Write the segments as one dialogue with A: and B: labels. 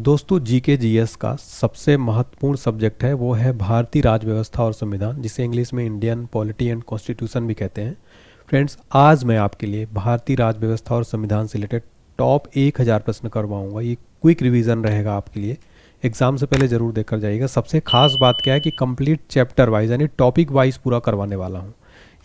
A: दोस्तों GK GS का सबसे महत्वपूर्ण सब्जेक्ट है वो है भारतीय राज्य व्यवस्था और संविधान, जिसे इंग्लिश में इंडियन पॉलिटी एंड कॉन्स्टिट्यूशन भी कहते हैं। फ्रेंड्स, आज मैं आपके लिए भारतीय राज्य व्यवस्था और संविधान से रिलेटेड टॉप 1000 प्रश्न करवाऊंगा। ये क्विक रिवीजन रहेगा आपके लिए, एग्जाम से पहले जरूर देखकर जाइएगा। सबसे खास बात क्या है कि कंप्लीट चैप्टर वाइज यानी टॉपिक वाइज पूरा करवाने वाला हूँ।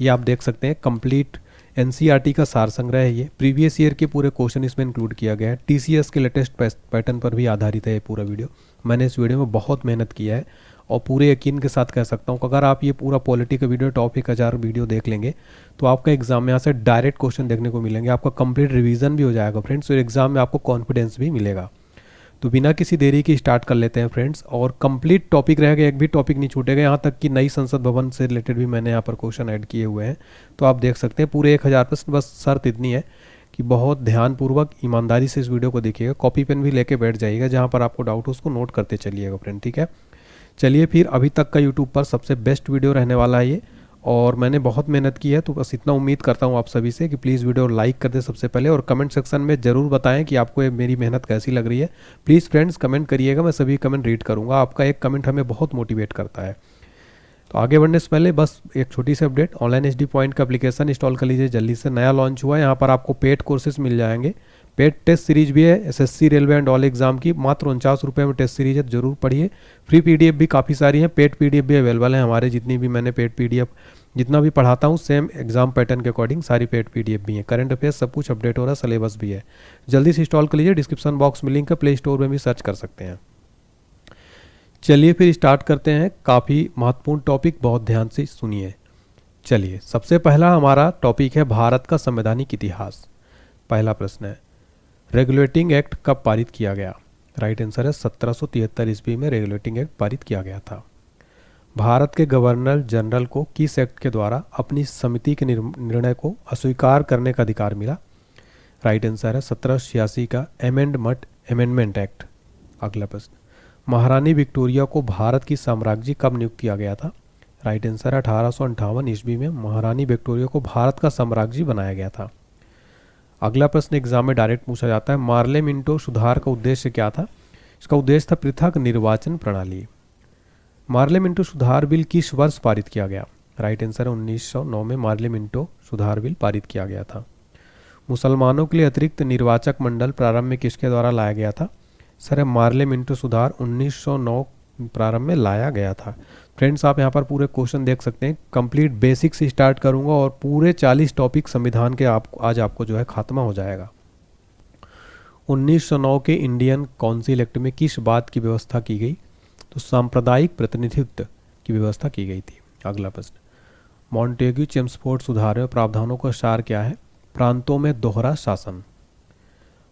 A: ये आप देख सकते हैं, कंप्लीट एनसीईआरटी का सार संग्रह है। ये प्रीवियस ईयर के पूरे क्वेश्चन इसमें इंक्लूड किया गया है। टीसीएस के लेटेस्ट पैटर्न पर भी आधारित है ये पूरा वीडियो। मैंने इस वीडियो में बहुत मेहनत किया है और पूरे यकीन के साथ कह सकता हूँ कि अगर आप ये पूरा पॉलिटी का वीडियो टॉप 1000 वीडियो देख लेंगे तो आपका एग्जाम में यहाँ से डायरेक्ट क्वेश्चन देखने को मिलेंगे। आपका कंप्लीट रिवीजन भी हो जाएगा फ्रेंड्स, और एग्जाम में आपको कॉन्फिडेंस भी मिलेगा। तो बिना किसी देरी की स्टार्ट कर लेते हैं फ्रेंड्स। और कंप्लीट टॉपिक रहेगा, एक भी टॉपिक नहीं छूटेगा। यहाँ तक कि नई संसद भवन से रिलेटेड भी मैंने यहाँ पर क्वेश्चन ऐड किए हुए हैं। तो आप देख सकते हैं पूरे 1000 प्रश्न। बस शर्त इतनी है कि बहुत ध्यानपूर्वक ईमानदारी से इस वीडियो को देखिएगा, कॉपी पेन भी लेके बैठ जाइएगा, जहाँ पर आपको डाउट हो उसको नोट करते चलिएगा फ्रेंड, ठीक है। चलिए फिर, अभी तक का यूट्यूब पर सबसे बेस्ट वीडियो रहने वाला है ये, और मैंने बहुत मेहनत की है। तो बस इतना उम्मीद करता हूँ आप सभी से कि प्लीज़ वीडियो लाइक कर दे सबसे पहले, और कमेंट सेक्शन में ज़रूर बताएं कि आपको ये मेरी मेहनत कैसी लग रही है। प्लीज़ फ्रेंड्स कमेंट करिएगा, मैं सभी कमेंट रीड करूँगा। आपका एक कमेंट हमें बहुत मोटिवेट करता है। तो आगे बढ़ने से पहले बस एक छोटी सी अपडेट, ऑनलाइन एचडी पॉइंट का एप्लीकेशन इंस्टॉल कर लीजिए जल्दी से, नया लॉन्च हुआ है। यहाँ पर आपको पेड कोर्सेज मिल जाएंगे, पेड टेस्ट सीरीज भी है SSC railway and all exam की, मात्र 49 रुपये में टेस्ट सीरीज है, जरूर पढ़िए। फ्री पीडीएफ भी काफ़ी सारी है, पेड पीडीएफ भी अवेलेबल है हमारे। जितनी भी मैंने पेड पीडीएफ जितना भी पढ़ाता हूँ सेम एग्जाम पैटर्न के अकॉर्डिंग सारी पेड पीडीएफ भी है। करंट अफेयर्स सब कुछ अपडेट हो रहा है, सिलेबस भी है। जल्दी से इंस्टॉल कर लीजिए, डिस्क्रिप्शन बॉक्स में लिंक है, प्ले स्टोर में भी सर्च कर सकते हैं। चलिए फिर स्टार्ट करते हैं। काफ़ी महत्वपूर्ण टॉपिक, बहुत ध्यान से सुनिए। चलिए, सबसे पहला हमारा टॉपिक है भारत का संवैधानिक इतिहास। पहला प्रश्न है, रेगुलेटिंग एक्ट कब पारित किया गया? राइट आंसर है 1773 ईस्वी में रेगुलेटिंग एक्ट पारित किया गया था। भारत के गवर्नर जनरल को किस एक्ट के द्वारा अपनी समिति के निर्णय को अस्वीकार करने का अधिकार मिला? राइट आंसर है 1786 का अमेंडमेंट एक्ट। अगला प्रश्न, महारानी विक्टोरिया को भारत की साम्राज्ञी कब नियुक्त किया गया था? राइट आंसर है 1858 ईस्वी में महारानी विक्टोरिया को भारत का साम्राज्ञी बनाया गया था। अगला प्रश्न एग्जाम में डायरेक्ट पूछा जाता है, मार्ले मिंटो सुधार का उद्देश्य क्या था? इसका उद्देश्य था पृथक निर्वाचन प्रणाली। मार्ले मिंटो सुधार बिल किस वर्ष पारित किया गया? राइट आंसर है 1909 में मार्ले मिंटो सुधार बिल पारित किया गया था। मुसलमानों के लिए अतिरिक्त निर्वाचक मंडल प्रारंभ में किसके द्वारा लाया गया था? सर, मार्ले मिंटो सुधार 1909 प्रारंभ में लाया गया था। फ्रेंड्स, आप यहाँ पर पूरे क्वेश्चन देख सकते हैं। कंप्लीट बेसिक से स्टार्ट करूँगा और पूरे 40 टॉपिक संविधान के आज आपको जो है खात्मा हो जाएगा। 1909 के इंडियन काउंसिल एक्ट में किस बात की व्यवस्था की गई? तो सांप्रदायिक प्रतिनिधित्व की व्यवस्था की गई थी। अगला प्रश्न, मॉन्टेग्यू चेम्सफोर्ड सुधार में प्रावधानों का सार क्या है? प्रांतों में दोहरा शासन।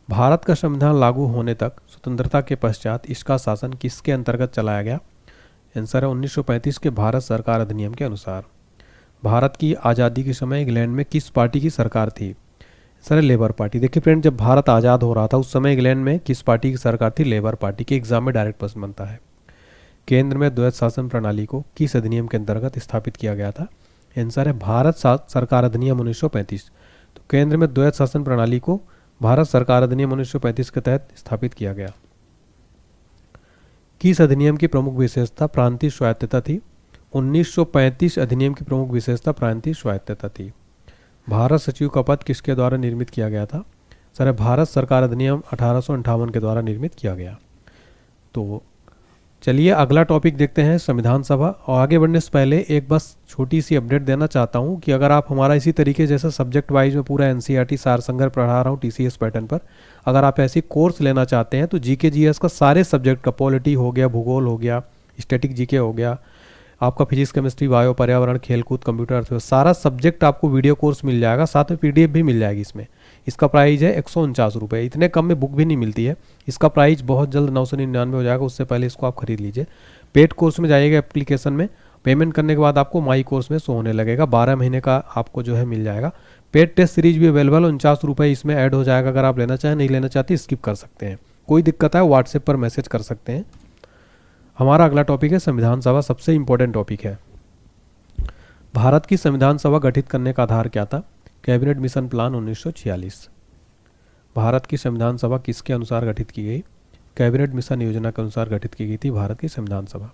A: भारत का संविधान लागू होने तक स्वतंत्रता के पश्चात इसका शासन किसके अंतर्गत चलाया गया? आंसर है 1935 के भारत सरकार अधिनियम के अनुसार। भारत की आज़ादी के समय इंग्लैंड में किस पार्टी की सरकार थी? Sir, labour party. देखिए फ्रेंड, जब भारत आज़ाद हो रहा था उस समय इंग्लैंड में किस पार्टी की सरकार थी? लेबर पार्टी के। एग्जाम में डायरेक्ट प्रश्न बनता है। केंद्र में द्वैध शासन प्रणाली को किस अधिनियम के अंतर्गत स्थापित किया गया था? आंसर है भारत सरकार अधिनियम 1935। तो केंद्र में द्वैध शासन प्रणाली को भारत सरकार अधिनियम 1935 के तहत स्थापित किया गया। किस अधिनियम की प्रमुख विशेषता प्रांतीय स्वायत्तता थी? 1935 अधिनियम की प्रमुख विशेषता प्रांतीय स्वायत्तता थी। भारत सचिव का पद किसके द्वारा निर्मित किया गया था? सर, भारत सरकार अधिनियम 1858 के द्वारा निर्मित किया गया। तो चलिए अगला टॉपिक देखते हैं, संविधान सभा। और आगे बढ़ने से पहले एक बस छोटी सी अपडेट देना चाहता हूं कि अगर आप हमारा इसी तरीके जैसा सब्जेक्ट वाइज में पूरा एनसीईआरटी सार संग्रह पढ़ा रहा हूं टीसीएस पैटर्न पर, अगर आप ऐसी कोर्स लेना चाहते हैं तो जीके जीएस का सारे सब्जेक्ट का, पॉलिटी हो गया, भूगोल हो गया, स्टैटिक जीके हो गया, आपका फिजिक्स केमिस्ट्री बायो पर्यावरण खेलकूद कंप्यूटर अर्थव्यवस्था, सारा सब्जेक्ट आपको वीडियो कोर्स मिल जाएगा, साथ में पीडीएफ भी मिल जाएगी इसमें। इसका प्राइस है 149 रुपये। इतने कम में बुक भी नहीं मिलती है। इसका प्राइस बहुत जल्द 999 हो जाएगा, उससे पहले इसको आप खरीद लीजिए। पेड कोर्स में जाइएगा, एप्लीकेशन में पेमेंट करने के बाद आपको माई कोर्स में शो होने लगेगा। 12 महीने का आपको जो है मिल जाएगा। पेड टेस्ट सीरीज भी अवेलेबल, 49 रुपये इसमें ऐड हो जाएगा। अगर आप लेना चाहें, नहीं लेना चाहते स्किप कर सकते हैं। कोई दिक्कत है व्हाट्सएप पर मैसेज कर सकते हैं। हमारा अगला टॉपिक है संविधान सभा, सबसे इंपॉर्टेंट टॉपिक है। भारत की संविधान सभा गठित करने का आधार क्या था? Cabinet mission plan 1946। भारत की संविधान सभा किसके अनुसार गठित की गई? कैबिनेट मिशन योजना के अनुसार गठित की गई थी भारत की संविधान सभा?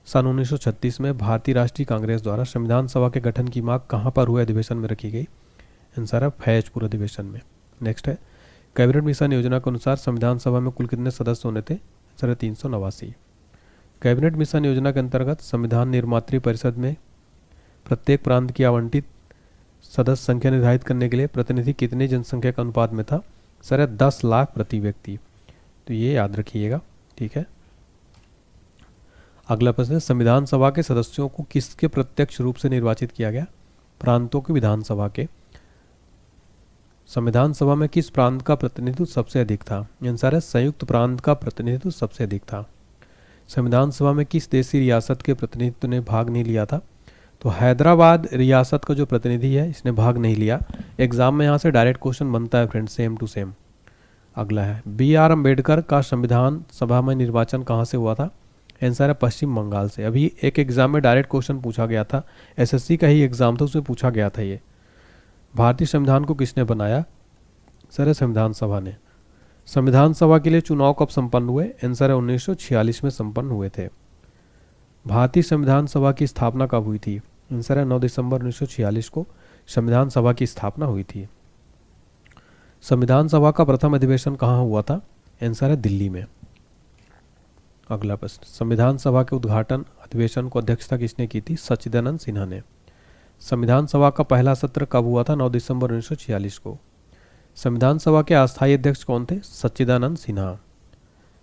A: सन 1936 में भारतीय राष्ट्रीय कांग्रेस द्वारा संविधान सभा के गठन की मांग कहाँ पर हुए अधिवेशन में रखी गई? आंसर है फैजपुर अधिवेशन में। नेक्स्ट है, कैबिनेट मिशन योजना के अनुसार संविधान सभा में कुल कितने सदस्य होने थे? आंसर है 389। कैबिनेट मिशन योजना के अंतर्गत संविधान निर्मात्री परिषद में प्रत्येक प्रांत की आवंटित सदस्य संख्या निर्धारित करने के लिए प्रतिनिधि कितनी जनसंख्या के अनुपात में था? सर 10 लाख प्रति व्यक्ति। तो ये याद रखिएगा, ठीक है। अगला प्रश्न है, संविधान सभा के सदस्यों को किसके प्रत्यक्ष रूप से निर्वाचित किया गया? प्रांतों की विधानसभा के। संविधान सभा में किस प्रांत का प्रतिनिधित्व सबसे अधिक था? आंसर है संयुक्त प्रांत का प्रतिनिधित्व सबसे अधिक था। संविधान सभा में किस देशी रियासत के प्रतिनिधित्व ने भाग नहीं लिया था? तो हैदराबाद रियासत का जो प्रतिनिधि है इसने भाग नहीं लिया। एग्जाम में यहाँ से डायरेक्ट क्वेश्चन बनता है फ्रेंड, सेम टू सेम। अगला है, BR अम्बेडकर का संविधान सभा में निर्वाचन कहाँ से हुआ था? आंसर है पश्चिम बंगाल से। अभी एक एग्जाम में डायरेक्ट क्वेश्चन पूछा गया था, SSC का ही एग्जाम था, उसमें पूछा गया था ये। भारतीय संविधान को किसने बनाया? सर है संविधान सभा ने। संविधान सभा के लिए चुनाव कब संपन्न हुए? आंसर है 1946 में संपन्न हुए थे। भारतीय संविधान सभा की स्थापना कब हुई थी? आंसर है 9 दिसंबर 1946 को संविधान सभा की स्थापना हुई थी। संविधान सभा का प्रथम अधिवेशन कहाँ हुआ था? आंसर है दिल्ली में। अगला प्रश्न, संविधान सभा के उद्घाटन अधिवेशन को अध्यक्षता किसने की थी? सच्चिदानंद सिन्हा ने। संविधान सभा का पहला सत्र कब हुआ था? 9 दिसंबर 1946 को। संविधान सभा के अस्थायी अध्यक्ष कौन थे? सच्चिदानंद सिन्हा।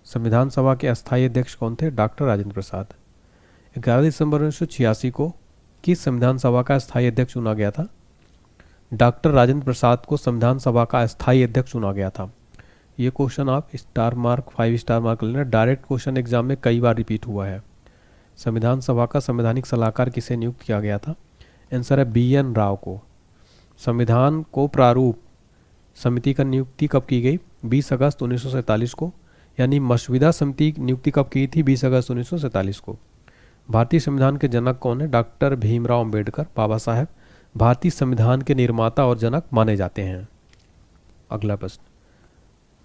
A: संविधान सभा के अस्थायी अध्यक्ष कौन थे? डॉक्टर राजेंद्र प्रसाद। 11 दिसंबर 1986 को किस संविधान सभा का अस्थायी अध्यक्ष चुना गया था? डॉक्टर राजेंद्र प्रसाद को संविधान सभा का अस्थायी अध्यक्ष चुना गया था। ये क्वेश्चन आप स्टार मार्क 5 स्टार मार्क कर लेना, डायरेक्ट क्वेश्चन एग्जाम में कई बार रिपीट हुआ है। संविधान सभा का संवैधानिक सलाहकार किसे नियुक्त किया गया था? आंसर है BN राव को। संविधान को प्रारूप समिति का नियुक्ति कब की गई? 20 अगस्त 1947 को, यानी मसविदा समिति नियुक्ति कब की थी? 20 अगस्त 1947 को। भारतीय संविधान के जनक कौन है? डॉक्टर भीमराव अंबेडकर बाबा साहब भारतीय संविधान के निर्माता और जनक माने जाते हैं। अगला प्रश्न,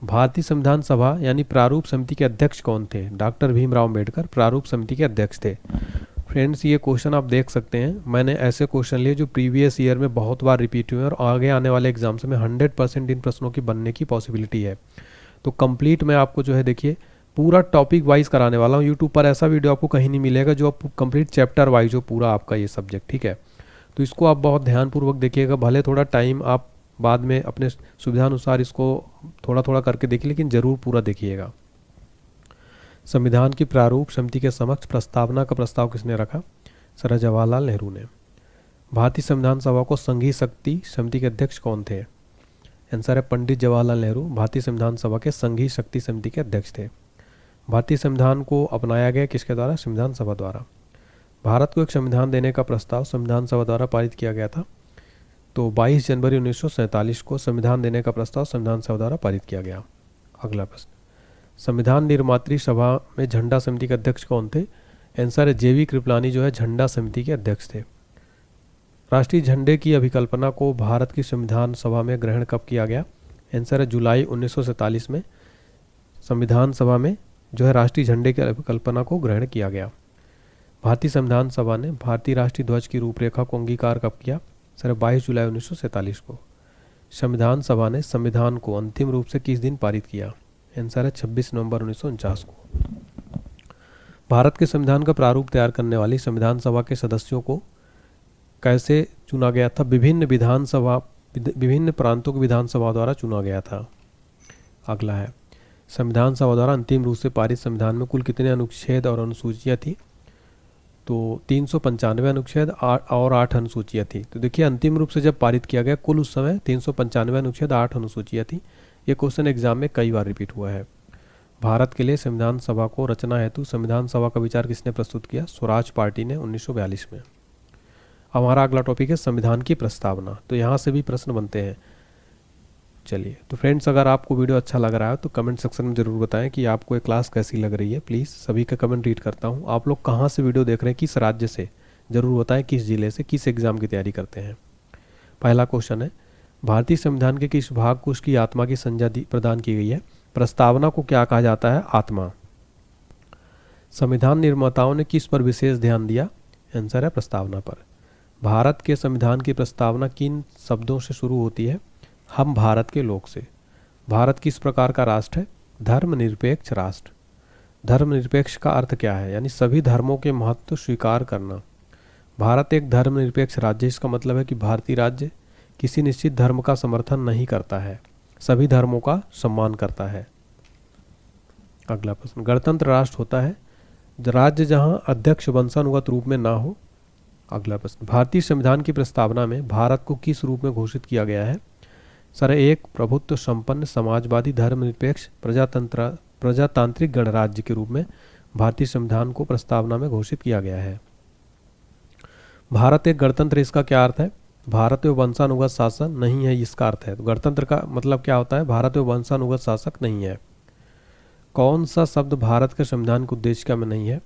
A: भारतीय संविधान सभा यानी प्रारूप समिति के अध्यक्ष कौन थे? डॉक्टर भीमराव अंबेडकर प्रारूप समिति के अध्यक्ष थे। फ्रेंड्स, ये क्वेश्चन आप देख सकते हैं, मैंने ऐसे क्वेश्चन लिए जो प्रीवियस ईयर में बहुत बार रिपीट हुए और आगे आने वाले एग्जाम्स में 100% इन प्रश्नों की बनने की पॉसिबिलिटी है। तो कंप्लीट मैं आपको जो है देखिए पूरा टॉपिक वाइज कराने वाला हूँ। यूट्यूब पर ऐसा वीडियो आपको कहीं नहीं मिलेगा जो आप कंप्लीट चैप्टर वाइज हो पूरा आपका ये सब्जेक्ट, ठीक है। तो इसको आप बहुत ध्यानपूर्वक देखिएगा, भले थोड़ा टाइम आप बाद में अपने सुविधानुसार इसको थोड़ा थोड़ा करके देखिए, लेकिन ज़रूर पूरा देखिएगा। संविधान की प्रारूप समिति के समक्ष प्रस्तावना का प्रस्ताव किसने रखा? सर जवाहरलाल नेहरू ने। भारतीय संविधान सभा को संघीय शक्ति समिति के अध्यक्ष कौन थे? आंसर है पंडित जवाहरलाल नेहरू भारतीय संविधान सभा के संघीय शक्ति समिति के अध्यक्ष थे। भारतीय संविधान को अपनाया गया किसके द्वारा? संविधान सभा द्वारा। भारत को एक संविधान देने का प्रस्ताव संविधान सभा द्वारा पारित किया गया था। तो 22 जनवरी 1947 को संविधान देने का प्रस्ताव संविधान सभा द्वारा पारित किया गया। अगला प्रश्न, संविधान निर्मात्री सभा में झंडा समिति के अध्यक्ष कौन थे? आंसर है JV कृपलानी जो है झंडा समिति के अध्यक्ष थे। राष्ट्रीय झंडे की अभिकल्पना को भारत की संविधान सभा में ग्रहण कब किया गया? आंसर है जुलाई 1947 में संविधान सभा में जो है राष्ट्रीय झंडे की अभिकल्पना को ग्रहण किया गया। भारतीय संविधान सभा ने भारतीय राष्ट्रीय ध्वज की रूपरेखा को अंगीकार कब किया? सर 22 जुलाई 1947 को। संविधान सभा ने संविधान को अंतिम रूप से किस दिन पारित किया? आंसर है 26 नवंबर 1949 को। भारत के संविधान का प्रारूप तैयार करने वाली संविधान सभा के सदस्यों को कैसे चुना गया था? विभिन्न प्रांतों की विधानसभा द्वारा चुना गया था। अगला है, संविधान सभा द्वारा अंतिम रूप से पारित संविधान में कुल कितने अनुच्छेद और अनुसूचियाँ थी? तो 395 अनुच्छेद और 8 अनुसूचियाँ थी। तो देखिए अंतिम रूप से जब पारित किया गया कुल उस समय 395 अनुच्छेद 8 अनुसूचियाँ थी। ये क्वेश्चन एग्जाम में कई बार रिपीट हुआ है। भारत के लिए संविधान सभा को रचना हेतु संविधान सभा का विचार किसने प्रस्तुत किया? स्वराज पार्टी ने 1942 में। हमारा अगला टॉपिक है संविधान की प्रस्तावना। तो यहाँ से भी प्रश्न बनते हैं। चलिए, तो फ्रेंड्स अगर आपको वीडियो अच्छा लग रहा है तो कमेंट सेक्शन में ज़रूर बताएं कि आपको ये क्लास कैसी लग रही है। प्लीज़ सभी का कमेंट रीड करता हूँ। आप लोग कहाँ से वीडियो देख रहे हैं, किस राज्य से, ज़रूर बताएं, किस जिले से, किस एग्ज़ाम की तैयारी करते हैं। पहला क्वेश्चन है, भारतीय संविधान के किस भाग को उसकी आत्मा की संज्ञा प्रदान की गई है? प्रस्तावना को क्या कहा जाता है? आत्मा। संविधान निर्माताओं ने किस पर विशेष ध्यान दिया? आंसर है प्रस्तावना पर। भारत के संविधान की प्रस्तावना किन शब्दों से शुरू होती है? हम भारत के लोग से। भारत किस प्रकार का राष्ट्र है? धर्मनिरपेक्ष राष्ट्र। धर्मनिरपेक्ष का अर्थ क्या है? यानी सभी धर्मों के महत्व स्वीकार करना। भारत एक धर्मनिरपेक्ष राज्य, इसका मतलब है कि भारतीय राज्य किसी निश्चित धर्म का समर्थन नहीं करता है, सभी धर्मों का सम्मान करता है। अगला प्रश्न, गणतंत्र राष्ट्र होता है राज्य जहां अध्यक्ष वंशानुगत रूप में ना हो। अगला प्रश्न, भारतीय संविधान की प्रस्तावना में भारत को किस रूप में घोषित किया गया है? सर, एक प्रभुत्व संपन्न समाजवादी धर्मनिरपेक्ष प्रजातांत्रिक गणराज्य के रूप में भारतीय संविधान को प्रस्तावना में घोषित किया गया है। भारत एक गणतंत्र, इसका क्या अर्थ है? भारत में वंशानुगत शासन नहीं है, इसका अर्थ है। तो गणतंत्र का मतलब क्या होता है? भारत में वंशानुगत शासक नहीं है। कौन सा शब्द भारत के संविधान के उद्देश्य में नहीं है?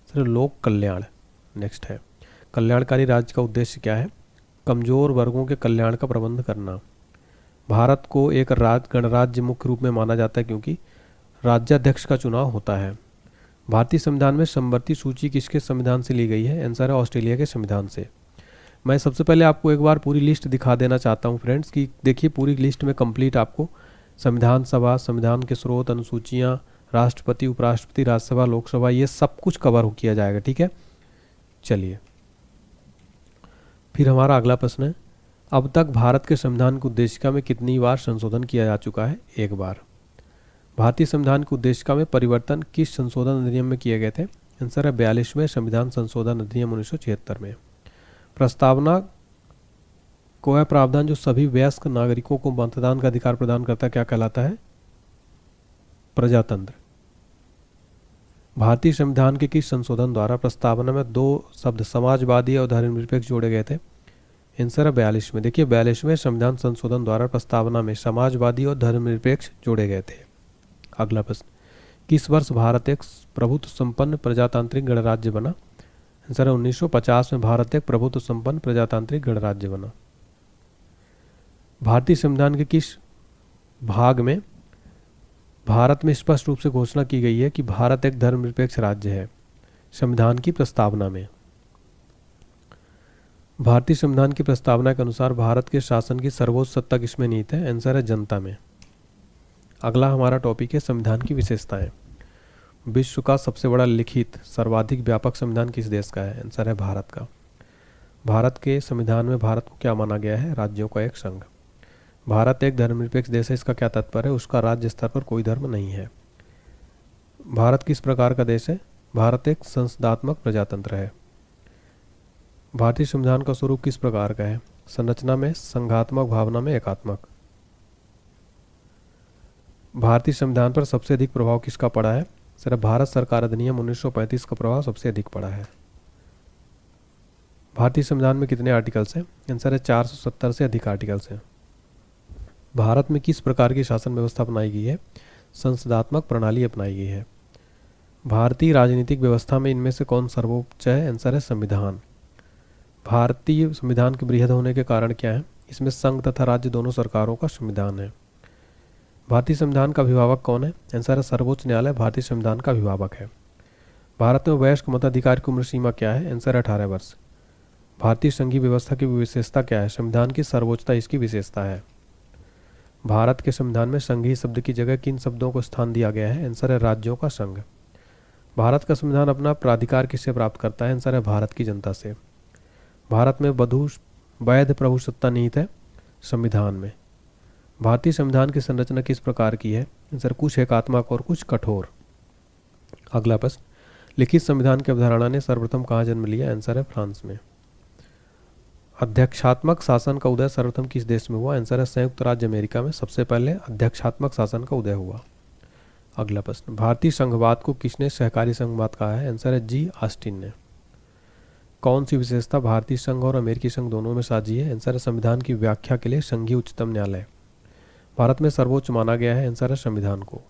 A: सर, लोक कल्याण। नेक्स्ट है, कल्याणकारी राज्य का उद्देश्य क्या है? कमजोर वर्गों के कल्याण का प्रबंध करना। भारत को एक गणराज्य मुख्य रूप में माना जाता है क्योंकि राज्याध्यक्ष का चुनाव होता है। भारतीय संविधान में समवर्ती सूची किसके संविधान से ली गई है? आंसर है ऑस्ट्रेलिया के संविधान से। मैं सबसे पहले आपको एक बार पूरी लिस्ट दिखा देना चाहता हूं फ्रेंड्स कि देखिए पूरी लिस्ट में कंप्लीट आपको संविधान सभा, संविधान के स्रोत, अनुसूचियां, राष्ट्रपति, उपराष्ट्रपति, राज्यसभा, लोकसभा, ये सब कुछ कवर किया जाएगा। ठीक है, चलिए फिर हमारा अगला प्रश्न है, अब तक भारत के संविधान की उद्देशिका में कितनी बार संशोधन किया जा चुका है? एक बार। भारतीय संविधान की उद्देशिका में परिवर्तन किस संशोधन अधिनियम में किए गए थे? आंसर है 42वें संविधान संशोधन अधिनियम 1976 में। प्रस्तावना को है प्रावधान जो सभी वयस्क नागरिकों को मतदान का अधिकार प्रदान करता है, क्या कहलाता है? प्रजातंत्र। भारतीय संविधान के किस संशोधन द्वारा प्रस्तावना में दो शब्द समाजवादी और धर्मनिरपेक्ष जोड़े गए थे? आंसर है 42 में। देखिए 42वें संविधान संशोधन द्वारा प्रस्तावना में समाजवादी और धर्मनिरपेक्ष जोड़े गए थे। अगला प्रश्न, किस वर्ष भारत एक प्रभुत्व संपन्न प्रजातांत्रिक गणराज्य बना? आंसर है 1950 में भारत एक प्रभुत्व संपन्न प्रजातांत्रिक गणराज्य बना। भारतीय संविधान के किस भाग में भारत में स्पष्ट रूप से घोषणा की गई है कि भारत एक धर्मनिरपेक्ष राज्य है? संविधान की प्रस्तावना में। भारतीय संविधान की प्रस्तावना के अनुसार भारत के शासन की सर्वोच्च सत्ता किसमें निहित है? आंसर है जनता में। अगला हमारा टॉपिक है संविधान की विशेषताएं। विश्व का सबसे बड़ा लिखित सर्वाधिक व्यापक संविधान किस देश का है? आंसर है भारत का। भारत के संविधान में भारत को क्या माना गया है? राज्यों का एक संघ। भारत एक धर्मनिरपेक्ष देश है, इसका क्या तात्पर्य है? उसका राज्य स्तर पर कोई धर्म नहीं है। भारत किस प्रकार का देश है? भारत एक संसदात्मक प्रजातंत्र है। भारतीय संविधान का स्वरूप किस प्रकार का है? संरचना में संघात्मक, भावना में एकात्मक। भारतीय संविधान पर सबसे अधिक प्रभाव किसका पड़ा है? सिर्फ भारत सरकार अधिनियम 1935 का प्रभाव सबसे अधिक पड़ा है। भारतीय संविधान में कितने आर्टिकल्स हैं? आंसर है 470 से अधिक आर्टिकल्स हैं। भारत में किस प्रकार की शासन व्यवस्था अपनाई गई है? संसदात्मक प्रणाली अपनाई गई है। भारतीय राजनीतिक व्यवस्था में इनमें से कौन सर्वोच्च है? आंसर है संविधान। भारतीय संविधान के बृहद होने के कारण क्या है? इसमें संघ तथा राज्य दोनों सरकारों का संविधान है। भारतीय संविधान का अभिभावक कौन है? आंसर है सर्वोच्च न्यायालय भारतीय संविधान का अभिभावक है। भारत में वयस्क मताधिकार की उम्र सीमा क्या है? आंसर है 18 वर्ष। भारतीय संघीय व्यवस्था की विशेषता क्या है? संविधान की सर्वोच्चता इसकी विशेषता है। भारत के संविधान में संघीय शब्द की जगह किन शब्दों को स्थान दिया गया है? आंसर है राज्यों का संघ। भारत का संविधान अपना प्राधिकार किससे प्राप्त करता है? आंसर है भारत की जनता से। भारत में वैध प्रभुसत्ता निहित है संविधान में। भारतीय संविधान की संरचना किस प्रकार की है? आंसर कुछ एकात्मक और कुछ कठोर। अगला प्रश्न, लिखित संविधान की अवधारणा ने सर्वप्रथम कहाँ जन्म लिया? आंसर है फ्रांस में। अध्यक्षात्मक शासन का उदय सर्वप्रथम किस देश में हुआ? आंसर है संयुक्त राज्य अमेरिका में सबसे पहले अध्यक्षात्मक शासन का उदय हुआ। अगला प्रश्न, भारतीय संघवाद को किसने सहकारी संघवाद कहा है? आंसर है जी ऑस्टिन ने। कौन सी विशेषता भारतीय संघ और अमेरिकी संघ दोनों में साझी है? आंसर है संविधान की व्याख्या के लिए संघीय उच्चतम न्यायालय। भारत में सर्वोच्च माना गया है? आंसर है संविधान को।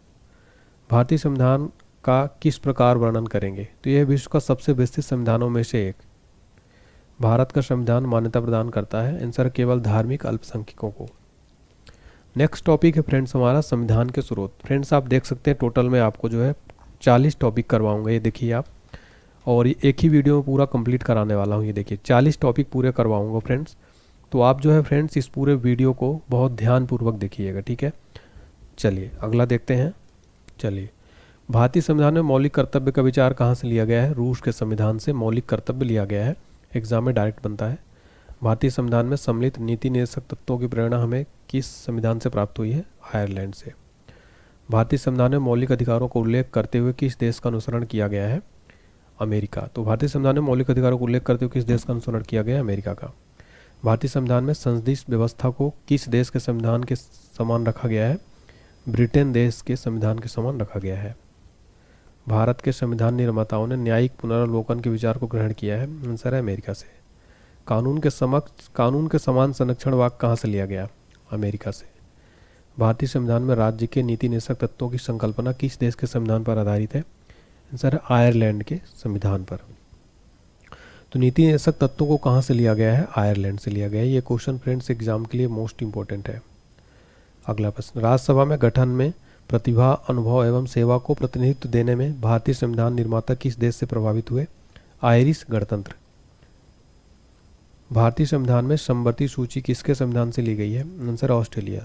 A: भारतीय संविधान का किस प्रकार वर्णन करेंगे? तो यह विश्व का सबसे विस्तृत संविधानों में से एक। भारत का संविधान मान्यता प्रदान करता है? आंसर केवल धार्मिक अल्पसंख्यकों को। नेक्स्ट टॉपिक है फ्रेंड्स हमारा संविधान के स्रोत। फ्रेंड्स आप देख सकते हैं टोटल में आपको जो है 40 टॉपिक करवाऊंगा, ये देखिए आप, और एक ही वीडियो में पूरा कंप्लीट कराने वाला हूँ। ये देखिए 40 टॉपिक पूरे करवाऊंगा फ्रेंड्स। तो आप जो है फ्रेंड्स इस पूरे वीडियो को बहुत ध्यानपूर्वक देखिएगा, ठीक है। चलिए अगला देखते हैं। चलिए, भारतीय संविधान में मौलिक कर्तव्य का विचार कहाँ से लिया गया है? रूस के संविधान से मौलिक कर्तव्य लिया गया है। एग्जाम में डायरेक्ट बनता है। भारतीय संविधान में सम्मिलित नीति निर्देशक तत्वों की प्रेरणा हमें किस संविधान से प्राप्त हुई है? आयरलैंड से। भारतीय संविधान में मौलिक अधिकारों का उल्लेख करते हुए किस देश का अनुसरण किया गया है? अमेरिका। तो भारतीय संविधान में मौलिक अधिकारों का उल्लेख करते हुए किस देश का अनुसरण किया गया है? अमेरिका का। भारतीय संविधान में संसदीय व्यवस्था को किस देश के संविधान के समान रखा गया है? ब्रिटेन देश के संविधान के समान रखा गया है। भारत के संविधान निर्माताओं ने न्यायिक पुनरावलोकन के विचार को ग्रहण किया है। आंसर है अमेरिका से। कानून के समान संरक्षण वाक्य कहाँ से लिया गया? अमेरिका से। भारतीय संविधान में राज्य के नीति निर्देशक तत्वों की संकल्पना किस देश के संविधान पर आधारित है? आंसर है आयरलैंड के संविधान पर। तो नीति निर्देशक तत्वों को कहाँ से लिया गया है? आयरलैंड से लिया गया है। ये क्वेश्चन फ्रेंड्स एग्जाम के लिए मोस्ट इंपॉर्टेंट है। अगला प्रश्न, राज्यसभा में गठन में प्रतिभा, अनुभव एवं सेवा को प्रतिनिधित्व देने में भारतीय संविधान निर्माता किस देश से प्रभावित हुए? आयरिश गणतंत्र। भारतीय संविधान में समवर्ती सूची किसके संविधान से ली गई है? Answer Australia.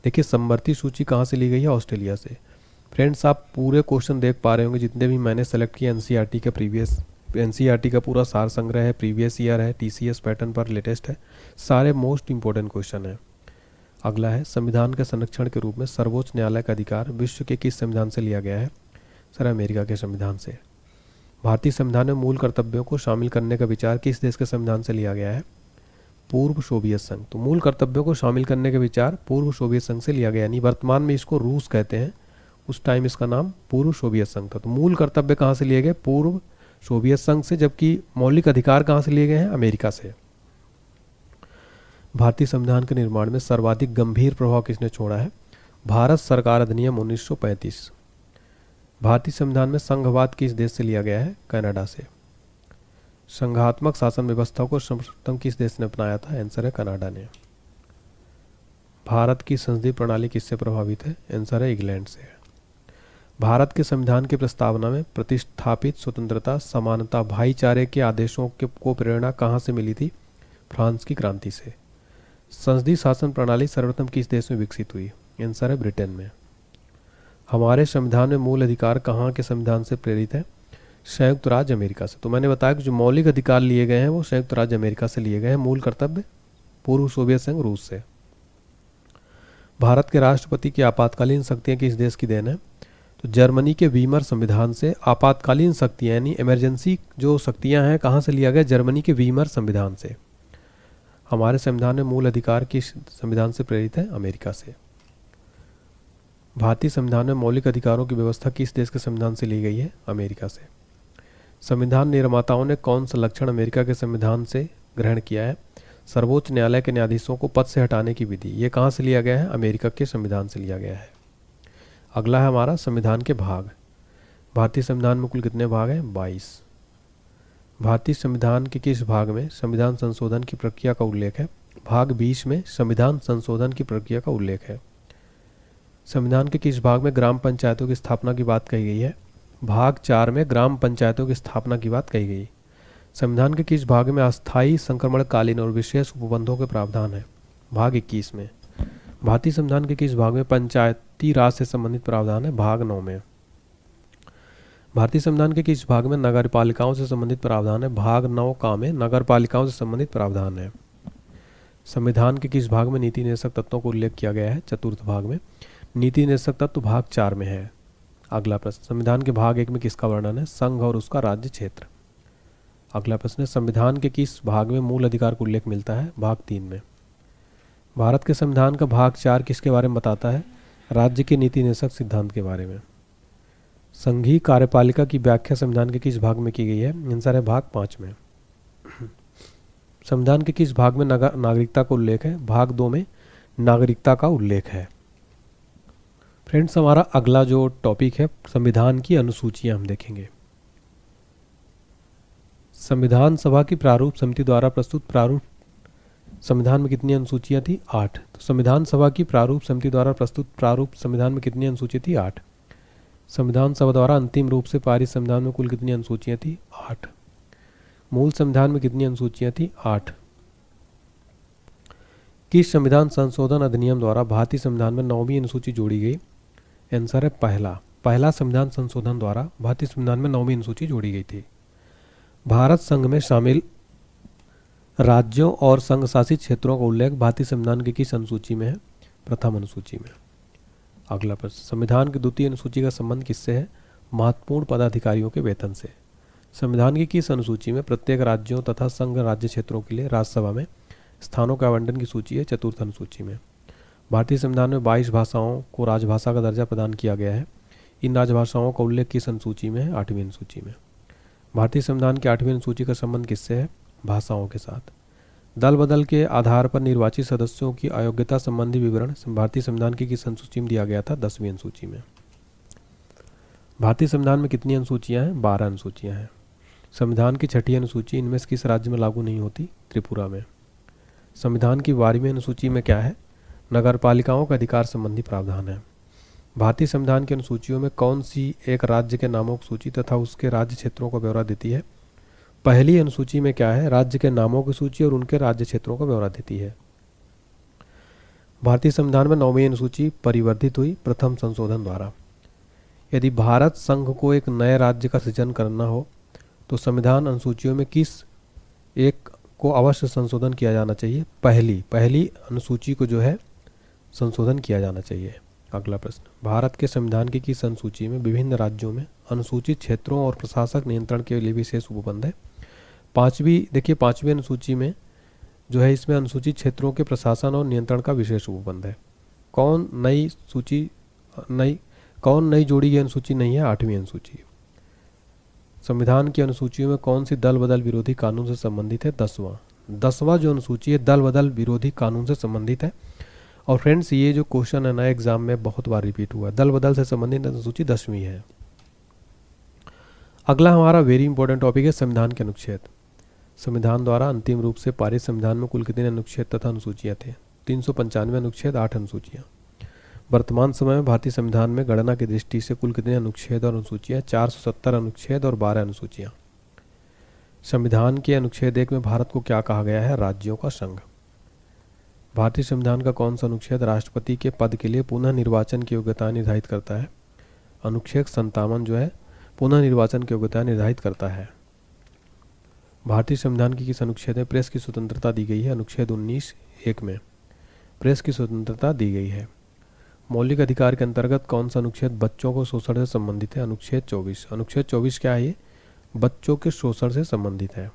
A: देखिए समवर्ती सूची कहाँ से ली गई है? ऑस्ट्रेलिया से। फ्रेंड्स आप पूरे क्वेश्चन देख पा रहे होंगे जितने भी मैंने सेलेक्ट किए एनसीईआरटी का एनसीईआरटी का पूरा सार संग्रह है, प्रीवियस ईयर है, टीसीएस पैटर्न पर लेटेस्ट है, सारे मोस्ट इंपॉर्टेंट क्वेश्चन है। अगला है, संविधान के संरक्षण के रूप में सर्वोच्च न्यायालय का अधिकार विश्व के किस संविधान से लिया गया है? सर अमेरिका के संविधान से। भारतीय संविधान में मूल कर्तव्यों को शामिल करने का विचार किस देश के संविधान से लिया गया है? पूर्व सोवियत संघ। तो मूल कर्तव्यों को शामिल करने का विचार पूर्व सोवियत संघ से लिया गया, यानी वर्तमान में इसको रूस कहते हैं, उस टाइम इसका नाम पूर्व सोवियत संघ था। तो मूल कर्तव्य कहाँ से लिए गए? पूर्व सोवियत संघ से, जबकि मौलिक अधिकार कहाँ से लिए गए हैं? अमेरिका से। भारतीय संविधान के निर्माण में सर्वाधिक गंभीर प्रभाव किसने छोड़ा है? भारत सरकार अधिनियम 1935। भारतीय संविधान में संघवाद किस देश से लिया गया है? कनाडा से। संघात्मक शासन व्यवस्था को सर्वप्रथम किस देश ने अपनाया था? आंसर है कनाडा ने। भारत की संसदीय प्रणाली किससे प्रभावित है? आंसर है इंग्लैंड से। भारत के संविधान की प्रस्तावना में प्रतिस्थापित स्वतंत्रता, समानता, भाईचारे के आदेशों को प्रेरणा कहाँ से मिली थी? फ्रांस की क्रांति से। संसदीय शासन प्रणाली सर्वप्रथम किस देश में विकसित हुई? आंसर है ब्रिटेन में। हमारे संविधान में मूल अधिकार कहाँ के संविधान से प्रेरित है? संयुक्त राज्य अमेरिका से। तो मैंने बताया कि जो मौलिक अधिकार लिए गए हैं वो संयुक्त राज्य अमेरिका से लिए गए हैं। मूल कर्तव्य पूर्व सोवियत संघ रूस से। भारत के राष्ट्रपति की आपातकालीन शक्तियाँ किस देश की देन है? तो जर्मनी के वीमर संविधान से आपातकालीन शक्तियाँ यानी इमरजेंसी जो शक्तियाँ हैं कहाँ से लिया गया? जर्मनी के वीमर संविधान से। हमारे संविधान में मूल अधिकार किस संविधान से प्रेरित है? अमेरिका से। भारतीय संविधान में मौलिक अधिकारों की व्यवस्था किस देश के संविधान से ली गई है? अमेरिका से। संविधान निर्माताओं ने कौन सा लक्षण अमेरिका के संविधान से ग्रहण किया है? सर्वोच्च न्यायालय के न्यायाधीशों को पद से हटाने की विधि। ये कहाँ से लिया गया है? अमेरिका के संविधान से लिया गया है। अगला है हमारा संविधान के भाग। भारतीय संविधान में कुल कितने भाग हैं? 22। भारतीय संविधान के किस भाग में संविधान संशोधन की प्रक्रिया का उल्लेख है? भाग 20 में संविधान संशोधन की प्रक्रिया का उल्लेख है। संविधान के किस भाग में ग्राम पंचायतों की स्थापना की बात कही गई है? भाग 4 में ग्राम पंचायतों की स्थापना की बात कही गई। संविधान के किस भाग में अस्थायी, संक्रमणकालीन और विशेष उपबंधों के प्रावधान है? भाग 21 में। भारतीय संविधान के किस भाग में पंचायती राज से संबंधित प्रावधान है? भाग 9 में। भारतीय संविधान के किस भाग में नगरपालिकाओं से संबंधित प्रावधान है? भाग 9 का में नगरपालिकाओं से संबंधित प्रावधान है। संविधान के किस भाग में नीति निर्देशक तत्वों को उल्लेख किया गया है? चतुर्थ भाग में। नीति निर्देशक तत्व भाग 4 में है। अगला प्रश्न, संविधान के भाग 1 में किसका वर्णन है? संघ और उसका राज्य क्षेत्र। अगला प्रश्न है, संविधान के किस भाग में मूल अधिकार का उल्लेख मिलता है? भाग 3 में। भारत के संविधान का भाग 4 किसके बारे में बताता है? राज्य के नीति निर्देशक सिद्धांत के बारे में। संघीय कार्यपालिका की व्याख्या संविधान के किस भाग में की गई है? आंसर है भाग 5 में। संविधान के किस भाग में नागरिकता का उल्लेख है? भाग 2 में नागरिकता का उल्लेख है। फ्रेंड्स हमारा अगला जो टॉपिक है संविधान की अनुसूचियां हम देखेंगे। संविधान सभा की प्रारूप समिति द्वारा प्रस्तुत प्रारूप संविधान में कितनी अनुसूचियां थी? 8। तो संविधान सभा की प्रारूप समिति द्वारा प्रस्तुत प्रारूप संविधान में कितनी अनुसूचियां थी? 8। संविधान सभा द्वारा अंतिम रूप से पारित संविधान में कुल कितनी अनुसूचियां थी? 8। मूल संविधान में कितनी अनुसूचियां थी? 8। किस संविधान संशोधन अधिनियम द्वारा भारतीय संविधान में 9वीं अनुसूची जोड़ी गई? आंसर है पहला संविधान संशोधन द्वारा भारतीय संविधान में 9वीं अनुसूची जोड़ी गई थी। भारत संघ में शामिल राज्यों और संघ शासित क्षेत्रों का उल्लेख भारतीय संविधान की किस अनुसूची में है? प्रथम अनुसूची में। अगला प्रश्न, संविधान की द्वितीय अनुसूची का संबंध किससे है? महत्वपूर्ण पदाधिकारियों के वेतन से। संविधान की किस अनुसूची में प्रत्येक राज्यों तथा संघ राज्य क्षेत्रों के लिए राज्यसभा में स्थानों के आवंटन की सूची है? चतुर्थ अनुसूची में। भारतीय संविधान में 22 भाषाओं को राजभाषा का दर्जा प्रदान किया गया है। इन राजभाषाओं का उल्लेख किस अनुसूची में है? 8वीं अनुसूची में। भारतीय संविधान की 8वीं अनुसूची का संबंध किससे है? भाषाओं के साथ। दल बदल के आधार पर निर्वाचित सदस्यों की अयोग्यता संबंधी विवरण भारतीय संविधान की किस अनुसूची में दिया गया था? 10वीं अनुसूची में। भारतीय संविधान में कितनी अनुसूचियां हैं? 12 अनुसूचियां हैं। संविधान की 6ठी अनुसूची इनमें से किस राज्य में लागू नहीं होती? त्रिपुरा में। संविधान की 12वीं अनुसूची में क्या है? नगरपालिकाओं का अधिकार संबंधी प्रावधान है। भारतीय संविधान की अनुसूचियों में कौन सी एक राज्य के नामों की सूची तथा उसके राज्य क्षेत्रों का ब्यौरा देती है? पहली अनुसूची में क्या है? राज्य के नामों की सूची और उनके राज्य क्षेत्रों का ब्यौरा देती है। भारतीय संविधान में 9वीं अनुसूची परिवर्धित हुई प्रथम संशोधन द्वारा। यदि भारत संघ को एक नए राज्य का सृजन करना हो तो संविधान अनुसूचियों में किस एक को अवश्य संशोधन किया जाना चाहिए? पहली अनुसूची को जो है संशोधन किया जाना चाहिए। अगला प्रश्न, भारत के संविधान की किस अनुसूची में विभिन्न राज्यों में अनुसूचित क्षेत्रों और प्रशासक नियंत्रण के लिए विशेष उपबंध है? पांचवी अनुसूची में जो है इसमें अनुसूचित क्षेत्रों के प्रशासन और नियंत्रण का विशेष उपबंध है। कौन नई जोड़ी गई अनुसूची नहीं है? 8वीं अनुसूची। संविधान की अनुसूचियों में कौन सी दल बदल विरोधी कानून से संबंधित है? 10वां जो अनुसूची है दल बदल विरोधी कानून से संबंधित है। और फ्रेंड्स ये जो क्वेश्चन है नए एग्जाम में बहुत बार रिपीट हुआ है, दल बदल से संबंधित अनुसूची 10वीं है। अगला हमारा वेरी इंपॉर्टेंट टॉपिक है संविधान के अनुच्छेद। संविधान द्वारा अंतिम रूप से पारित संविधान में कुल कितने अनुच्छेद तथा अनुसूचियां थे? 395 अनुच्छेद, 8 अनुसूचियां। वर्तमान समय में भारतीय संविधान में गणना की दृष्टि से कुल कितने अनुच्छेद और अनुसूचियां? 470 अनुच्छेद और 12 अनुसूचियां। संविधान के अनुच्छेद 1 में भारत को क्या कहा गया है? राज्यों का संघ। भारतीय संविधान का कौन सा अनुच्छेद राष्ट्रपति के पद के लिए पुनः निर्वाचन की योग्यता निर्धारित करता है? अनुच्छेद 57 जो है पुनः निर्वाचन की योग्यता निर्धारित करता है। भारतीय संविधान की किस अनुच्छेद में प्रेस की स्वतंत्रता दी गई है? अनुच्छेद 19(1) में प्रेस की स्वतंत्रता दी गई है। मौलिक अधिकार के अंतर्गत कौन सा अनुच्छेद बच्चों को शोषण से संबंधित है? अनुच्छेद 24। अनुच्छेद 24 क्या है? ये बच्चों के शोषण से संबंधित है।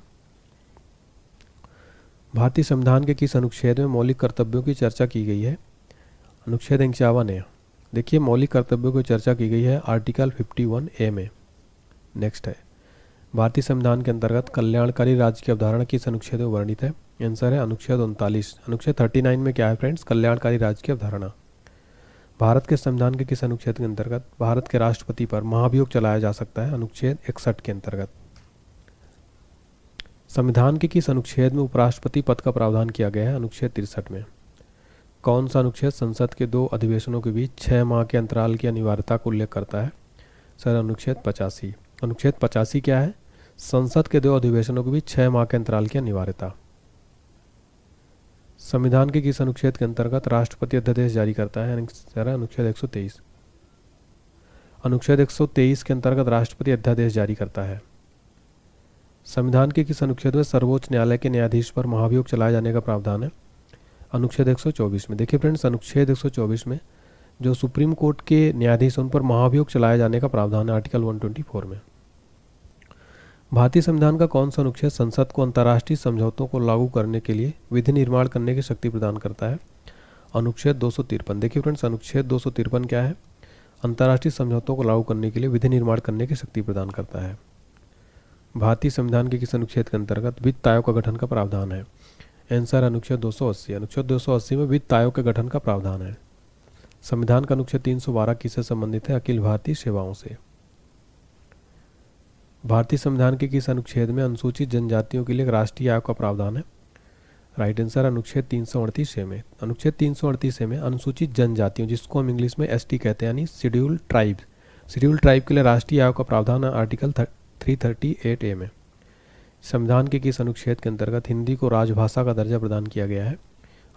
A: भारतीय संविधान के किस अनुच्छेद में मौलिक कर्तव्यों की चर्चा की गई है? अनुच्छेद 51 है। देखिए मौलिक कर्तव्यों की चर्चा की गई है आर्टिकल 51A में। नेक्स्ट है, भारतीय संविधान के अंतर्गत कल्याणकारी राज्य की अवधारणा किस अनुच्छेद में वर्णित है? आंसर है अनुच्छेद 39। अनुच्छेद 39 में क्या है फ्रेंड्स? कल्याणकारी राज्य की अवधारणा। भारत के संविधान के किस अनुच्छेद के अंतर्गत भारत के राष्ट्रपति पर महाभियोग चलाया जा सकता है? अनुच्छेद 61 के अंतर्गत। संविधान के किस अनुच्छेद में उपराष्ट्रपति पद का प्रावधान किया गया है? अनुच्छेद 63 में। कौन सा अनुच्छेद संसद के 2 अधिवेशनों के बीच 6 माह के अंतराल की अनिवार्यता का उल्लेख करता है? सर अनुच्छेद 85। अनुच्छेद 85 क्या है? संसद के 2 अधिवेशनों के बीच 6 माह के अंतराल की अनिवार्यता। संविधान के किस अनुच्छेद के अंतर्गत राष्ट्रपति अध्यादेश जारी करता है? अनुच्छेद 123। अनुच्छेद 123 के अंतर्गत राष्ट्रपति अध्यादेश जारी करता है। संविधान के किस अनुच्छेद में सर्वोच्च न्यायालय के न्यायाधीश पर महाभियोग चलाए जाने का प्रावधान है? अनुच्छेद 124 में। देखिए फ्रेंड्स अनुच्छेद 124 में जो सुप्रीम कोर्ट के न्यायाधीश उन पर महाभियोग चलाए जाने का प्रावधान है आर्टिकल 124 में। भारतीय संविधान का कौन सा अनुच्छेद संसद को अंतर्राष्ट्रीय समझौतों को लागू करने के लिए विधि निर्माण करने की शक्ति प्रदान करता है? अनुच्छेद 253। देखिए फ्रेंड्स अनुच्छेद 253 क्या है? अंतर्राष्ट्रीय समझौतों को लागू करने के लिए विधि निर्माण करने की शक्ति प्रदान करता है। भारतीय संविधान के किस अनुच्छेद के अंतर्गत वित्त आयोग का गठन का प्रावधान है? आंसर अनुच्छेद 280। अनुच्छेद 280 में वित्त आयोग के गठन का प्रावधान है। संविधान का अनुच्छेद 312 किससे संबंधित है? अखिल भारतीय सेवाओं से। भारतीय संविधान के किस अनुच्छेद में अनुसूचित जनजातियों के लिए एक राष्ट्रीय आयोग का प्रावधान है? राइट आंसर अनुच्छेद 338 में। अनुच्छेद 338 में अनुसूचित जनजातियों, जिसको हम इंग्लिश में एसटी कहते हैं, यानी शेड्यूल्ड ट्राइब, शेड्यूल्ड ट्राइब के लिए राष्ट्रीय आयोग का प्रावधान है आर्टिकल 338A में। संविधान के किस अनुच्छेद के अंतर्गत हिंदी को राजभाषा का दर्जा प्रदान किया गया है?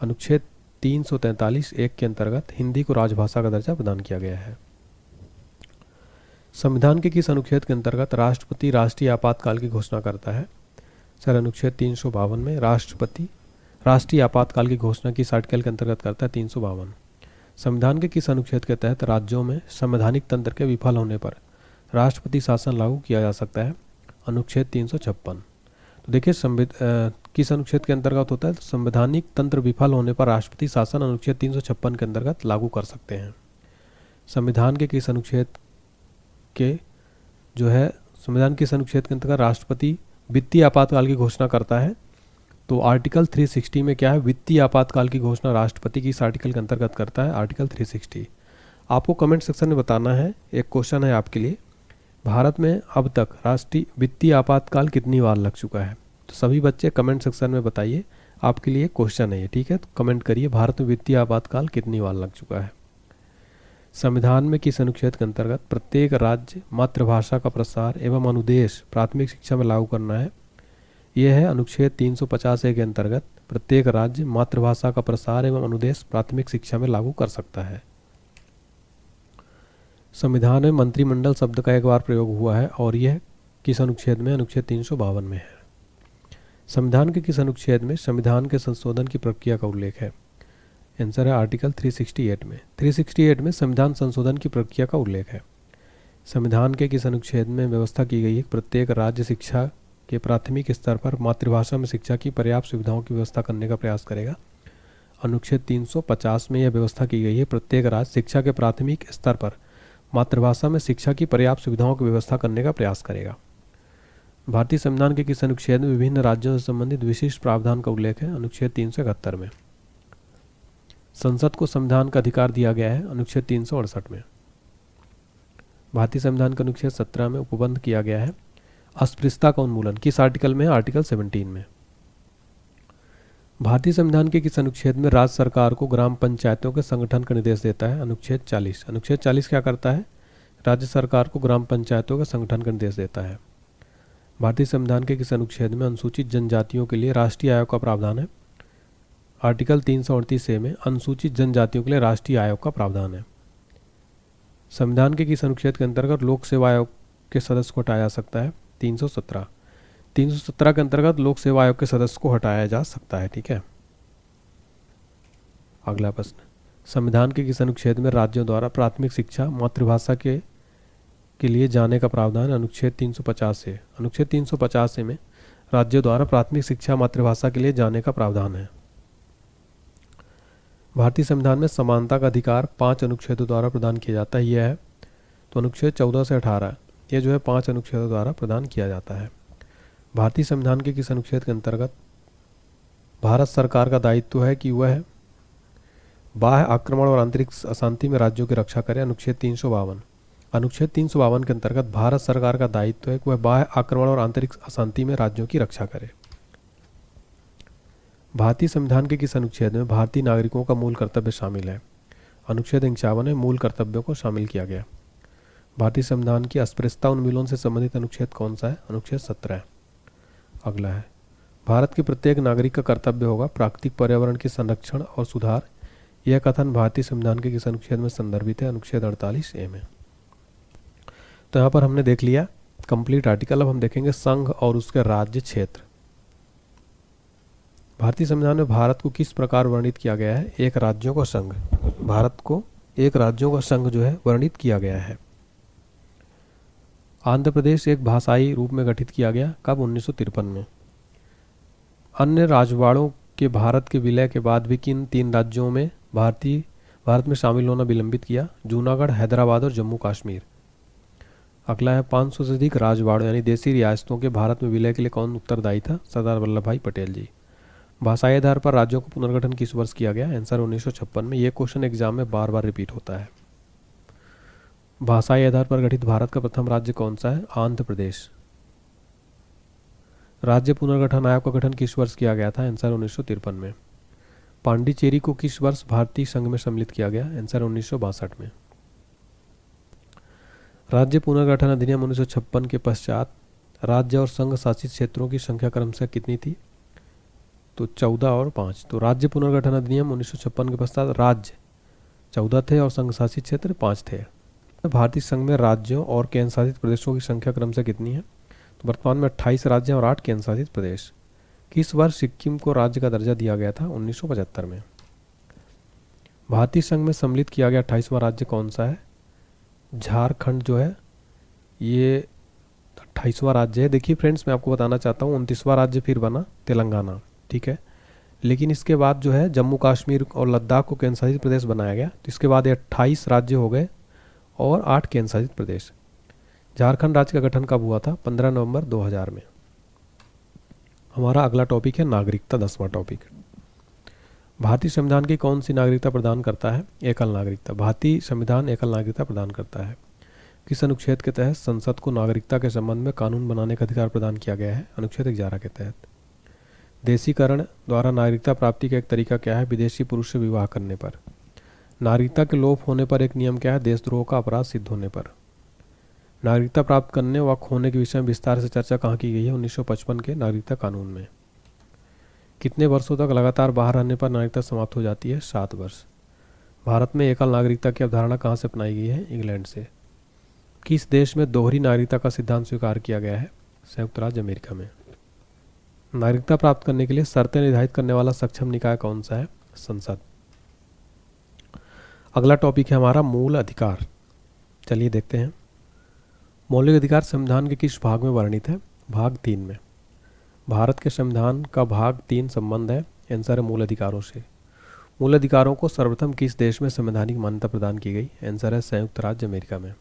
A: अनुच्छेद 343(1) के अंतर्गत हिंदी को राजभाषा का दर्जा प्रदान किया गया है। संविधान के किस अनुच्छेद के अंतर्गत राष्ट्रपति राष्ट्रीय आपातकाल की घोषणा करता है? सर अनुच्छेद 352 में राष्ट्रपति राष्ट्रीय आपातकाल की घोषणा किस आर्टिकल के अंतर्गत करता है? 352। संविधान के किस अनुच्छेद के तहत राज्यों में संवैधानिक तंत्र के विफल होने पर राष्ट्रपति शासन लागू किया जा सकता है? अनुच्छेद 356। तो देखिए किस अनुच्छेद के अंतर्गत होता है? तो संवैधानिक तंत्र विफल होने पर राष्ट्रपति शासन अनुच्छेद 356 के अंतर्गत लागू कर सकते हैं। संविधान के किस अनुच्छेद के संविधान किस अनुच्छेद के अंतर्गत राष्ट्रपति वित्तीय आपातकाल की घोषणा करता है? तो आर्टिकल 360 में क्या है? वित्तीय आपातकाल की घोषणा राष्ट्रपति किस आर्टिकल के अंतर्गत करता है? आर्टिकल 360। आपको कमेंट सेक्शन में बताना है। एक क्वेश्चन है आपके लिए, भारत में अब तक राष्ट्रीय वित्तीय आपातकाल कितनी बार लग चुका है? तो सभी बच्चे कमेंट सेक्शन में बताइए, आपके लिए क्वेश्चन है ये, ठीक है? तो कमेंट करिए, भारत में वित्तीय आपातकाल कितनी बार लग चुका है। संविधान में किस अनुच्छेद के अंतर्गत प्रत्येक राज्य मातृभाषा का प्रसार एवं अनुदेश प्राथमिक शिक्षा में लागू करना है? यह है अनुच्छेद 350A के अंतर्गत प्रत्येक राज्य मातृभाषा का प्रसार एवं अनुदेश प्राथमिक शिक्षा में लागू कर सकता है। संविधान में मंत्रिमंडल शब्द का एक बार प्रयोग हुआ है और यह किस अनुच्छेद में? अनुच्छेद 352 में है। संविधान के किस अनुच्छेद में संविधान के संशोधन की प्रक्रिया का उल्लेख है? आंसर है आर्टिकल 368 में। 368 में संविधान संशोधन की प्रक्रिया का उल्लेख है। संविधान के किस अनुच्छेद में व्यवस्था की गई है? प्रत्येक राज्य शिक्षा के प्राथमिक स्तर पर मातृभाषा में शिक्षा की पर्याप्त सुविधाओं की व्यवस्था करने का प्रयास करेगा। अनुच्छेद 350 में यह व्यवस्था की गई है, प्रत्येक राज्य शिक्षा के प्राथमिक स्तर पर मातृभाषा में शिक्षा की पर्याप्त सुविधाओं की व्यवस्था करने का प्रयास करेगा। भारतीय संविधान के किस अनुच्छेद में विभिन्न राज्यों से संबंधित विशिष्ट प्रावधान का उल्लेख है? अनुच्छेद 371 में। संसद को संविधान का अधिकार दिया गया है? अनुच्छेद 368 में। भारतीय संविधान के अनुच्छेद 17 में उपबंध किया गया है अस्पृश्यता का उन्मूलन, किस आर्टिकल में? आर्टिकल 17 में। भारतीय संविधान के किस अनुच्छेद में राज्य सरकार को ग्राम पंचायतों के संगठन का निर्देश देता है? अनुच्छेद 40। अनुच्छेद 40 क्या करता है? राज्य सरकार को ग्राम पंचायतों के संगठन का निर्देश देता है। भारतीय संविधान के किस अनुच्छेद में अनुसूचित जनजातियों के लिए राष्ट्रीय आयोग का प्रावधान है? आर्टिकल 338A में अनुसूचित जनजातियों के लिए राष्ट्रीय आयोग का प्रावधान है। संविधान के किस अनुच्छेद के अंतर्गत लोक सेवा आयोग के सदस्य को हटाया जा सकता है? 317। 317 के अंतर्गत लोक सेवा आयोग के सदस्य को हटाया जा सकता है, ठीक है। अगला प्रश्न, संविधान के किस अनुच्छेद में राज्यों द्वारा प्राथमिक शिक्षा मातृभाषा के लिए जाने का प्रावधान? अनुच्छेद 350 से। अनुच्छेद 350 में राज्यों द्वारा प्राथमिक शिक्षा मातृभाषा के लिए जाने का प्रावधान है। भारतीय संविधान में समानता का अधिकार 5 अनुच्छेदों द्वारा प्रदान किया जाता है, यह है तो अनुच्छेद 14 से 18, ये 5 अनुच्छेदों द्वारा प्रदान किया जाता है। भारतीय संविधान के किस अनुच्छेद के अंतर्गत भारत सरकार का दायित्व है कि वह बाह्य आक्रमण और आंतरिक अशांति में राज्यों की रक्षा करे? अनुच्छेद 352। अनुच्छेद 352 के अंतर्गत भारत सरकार का दायित्व है कि वह बाह्य आक्रमण और आंतरिक अशांति में राज्यों की रक्षा करे। भारतीय संविधान के किस अनुच्छेद में भारतीय नागरिकों का मूल कर्तव्य शामिल है? अनुच्छेद 51 में मूल कर्तव्यों को शामिल किया गया। भारतीय संविधान की अस्पृश्यता उन्मूलन से संबंधित अनुच्छेद कौन सा है? अनुच्छेद 17। अगला है, भारत के प्रत्येक नागरिक का कर्तव्य होगा प्राकृतिक पर्यावरण के संरक्षण और सुधार, यह कथन भारतीय संविधान के किस अनुच्छेद में संदर्भित है? अनुच्छेद 48A में। तो यहाँ पर हमने देख लिया कंप्लीट आर्टिकल। अब हम देखेंगे संघ और उसके राज्य क्षेत्र। भारतीय संविधान में भारत को किस प्रकार वर्णित किया गया है? एक राज्यों का संघ। भारत को एक राज्यों का संघ वर्णित किया गया है। आंध्र प्रदेश एक भाषाई रूप में गठित किया गया, कब? 1953 में। अन्य राजवाड़ों के भारत के विलय के बाद भी किन 3 राज्यों में भारत में शामिल होना विलंबित किया? जूनागढ़, हैदराबाद और जम्मू कश्मीर। अगला है, 500 से अधिक राजवाड़ों यानी देसी रियासतों के भारत में विलय के लिए कौन उत्तरदायी था? सरदार वल्लभ भाई पटेल जी। भाषाई आधार पर राज्यों का पुनर्गठन किस वर्ष किया गया? आंसर 1956 में। यह क्वेश्चन एग्जाम में बार बार रिपीट होता है। भाषाई आधार पर गठित भारत का प्रथम राज्य कौन सा है? आंध्र प्रदेश। राज्य पुनर्गठन आयोग का गठन किस वर्ष किया गया था? आंसर 1953 में। पांडिचेरी को किस वर्ष भारतीय संघ में सम्मिलित किया गया? आंसर 1962 में। राज्य पुनर्गठन अधिनियम 1956 के पश्चात राज्य और संघ शासित क्षेत्रों की संख्या क्रमशः कितनी थी? तो 14 और 5। तो राज्य पुनर्गठन अधिनियम 1956 के पश्चात राज्य 14 थे और संघ शासित क्षेत्र 5 थे। भारतीय संघ में राज्यों और केंद्र शासित प्रदेशों की संख्या क्रमशः कितनी है? तो वर्तमान में 28 राज्य और 8 केंद्र शासित प्रदेश। किस वर्ष सिक्किम को राज्य का दर्जा दिया गया था? 1975 में। भारतीय संघ में सम्मिलित किया गया 28वां राज्य कौन सा है? झारखंड जो है ये 28वां राज्य है। देखिए फ्रेंड्स, मैं आपको बताना चाहता हूँ 29वां राज्य फिर बना तेलंगाना, ठीक है। लेकिन इसके बाद जो है जम्मू कश्मीर और लद्दाख को केंद्र शासित प्रदेश बनाया गया, तो इसके बाद ये 28 राज्य हो गए और 8 केंद्र शासित प्रदेश। झारखंड राज्य का गठन कब हुआ था? 15 नवंबर 2000 में। हमारा अगला टॉपिक है नागरिकता, 10वां टॉपिक। भारतीय संविधान की कौन सी नागरिकता प्रदान करता है? एकल नागरिकता। भारतीय संविधान एकल नागरिकता प्रदान करता है। किस अनुच्छेद के तहत संसद को नागरिकता के संबंध में कानून बनाने का अधिकार प्रदान किया गया है? अनुच्छेद 11 के तहत। देशीकरण द्वारा नागरिकता प्राप्ति का एक तरीका क्या है? विदेशी पुरुष से विवाह करने पर। नागरिकता के लोप होने पर एक नियम क्या है? देशद्रोह का अपराध सिद्ध होने पर। नागरिकता प्राप्त करने व खोने के विषय में विस्तार से चर्चा कहाँ की गई है? 1955 के नागरिकता कानून में। कितने वर्षों तक लगातार बाहर रहने पर नागरिकता समाप्त हो जाती है? 7 वर्ष। भारत में एकल नागरिकता की अवधारणा कहाँ से अपनाई गई है? इंग्लैंड से। किस देश में दोहरी नागरिकता का सिद्धांत स्वीकार किया गया है? संयुक्त राज्य अमेरिका में। नागरिकता प्राप्त करने के लिए शर्तें निर्धारित करने वाला सक्षम निकाय कौन सा है? संसद। अगला टॉपिक है हमारा मूल अधिकार। चलिए देखते हैं। मौलिक अधिकार संविधान के किस भाग में वर्णित है? भाग 3 में। भारत के संविधान का भाग 3 संबंध है आंसर है मूल अधिकारों से। मूल अधिकारों को सर्वप्रथम किस देश में संवैधानिक मान्यता प्रदान की गई? आंसर है संयुक्त राज्य अमेरिका में।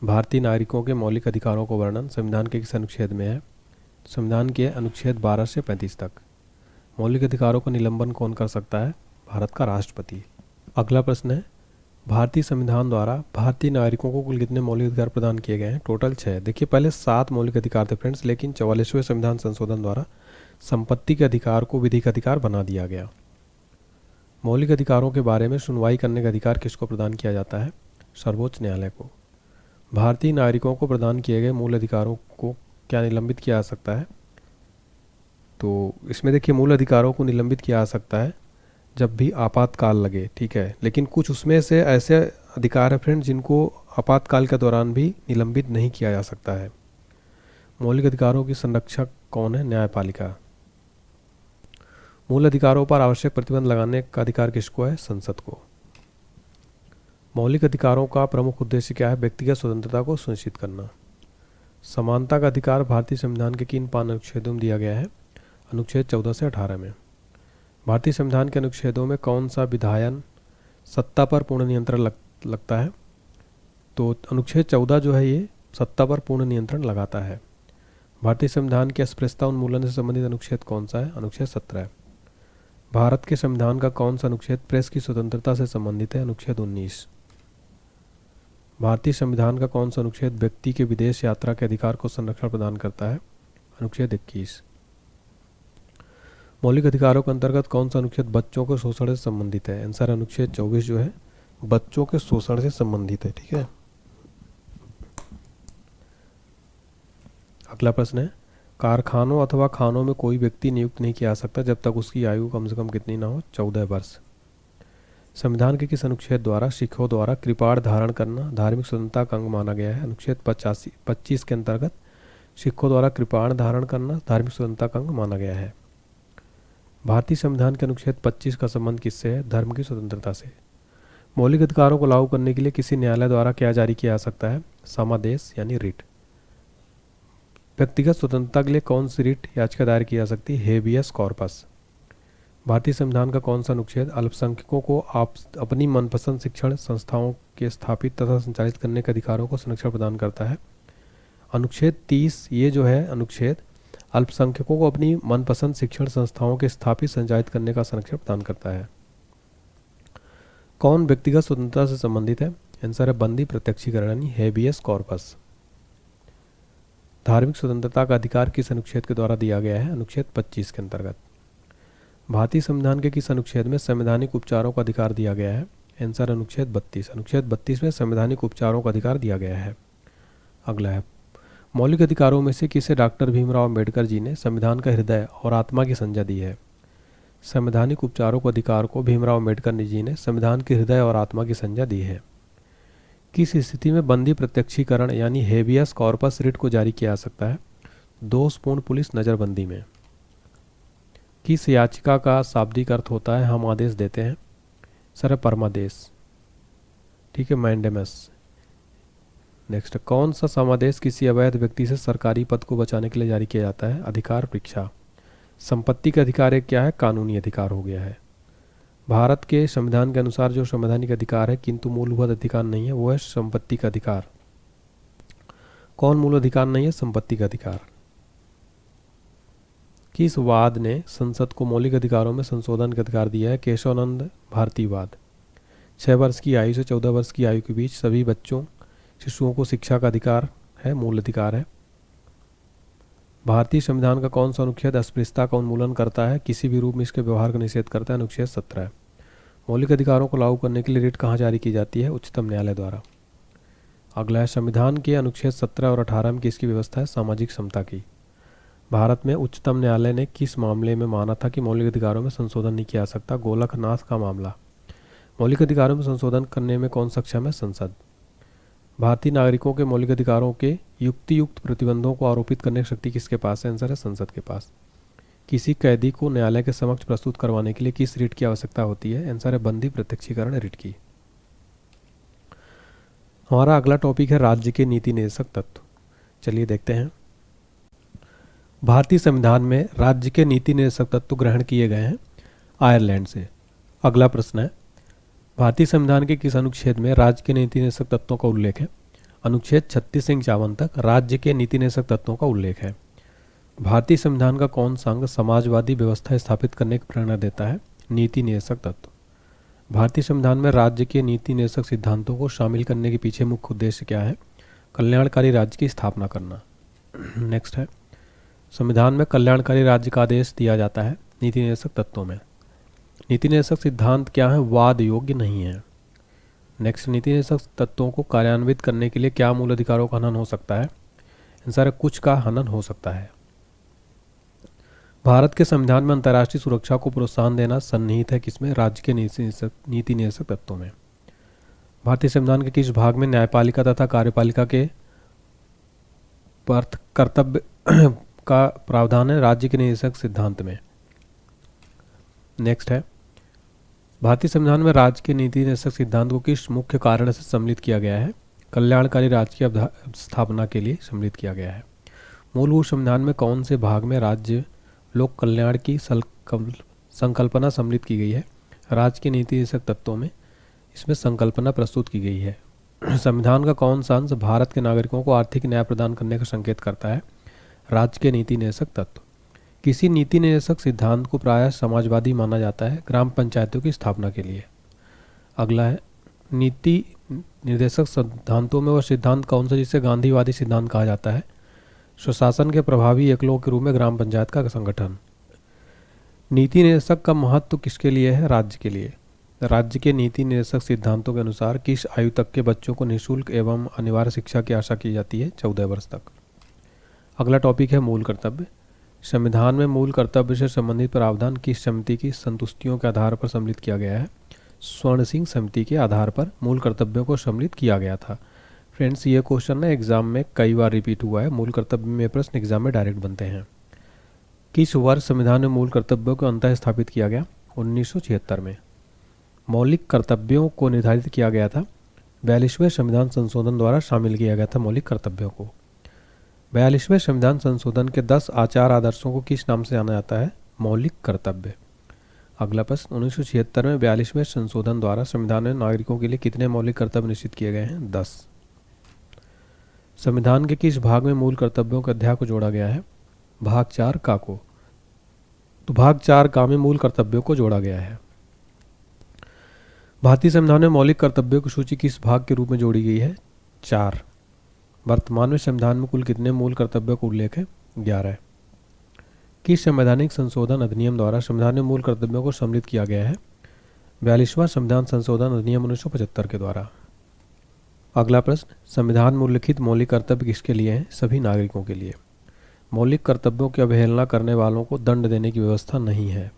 A: भारतीय नागरिकों के मौलिक अधिकारों को वर्णन संविधान के किस अनुच्छेद में है? संविधान के अनुच्छेद 12 से 35 तक। मौलिक अधिकारों का निलंबन कौन कर सकता है? भारत का राष्ट्रपति। अगला प्रश्न है, भारतीय संविधान द्वारा भारतीय नागरिकों को कुल कितने मौलिक अधिकार प्रदान किए गए हैं? टोटल 6। देखिए पहले 7 मौलिक अधिकार थे फ्रेंड्स, लेकिन 44वें संविधान संशोधन द्वारा संपत्ति के अधिकार को विधिक अधिकार बना दिया गया। मौलिक अधिकारों के बारे में सुनवाई करने का अधिकार किसको प्रदान किया जाता है? सर्वोच्च न्यायालय को। भारतीय नागरिकों को प्रदान किए गए मूल अधिकारों को क्या निलंबित किया जा सकता है? तो इसमें देखिए मूल अधिकारों को निलंबित किया जा सकता है जब भी आपातकाल लगे, ठीक है। लेकिन कुछ उसमें से ऐसे अधिकार है फ्रेंड जिनको आपातकाल के दौरान भी निलंबित नहीं किया जा सकता है। मौलिक अधिकारों की संरक्षक कौन है? न्यायपालिका। मूल अधिकारों पर आवश्यक प्रतिबंध लगाने का अधिकार किसको है? संसद को। मौलिक अधिकारों का प्रमुख उद्देश्य क्या है? व्यक्तिगत स्वतंत्रता को सुनिश्चित करना। समानता का अधिकार भारतीय संविधान के किन 5 अनुच्छेदों में दिया गया है? अनुच्छेद 14 से 18 में। भारतीय संविधान के अनुच्छेदों में कौन सा विधायन सत्ता पर पूर्ण नियंत्रण लगता है? तो अनुच्छेद 14 जो है ये सत्ता पर पूर्ण नियंत्रण लगाता है। भारतीय संविधान के अस्पृश्यता उन्मूलन से संबंधित अनुच्छेद कौन सा है? अनुच्छेद 17। भारत के संविधान का कौन सा अनुच्छेद प्रेस की स्वतंत्रता से संबंधित है? अनुच्छेद 19। भारतीय संविधान का कौन सा अनुच्छेद व्यक्ति के विदेश यात्रा के अधिकार को संरक्षण प्रदान करता है? अनुच्छेद 21। मौलिक अधिकारों के अंतर्गत कौन सा अनुच्छेद बच्चों के शोषण से संबंधित है? आंसर अनुच्छेद 24 जो है बच्चों के शोषण से संबंधित है, ठीक है। अगला प्रश्न है, कारखानों अथवा खानों में कोई व्यक्ति नियुक्त नहीं किया जा सकता जब तक उसकी आयु कम से कम कितनी ना हो? 14 वर्ष। संविधान के किस अनुच्छेद द्वारा सिखों द्वारा कृपाण धारण करना धार्मिक स्वतंत्रता का अंग माना गया है? अनुच्छेद 25 के अंतर्गत सिखों द्वारा कृपाण धारण करना धार्मिक स्वतंत्रता का अंग माना गया है। भारतीय संविधान के अनुच्छेद 25 का संबंध किससे है? धर्म की स्वतंत्रता से। मौलिक अधिकारों को लागू करने के लिए किसी न्यायालय द्वारा क्या जारी किया जा सकता है? समादेश यानी रिट। व्यक्तिगत स्वतंत्रता के लिए कौन सी रिट याचिका दायर की जा सकती है? Habeas corpus. भारतीय संविधान का कौन सा अनुच्छेद अल्पसंख्यकों को अपनी मनपसंद शिक्षण संस्थाओं के स्थापित तथा संचालित करने के अधिकारों को संरक्षण प्रदान करता है? अनुच्छेद 30। ये जो है अनुच्छेद अल्पसंख्यकों को अपनी मनपसंद शिक्षण संस्थाओं के स्थापित संचालित करने का संरक्षण प्रदान करता है। कौन व्यक्तिगत स्वतंत्रता से संबंधित है? आंसर है बंदी प्रत्यक्षीकरण यानी हेबियस कॉर्पस। धार्मिक स्वतंत्रता का अधिकार किस अनुच्छेद के द्वारा दिया गया है? अनुच्छेद 25 के अंतर्गत। भारतीय संविधान के किस अनुच्छेद में संवैधानिक उपचारों का अधिकार दिया गया है? आंसर अनुच्छेद 32। अनुच्छेद 32 में संवैधानिक उपचारों का अधिकार दिया गया है। अगला है, मौलिक अधिकारों में से किसे डॉक्टर भीमराव अंबेडकर जी ने संविधान का हृदय और आत्मा की संज्ञा दी है? संवैधानिक उपचारों के अधिकार को भीमराव अंबेडकर जी ने संविधान के हृदय और आत्मा की संज्ञा दी है। किस स्थिति में बंदी प्रत्यक्षीकरण यानी हेबियस कॉर्पस रिट को जारी किया जा सकता है? दोषपूर्ण पुलिस नज़रबंदी में। किस याचिका का शाब्दिक अर्थ होता है हम आदेश देते हैं? सर परमादेश, ठीक है, मैंडेमस। नेक्स्ट, कौन सा समादेश किसी अवैध व्यक्ति से सरकारी पद को बचाने के लिए जारी किया जाता है? अधिकार परीक्षा। संपत्ति का अधिकार एक क्या है? कानूनी अधिकार हो गया है। भारत के संविधान के अनुसार जो संवैधानिक अधिकार है किंतु मूलभूत अधिकार नहीं है, वो है संपत्ति का अधिकार। कौन मूल अधिकार नहीं है? संपत्ति का अधिकार। किस वाद ने संसद को मौलिक अधिकारों में संशोधन का अधिकार दिया है? केशवानंद भारतीवाद। 6 वर्ष की आयु से 14 वर्ष की आयु के बीच सभी बच्चों शिशुओं को शिक्षा का अधिकार है, मूल अधिकार है। भारतीय संविधान का कौन सा अनुच्छेद अस्पृश्यता का उन्मूलन करता है, किसी भी रूप में इसके व्यवहार का निषेध करता है? अनुच्छेद 17। मौलिक अधिकारों को लागू करने के लिए रिट कहाँ जारी की जाती है? उच्चतम न्यायालय द्वारा। अगला है, संविधान के अनुच्छेद 17 और 18 में किसकी व्यवस्था है? सामाजिक समता की। भारत में उच्चतम न्यायालय ने किस मामले में माना था कि मौलिक अधिकारों में संशोधन नहीं किया जा सकता? गोलकनाथ का मामला। मौलिक अधिकारों में संशोधन करने में कौन सक्षम है? संसद। भारतीय नागरिकों के मौलिक अधिकारों के युक्तियुक्त प्रतिबंधों को आरोपित करने की शक्ति किसके पास है? आंसर है संसद के पास। किसी कैदी को न्यायालय के समक्ष प्रस्तुत करवाने के लिए किस रिट की आवश्यकता होती है? आंसर है बंदी प्रत्यक्षीकरण रिट की। हमारा अगला टॉपिक है राज्य के नीति निर्देशक तत्व। चलिए देखते हैं। भारतीय संविधान में राज्य के नीति निर्देशक तत्व ग्रहण किए गए हैं आयरलैंड से। अगला प्रश्न है, भारतीय संविधान के किस अनुच्छेद में राज्य के नीति निर्देशक तत्वों का उल्लेख है? अनुच्छेद 36 से 51 तक राज्य के नीति निर्देशक तत्वों का उल्लेख है। भारतीय संविधान का कौन सा अंग समाजवादी व्यवस्था स्थापित करने की प्रेरणा देता है? नीति निर्देशक तत्व। भारतीय संविधान में राज्य के नीति निर्देशक सिद्धांतों को शामिल करने के पीछे मुख्य उद्देश्य क्या है? कल्याणकारी राज्य की स्थापना करना। नेक्स्ट है, संविधान में कल्याणकारी राज्य का आदेश दिया जाता है नीति निर्देशक तत्वों में। नीति निर्देशक सिद्धांत क्या है? वाद योग्य नहीं है। नेक्स्ट, नीति निर्देशक तत्वों को कार्यान्वित करने के लिए क्या मूल अधिकारों का हनन हो सकता है? आंसर है कुछ का हनन हो सकता है। भारत के संविधान में अंतर्राष्ट्रीय सुरक्षा को प्रोत्साहन देना सन्निहित है किसमें? राज्य के नीति निर्देशक तत्वों में। भारतीय संविधान के किस भाग में न्यायपालिका तथा कार्यपालिका के कर्तव्य का प्रावधान है? राज्य के निर्देशक सिद्धांत में। नेक्स्ट है, भारतीय संविधान में राज्य के नीति निर्देशक सिद्धांत को किस मुख्य कारण से सम्मिलित किया गया है? कल्याणकारी राज्य की स्थापना के लिए सम्मिलित किया गया है। मूलभूत संविधान में कौन से भाग में राज्य लोक कल्याण की संकल्पना सम्मिलित की गई है? राज्य के नीति निर्देशक तत्वों में इसमें संकल्पना प्रस्तुत की गई है। संविधान का कौन सा अंश भारत के नागरिकों को आर्थिक न्याय प्रदान करने का संकेत करता है? राज्य के नीति निर्देशक तत्व। किसी नीति निर्देशक सिद्धांत को प्रायः समाजवादी माना जाता है ग्राम पंचायतों की स्थापना के लिए। अगला है, नीति निर्देशक सिद्धांतों में वह सिद्धांत कौन सा जिसे गांधीवादी सिद्धांत कहा जाता है? स्वशासन के प्रभावी एकलों के रूप में ग्राम पंचायत का संगठन। नीति निर्देशक का महत्व किसके लिए है? राज्य के लिए। राज्य के नीति निर्देशक सिद्धांतों के अनुसार किस आयु तक के बच्चों को निःशुल्क एवं अनिवार्य शिक्षा की आशा की जाती है? 14 वर्ष तक। अगला टॉपिक है मूल कर्तव्य। संविधान में मूल कर्तव्य से संबंधित प्रावधान किस समिति की संतुष्टियों के आधार पर सम्मिलित किया गया है? स्वर्ण सिंह समिति के आधार पर मूल कर्तव्यों को सम्मिलित किया गया था। फ्रेंड्स, ये क्वेश्चन ना एग्जाम में कई बार रिपीट हुआ है। मूल कर्तव्य में प्रश्न एग्जाम में डायरेक्ट बनते हैं। किस वर्ष संविधान में मूल कर्तव्यों को अंततः स्थापित किया गया? 1976 में। मौलिक कर्तव्यों को निर्धारित किया गया था 42वें संविधान संशोधन द्वारा शामिल किया गया था मौलिक कर्तव्यों को। 42वें संविधान संशोधन के 10 आचार आदर्शों को किस नाम से जाना जाता है? मौलिक कर्तव्य। अगला प्रश्न, 1976 में 42वें संशोधन द्वारा संविधान में नागरिकों के लिए कितने मौलिक कर्तव्य निश्चित किए गए हैं? 10। संविधान के किस भाग में मूल कर्तव्यों के अध्याय को जोड़ा गया है? भाग 4 का को। तो भाग 4 का में मूल कर्तव्यों को जोड़ा गया है। भारतीय संविधान में मौलिक कर्तव्यों की सूची किस भाग के रूप में जोड़ी गई है? 4। वर्तमान में संविधान में कुल कितने मूल कर्तव्यों का उल्लेख है? 11। किस संवैधानिक संशोधन अधिनियम द्वारा संविधान में मूल कर्तव्यों को सम्मिलित किया गया है? 42वां संविधान संशोधन अधिनियम 1975 के द्वारा। अगला प्रश्न, संविधान में उल्लिखित मौलिक कर्तव्य किसके लिए हैं? सभी नागरिकों के लिए। मौलिक कर्तव्यों की अवहेलना करने वालों को दंड देने की व्यवस्था नहीं है।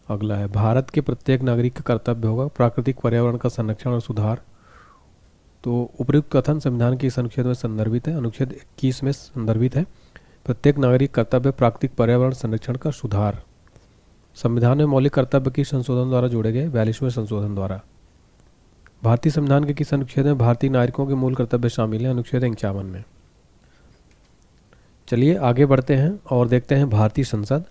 A: अगला है, भारत के प्रत्येक नागरिक का कर्तव्य होगा प्राकृतिक पर्यावरण का संरक्षण और सुधार। तो उपयुक्त कथन संविधान के इस अनुच्छेद में संदर्भित है, अनुच्छेद 21 में संदर्भित है। प्रत्येक नागरिक कर्तव्य प्राकृतिक पर्यावरण संरक्षण का सुधार। संविधान में मौलिक कर्तव्य किस संशोधन द्वारा जोड़े गए? 42वें संशोधन द्वारा। भारतीय संविधान के किस अनुच्छेद में भारतीय नागरिकों के मूल कर्तव्य शामिल हैं? अनुच्छेद 51 में। चलिए आगे बढ़ते हैं और देखते हैं भारतीय संसद।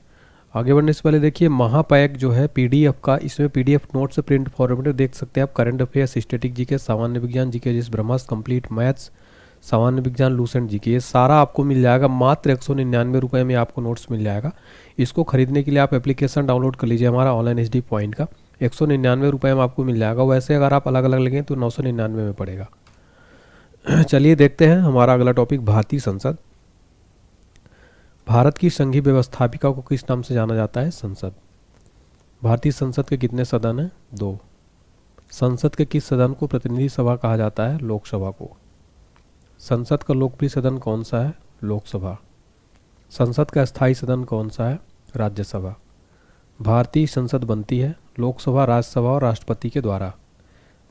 A: आगे बढ़ने से पहले देखिए महापैक जो है पीडीएफ का, इसमें पीडीएफ नोट से प्रिंट फॉर्मेट देख सकते हैं आप। करंट अफेयर्स, स्टैटिक जीके, सामान्य विज्ञान जीके, जिस ब्रह्मास्त्र, कंप्लीट मैथ्स, सामान्य विज्ञान, लूसेंट जीके, ये सारा आपको मिल जाएगा। मात्र 199 रुपये में आपको नोट्स मिल जाएगा। इसको खरीदने के लिए आप एप्लीकेशन डाउनलोड कर लीजिए हमारा ऑनलाइन HD पॉइंट का। 199 रुपये में आपको मिल जाएगा। वैसे अगर आप अलग अलग लेंगे तो 999 में पड़ेगा। चलिए देखते हैं हमारा अगला टॉपिक, भारतीय संसद। भारत की संघीय व्यवस्थापिका को किस नाम से जाना जाता है? संसद। भारतीय संसद के कितने सदन हैं? 2। संसद के किस सदन को प्रतिनिधि सभा कहा जाता है? लोकसभा को। संसद का लोकप्रिय सदन कौन सा है? लोकसभा। संसद का स्थायी सदन कौन सा है? राज्यसभा। भारतीय संसद बनती है लोकसभा, राज्यसभा और राष्ट्रपति के द्वारा।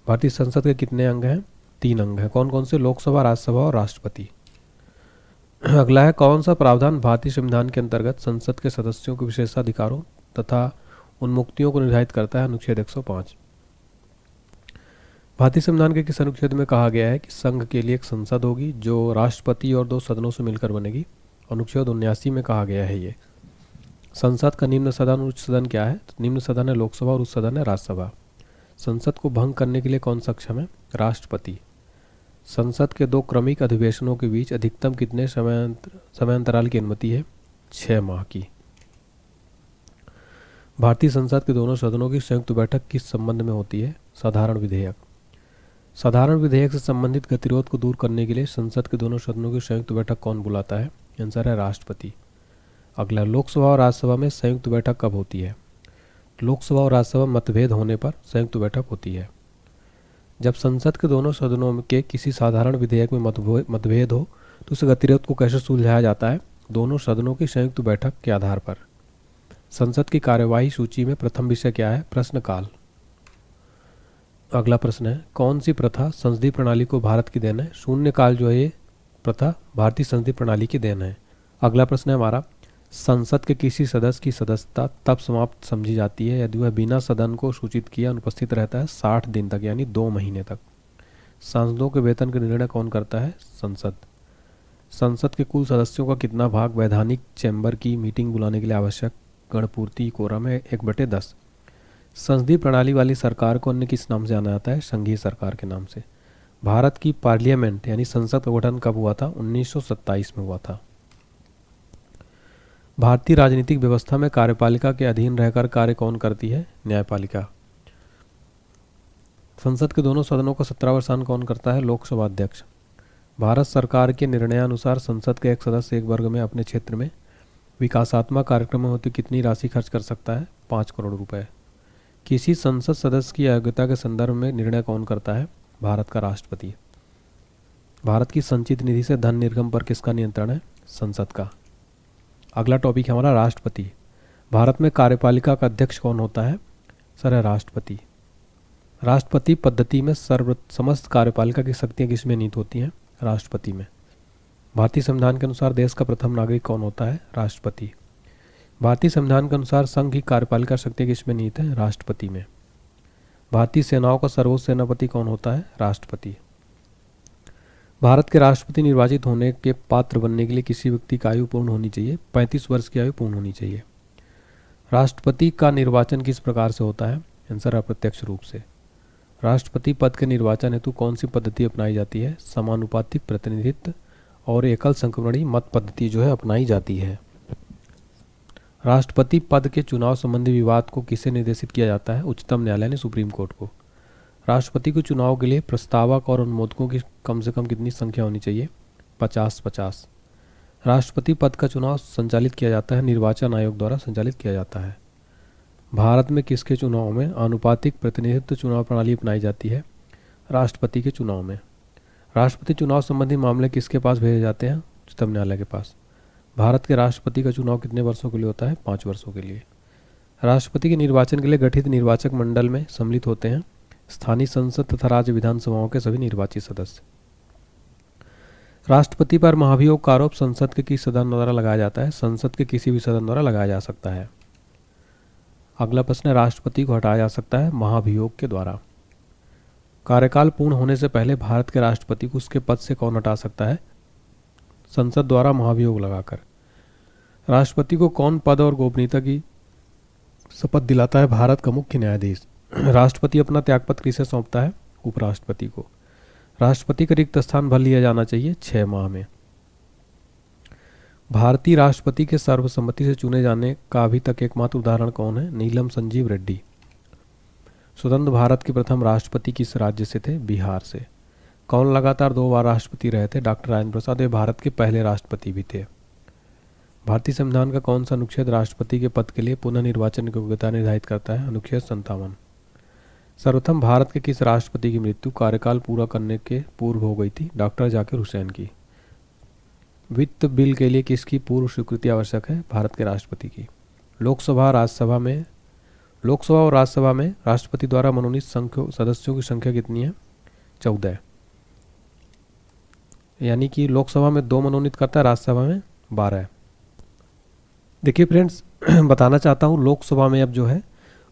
A: भारतीय संसद के कितने अंग हैं? 3 अंग हैं। कौन कौन से? लोकसभा, राज्यसभा और राष्ट्रपति। अगला है, कौन सा प्रावधान भारतीय संविधान के अंतर्गत संसद के सदस्यों के विशेषाधिकारों तथा उन्मुक्तियों को निर्धारित करता है? अनुच्छेद 105। भारतीय संविधान के किस अनुच्छेद में कहा गया है कि संघ के लिए एक संसद होगी जो राष्ट्रपति और 2 सदनों से मिलकर बनेगी? अनुच्छेद 79 में कहा गया है ये। संसद का निम्न सदन और उच्च सदन क्या है? तो निम्न सदन है लोकसभा और उच्च सदन है राज्यसभा। संसद को भंग करने के लिए कौन सक्षम है? राष्ट्रपति। संसद के 2 क्रमिक अधिवेशनों के बीच अधिकतम कितने समयांतराल की अनुमति है? 6 माह की। भारतीय संसद के दोनों सदनों की संयुक्त बैठक किस संबंध में होती है? साधारण विधेयक। साधारण विधेयक से संबंधित गतिरोध को दूर करने के लिए संसद के दोनों सदनों की संयुक्त बैठक कौन बुलाता है? आंसर है राष्ट्रपति। अगला, लोकसभा और राज्यसभा में संयुक्त बैठक कब होती है? लोकसभा और राज्यसभा मतभेद होने पर संयुक्त बैठक होती है। जब संसद के दोनों सदनों के किसी साधारण विधेयक में मतभेद हो तो उस गतिरोध को कैसे सुलझाया जाता है? दोनों सदनों की संयुक्त बैठक के आधार पर। संसद की कार्यवाही सूची में प्रथम विषय क्या है? प्रश्नकाल। अगला प्रश्न है, कौन सी प्रथा संसदीय प्रणाली को भारत की देन है? शून्यकाल जो है ये प्रथा भारतीय संसदीय प्रणाली की देन है। अगला प्रश्न है हमारा, संसद के किसी सदस्य की सदस्यता तब समाप्त समझी जाती है यदि वह बिना सदन को सूचित किए अनुपस्थित रहता है 60 दिन तक, यानी 2 महीने तक। सांसदों के वेतन का निर्णय कौन करता है? संसद। संसद के कुल सदस्यों का कितना भाग वैधानिक चैम्बर की मीटिंग बुलाने के लिए आवश्यक गणपूर्ति कोरम है? 1/10। संसदीय प्रणाली वाली सरकार को अन्य किस नाम से जाना जाता है? संघीय सरकार के नाम से। भारत की पार्लियामेंट यानी संसद का गठन कब हुआ था? 1927 में हुआ था। भारतीय राजनीतिक व्यवस्था में कार्यपालिका के अधीन रहकर कार्य कौन करती है? न्यायपालिका। संसद के दोनों सदनों का 17वां वर्षांत कौन करता है? लोकसभा अध्यक्ष। भारत सरकार के निर्णयानुसार संसद के एक सदस्य एक वर्ग में अपने क्षेत्र में विकासात्मक कार्यक्रमों हेतु कितनी राशि खर्च कर सकता है? 5 करोड़ रुपए। किसी संसद सदस्य की अयोग्यता के संदर्भ में निर्णय कौन करता है? भारत का राष्ट्रपति। भारत की संचित निधि से धन निर्गम पर किसका नियंत्रण है? संसद का। अगला टॉपिक है हमारा राष्ट्रपति। भारत में कार्यपालिका का अध्यक्ष कौन होता है? सर है राष्ट्रपति। राष्ट्रपति पद्धति में समस्त कार्यपालिका की शक्तियां किसमें निहित होती हैं? राष्ट्रपति में। भारतीय संविधान के अनुसार देश का प्रथम नागरिक कौन होता है? राष्ट्रपति। भारतीय संविधान के अनुसार संघ की कार्यपालिका शक्तियां किसमें निहित है? राष्ट्रपति में। भारतीय सेनाओं का सर्वोच्च सेनापति कौन होता है? राष्ट्रपति। भारत के राष्ट्रपति निर्वाचित होने के पात्र बनने के लिए किसी व्यक्ति की आयु पूर्ण होनी चाहिए? 35 वर्ष की आयु पूर्ण होनी चाहिए। राष्ट्रपति का निर्वाचन किस प्रकार से होता है? आंसर अप्रत्यक्ष रूप से। राष्ट्रपति पद के निर्वाचन हेतु कौन सी पद्धति अपनाई जाती है? समानुपातिक प्रतिनिधित्व और एकल संक्रमणी मत पद्धति जो है अपनाई जाती है। राष्ट्रपति पद के चुनाव संबंधी विवाद को किसे निर्देशित किया जाता है? उच्चतम न्यायालय ने सुप्रीम कोर्ट को। राष्ट्रपति को चुनाव के लिए प्रस्तावक और अनुमोदकों की कम से कम कितनी संख्या होनी चाहिए? 50-50। राष्ट्रपति पद का चुनाव संचालित किया जाता है निर्वाचन आयोग द्वारा संचालित किया जाता है। भारत में किसके चुनाव में आनुपातिक प्रतिनिधित्व चुनाव प्रणाली अपनाई जाती है? राष्ट्रपति के चुनाव में। राष्ट्रपति चुनाव संबंधी मामले किसके पास भेजे जाते हैं? उच्चतम न्यायालय के पास। भारत के राष्ट्रपति का चुनाव कितने वर्षों के लिए होता है? 5 वर्षों के लिए। राष्ट्रपति के निर्वाचन के लिए गठित निर्वाचक मंडल में सम्मिलित होते हैं स्थानीय संसद तथा राज्य विधानसभाओं के सभी निर्वाचित सदस्य। राष्ट्रपति पर महाभियोग का आरोप संसद के किस सदन द्वारा लगाया जाता है? संसद के किसी भी सदन द्वारा लगाया जा सकता है। अगला प्रश्न है, राष्ट्रपति को हटाया जा सकता है महाभियोग के द्वारा। कार्यकाल पूर्ण होने से पहले भारत के राष्ट्रपति को उसके पद से कौन हटा सकता है? संसद द्वारा महाभियोग लगाकर। राष्ट्रपति को कौन पद और गोपनीयता की शपथ दिलाता है? भारत का मुख्य न्यायाधीश। राष्ट्रपति अपना त्यागपत्र किसे सौंपता है? उपराष्ट्रपति को। राष्ट्रपति का रिक्त स्थान भर लिया जाना चाहिए 6 माह में। भारतीय राष्ट्रपति के सर्वसम्मति से चुने जाने का अभी तक एकमात्र उदाहरण कौन है? नीलम संजीव रेड्डी। स्वतंत्र भारत के प्रथम राष्ट्रपति किस राज्य से थे? बिहार से। कौन लगातार 2 बार राष्ट्रपति रहे थे? डॉक्टर राजेंद्र प्रसाद। वे भारत के पहले राष्ट्रपति भी थे। भारतीय संविधान का कौन सा अनुच्छेद राष्ट्रपति के पद के लिए पुनः निर्वाचन की योग्यता निर्धारित करता है? अनुच्छेद 57। सर्वप्रथम भारत के किस राष्ट्रपति की मृत्यु कार्यकाल पूरा करने के पूर्व हो गई थी? डॉक्टर जाकिर हुसैन की। वित्त बिल के लिए किसकी पूर्व स्वीकृति आवश्यक है? भारत के राष्ट्रपति की। लोकसभा और राज्यसभा में राष्ट्रपति द्वारा मनोनीत सदस्यों की संख्या कितनी है? 14। यानी कि लोकसभा में 2 मनोनीत करता है, राज्यसभा में 12। देखिए फ्रेंड्स, बताना चाहता हूँ लोकसभा में अब जो है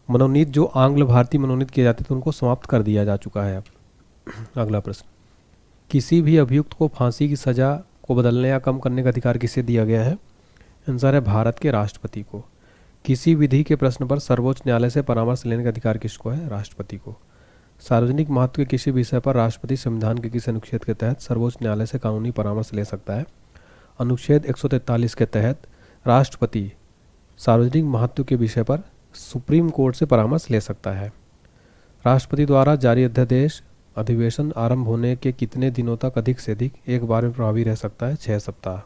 A: मनोनीत जो आंग्ल भारतीय मनोनीत किए जाते थे उनको समाप्त कर दिया जा चुका है अब। अगला प्रश्न, किसी भी अभियुक्त को फांसी की सजा को बदलने या कम करने का अधिकार किसे दिया गया है? आंसर है भारत के राष्ट्रपति को। किसी विधि के प्रश्न पर सर्वोच्च न्यायालय से परामर्श लेने का अधिकार किसको है? राष्ट्रपति को। सार्वजनिक महत्व के किसी विषय पर राष्ट्रपति संविधान के किस अनुच्छेद के तहत सर्वोच्च न्यायालय से कानूनी परामर्श ले सकता है? अनुच्छेद 143 के तहत राष्ट्रपति सार्वजनिक महत्व के विषय पर सुप्रीम कोर्ट से परामर्श ले सकता है। राष्ट्रपति द्वारा जारी अध्यादेश अधिवेशन आरंभ होने के कितने दिनों तक अधिक से अधिक एक बार में प्रभावी रह सकता है? 6 सप्ताह।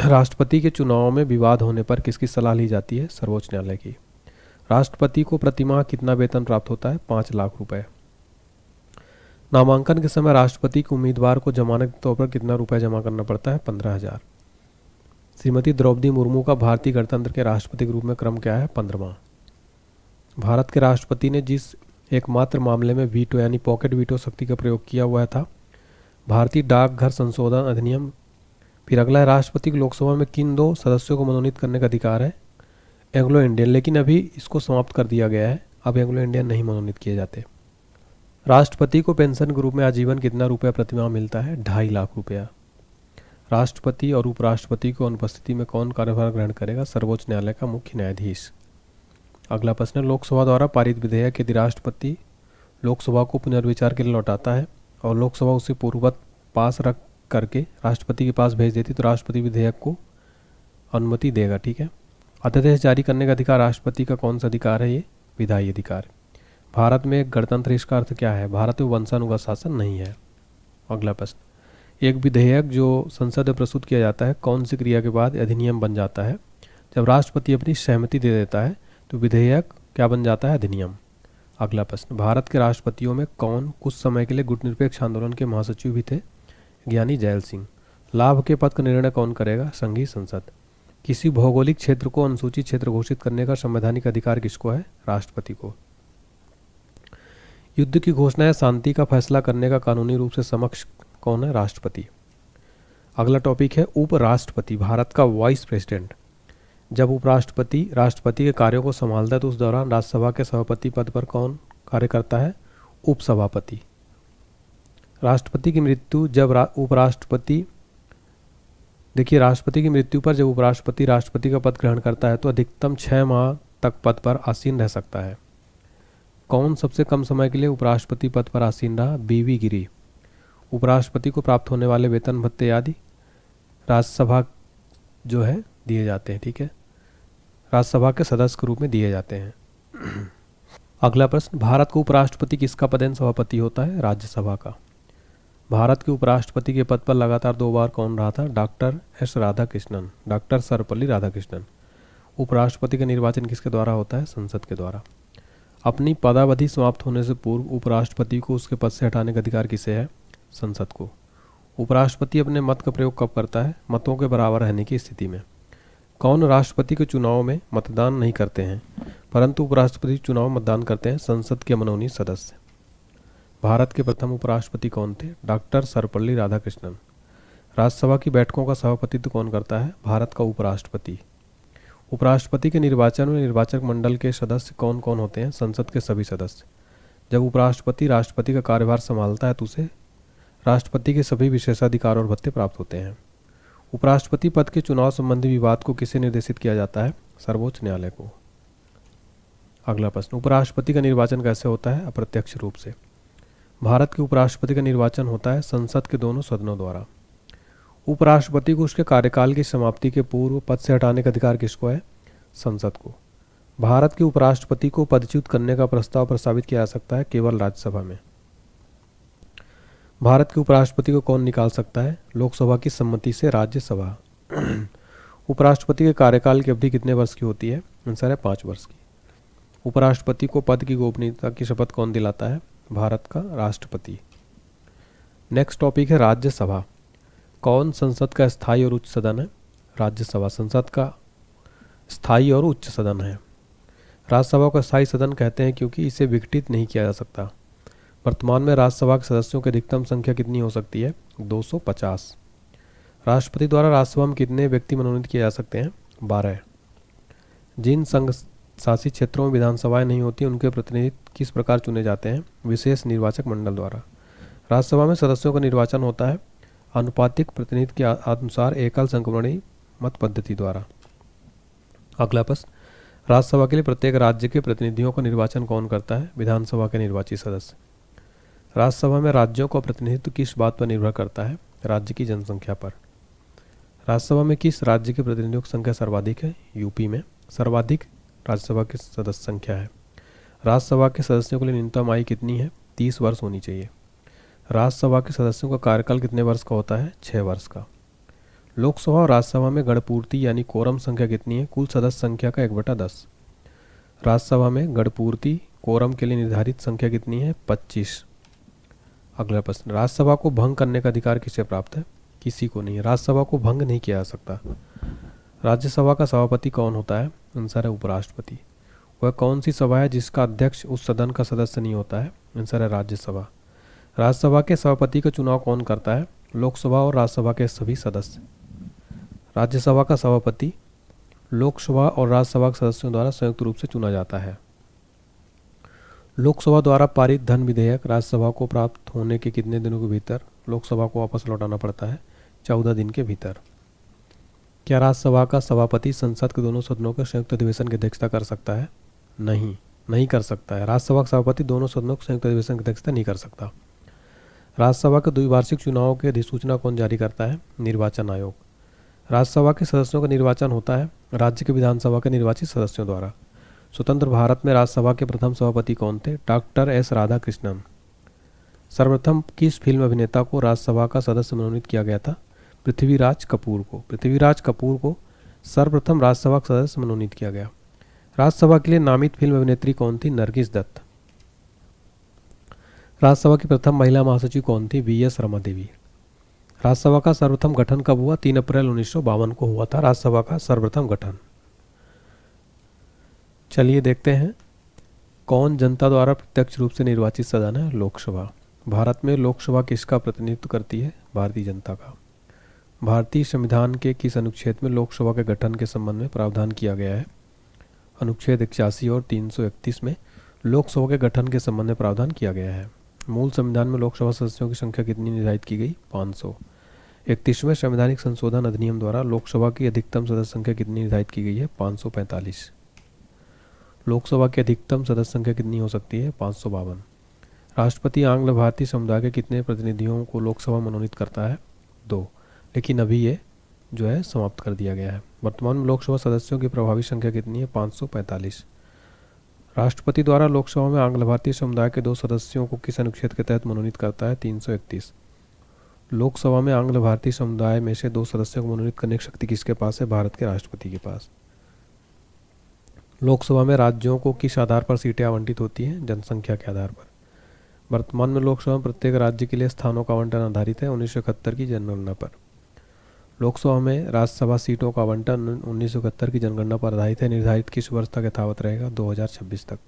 A: राष्ट्रपति के चुनाव में विवाद होने पर किसकी सलाह ली जाती है? सर्वोच्च न्यायालय की। राष्ट्रपति को प्रतिमाह कितना वेतन प्राप्त होता है? 5 लाख रुपए। नामांकन के समय राष्ट्रपति के उम्मीदवार को जमानत के तौर पर कितना रुपए जमा करना पड़ता है? 15,000। श्रीमती द्रौपदी मुर्मू का भारतीय गणतंत्र के राष्ट्रपति के रूप में क्रम क्या है? 15वां। भारत के राष्ट्रपति ने जिस एकमात्र मामले में वीटो यानी पॉकेट वीटो शक्ति का प्रयोग किया हुआ था, भारतीय डाकघर संशोधन अधिनियम। फिर अगला है, राष्ट्रपति की लोकसभा में किन 2 सदस्यों को मनोनीत करने का अधिकार है? एंग्लो इंडियन, लेकिन अभी इसको समाप्त कर दिया गया है, अब एंग्लो इंडियन नहीं मनोनीत किए जाते। राष्ट्रपति को पेंशन के रूप में आजीवन कितना रुपया प्रतिमाह मिलता है? 2.5 लाख रुपया। राष्ट्रपति और उपराष्ट्रपति को अनुपस्थिति में कौन कार्यभार ग्रहण करेगा? सर्वोच्च न्यायालय का मुख्य न्यायाधीश। अगला प्रश्न, लोकसभा द्वारा पारित विधेयक यदि राष्ट्रपति लोकसभा को पुनर्विचार के लिए लौटाता है और लोकसभा उसे पूर्ववत पास रख करके राष्ट्रपति के पास भेज देती तो राष्ट्रपति विधेयक को अनुमति देगा। ठीक है। अध्यादेश जारी करने का अधिकार राष्ट्रपति का कौन सा अधिकार है? ये विधायी अधिकार। भारत में गणतंत्र इसका अर्थ क्या है? भारत में वंशानुगत शासन नहीं है। अगला प्रश्न, एक विधेयक जो संसद में प्रस्तुत किया जाता है कौन सी क्रिया के बाद अधिनियम बन जाता है? जब राष्ट्रपति अपनी सहमति दे देता है तो विधेयक क्या बन जाता है? अधिनियम। अगला प्रश्न, भारत के राष्ट्रपतियों में कौन कुछ समय के लिए गुटनिरपेक्ष आंदोलन के महासचिव भी थे? ज्ञानी जैल सिंह। लाभ के पद का निर्णय कौन करेगा? संघीय संसद। किसी भौगोलिक क्षेत्र को अनुसूचित क्षेत्र घोषित करने का संवैधानिक अधिकार किसको है? राष्ट्रपति को। युद्ध की घोषणा या शांति का फैसला करने का कानूनी रूप से समक्ष कौन है? राष्ट्रपति। अगला टॉपिक है उपराष्ट्रपति, भारत का वाइस प्रेसिडेंट। जब उपराष्ट्रपति राष्ट्रपति के कार्यों को संभालता है तो उस दौरान राज्यसभा के सभापति पद पर कौन कार्य करता है? उपसभापति। राष्ट्रपति की मृत्यु जब उपराष्ट्रपति देखिए राष्ट्रपति की मृत्यु पर जब उपराष्ट्रपति राष्ट्रपति का पद ग्रहण करता है तो अधिकतम 6 माह तक पद पर आसीन रह सकता है। कौन सबसे कम समय के लिए उपराष्ट्रपति पद पर आसीन रहा? बीवी गिरी। उपराष्ट्रपति को प्राप्त होने वाले वेतन भत्ते आदि राज्यसभा जो है दिए जाते हैं। ठीक है, राज्यसभा के सदस्य के रूप में दिए जाते हैं। अगला प्रश्न, भारत को उपराष्ट्रपति किसका पदेन सभापति होता है? राज्यसभा का। भारत के उपराष्ट्रपति के पद पर लगातार 2 बार कौन रहा था? Doctor S Radhakrishnan, doctor Sarvepalli Radhakrishnan. उपराष्ट्रपति का निर्वाचन किसके द्वारा होता है? संसद के द्वारा। अपनी पदावधि समाप्त होने से पूर्व उपराष्ट्रपति को उसके पद से हटाने का अधिकार किसे है? संसद को। उपराष्ट्रपति अपने मत का प्रयोग कब करता है? मतों के बराबर रहने की स्थिति में। कौन राष्ट्रपति के चुनाव में मतदान नहीं करते हैं परंतु उपराष्ट्रपति चुनाव में मतदान करते हैं? संसद के मनोनीत सदस्य। भारत के प्रथम उपराष्ट्रपति कौन थे? डॉक्टर सर्वपल्ली राधाकृष्णन। राज्यसभा की बैठकों का सभापतित्व कौन करता है? भारत का उपराष्ट्रपति। उपराष्ट्रपति के निर्वाचन में निर्वाचक मंडल के सदस्य कौन कौन होते हैं? संसद के सभी सदस्य। जब उपराष्ट्रपति राष्ट्रपति का कार्यभार संभालता है तो उसे राष्ट्रपति के सभी विशेषाधिकार और भत्ते प्राप्त होते हैं। उपराष्ट्रपति पद के चुनाव संबंधी विवाद को किसे निर्देशित किया जाता है? सर्वोच्च न्यायालय को। अगला प्रश्न, उपराष्ट्रपति का निर्वाचन कैसे होता है? अप्रत्यक्ष रूप से। भारत के उपराष्ट्रपति का निर्वाचन होता है संसद के दोनों सदनों द्वारा। उपराष्ट्रपति को उसके कार्यकाल की समाप्ति के पूर्व पद से हटाने का अधिकार किसको है? संसद को। भारत के उपराष्ट्रपति को पदच्युत करने का प्रस्ताव प्रस्तावित किया जा सकता है केवल राज्यसभा में। भारत के उपराष्ट्रपति को कौन निकाल सकता है? लोकसभा की सम्मति से राज्यसभा। उपराष्ट्रपति के कार्यकाल की अवधि कितने वर्ष की होती है? आंसर है 5 वर्ष की। उपराष्ट्रपति को पद की गोपनीयता की शपथ कौन दिलाता है? भारत का राष्ट्रपति। नेक्स्ट टॉपिक है राज्यसभा। कौन संसद का स्थायी और उच्च सदन है? राज्यसभा संसद का स्थायी और उच्च सदन है। राज्यसभा को स्थायी सदन कहते हैं क्योंकि इसे विघटित नहीं किया जा सकता। वर्तमान में राज्यसभा के सदस्यों की अधिकतम संख्या कितनी हो सकती है? 250। राष्ट्रपति द्वारा राज्यसभा में कितने व्यक्ति मनोनीत किए जा सकते हैं? 12। जिन संघ शासित क्षेत्रों में विधानसभाएं नहीं होती उनके प्रतिनिधि किस प्रकार चुने जाते हैं? विशेष निर्वाचक मंडल द्वारा। राज्यसभा में सदस्यों का निर्वाचन होता है अनुपातिक प्रतिनिधि के अनुसार एकल संक्रमणी मत पद्धति द्वारा। अगला प्रश्न, राज्यसभा के लिए प्रत्येक राज्य के प्रतिनिधियों का निर्वाचन कौन करता है? विधानसभा के निर्वाचित सदस्य। राज्यसभा में राज्यों का प्रतिनिधित्व किस बात पर निर्भर करता है? राज्य की जनसंख्या पर। राज्यसभा में किस राज्य के प्रतिनिधियों की संख्या सर्वाधिक है? यूपी में सर्वाधिक राज्यसभा की सदस्य संख्या है। राज्यसभा के सदस्यों के लिए न्यूनतम आयु कितनी है? 30 वर्ष होनी चाहिए। राज्यसभा के सदस्यों का कार्यकाल कितने वर्ष का होता है? 6 वर्ष का। लोकसभा और राज्यसभा में गणपूर्ति यानी कोरम संख्या कितनी है? कुल सदस्य संख्या का 1/10। राज्यसभा में गणपूर्ति कोरम के लिए निर्धारित संख्या कितनी है? 25। अगला प्रश्न, राज्यसभा को भंग करने का अधिकार किसे प्राप्त है? किसी को नहीं। राज्यसभा को भंग नहीं किया जा सकता। राज्यसभा का सभापति कौन होता है? आंसर है उपराष्ट्रपति। वह कौन सी सभा है जिसका अध्यक्ष उस सदन का सदस्य नहीं होता है? आंसर है राज्यसभा। राज्यसभा के सभापति का चुनाव कौन करता है? लोकसभा और राज्यसभा के सभी सदस्य। राज्यसभा का सभापति लोकसभा और राज्यसभा के सदस्यों द्वारा संयुक्त रूप से चुना जाता है। लोकसभा द्वारा पारित धन विधेयक राज्यसभा को प्राप्त होने के कितने दिनों के भीतर लोकसभा को वापस लौटाना पड़ता है? 14 दिन के भीतर। क्या राज्यसभा का सभापति संसद के दोनों सदनों के संयुक्त अधिवेशन की अध्यक्षता कर सकता है? नहीं कर सकता है। राज्यसभा का सभापति दोनों सदनों के संयुक्त अधिवेशन की अध्यक्षता नहीं कर सकता। राज्यसभा के द्विवार्षिक चुनावों की अधिसूचना कौन जारी करता है? निर्वाचन आयोग। राज्यसभा के सदस्यों का निर्वाचन होता है राज्य के विधानसभा के निर्वाचित सदस्यों द्वारा। स्वतंत्र भारत में राज्यसभा के प्रथम सभापति कौन थे? Doctor S Radhakrishnan. सर्वप्रथम किस फिल्म अभिनेता को राज्यसभा का सदस्य मनोनीत किया गया था? पृथ्वीराज कपूर को। पृथ्वीराज कपूर को सर्वप्रथम राज्यसभा का सदस्य मनोनीत किया गया। राज्यसभा के लिए नामित फिल्म अभिनेत्री कौन थी? नरगिस दत्त। राज्यसभा की प्रथम महिला महासचिव कौन थी? वी.एस. रमा देवी। राज्यसभा का सर्वप्रथम गठन कब हुआ? 3 अप्रैल 1952 को हुआ था राज्यसभा का सर्वप्रथम गठन। चलिए देखते हैं कौन जनता द्वारा प्रत्यक्ष रूप से निर्वाचित सदन है? लोकसभा। भारत में लोकसभा किसका प्रतिनिधित्व करती है? भारतीय जनता का। भारतीय संविधान के किस अनुच्छेद में लोकसभा के गठन के संबंध में प्रावधान किया गया है? अनुच्छेद 81 और 331 में लोकसभा के गठन के संबंध में प्रावधान किया गया है। मूल संविधान में लोकसभा सदस्यों की संख्या कितनी निर्धारित की गई? 500। 31वें संवैधानिक संशोधन अधिनियम द्वारा लोकसभा की अधिकतम सदस्य संख्या कितनी निर्धारित की गई है? 545। लोकसभा की अधिकतम सदस्य संख्या कितनी हो सकती है? 552। राष्ट्रपति आंग्ल भारतीय समुदाय के कितने प्रतिनिधियों को लोकसभा मनोनीत करता है? 2। लेकिन अभी ये जो है समाप्त कर दिया गया है। वर्तमान में लोकसभा सदस्यों की प्रभावी संख्या कितनी है? 545। राष्ट्रपति द्वारा लोकसभा में आंग्ल भारतीय समुदाय के 2 सदस्यों को किस अनुच्छेद के तहत मनोनीत करता है? 331। लोकसभा में आंग्ल भारतीय समुदाय में से 2 सदस्यों को मनोनीत करने की शक्ति किसके पास है? भारत के राष्ट्रपति के पास। लोकसभा में राज्यों को किस आधार पर सीटें आवंटित होती हैं? जनसंख्या के आधार पर। वर्तमान में लोकसभा में प्रत्येक राज्य के लिए स्थानों का आवंटन आधारित है 1971 की जनगणना पर। लोकसभा में राज्यसभा सीटों का आवंटन 1971 की जनगणना पर आधारित है। निर्धारित किस वर्ष तक यथावत रहेगा? 2026 तक।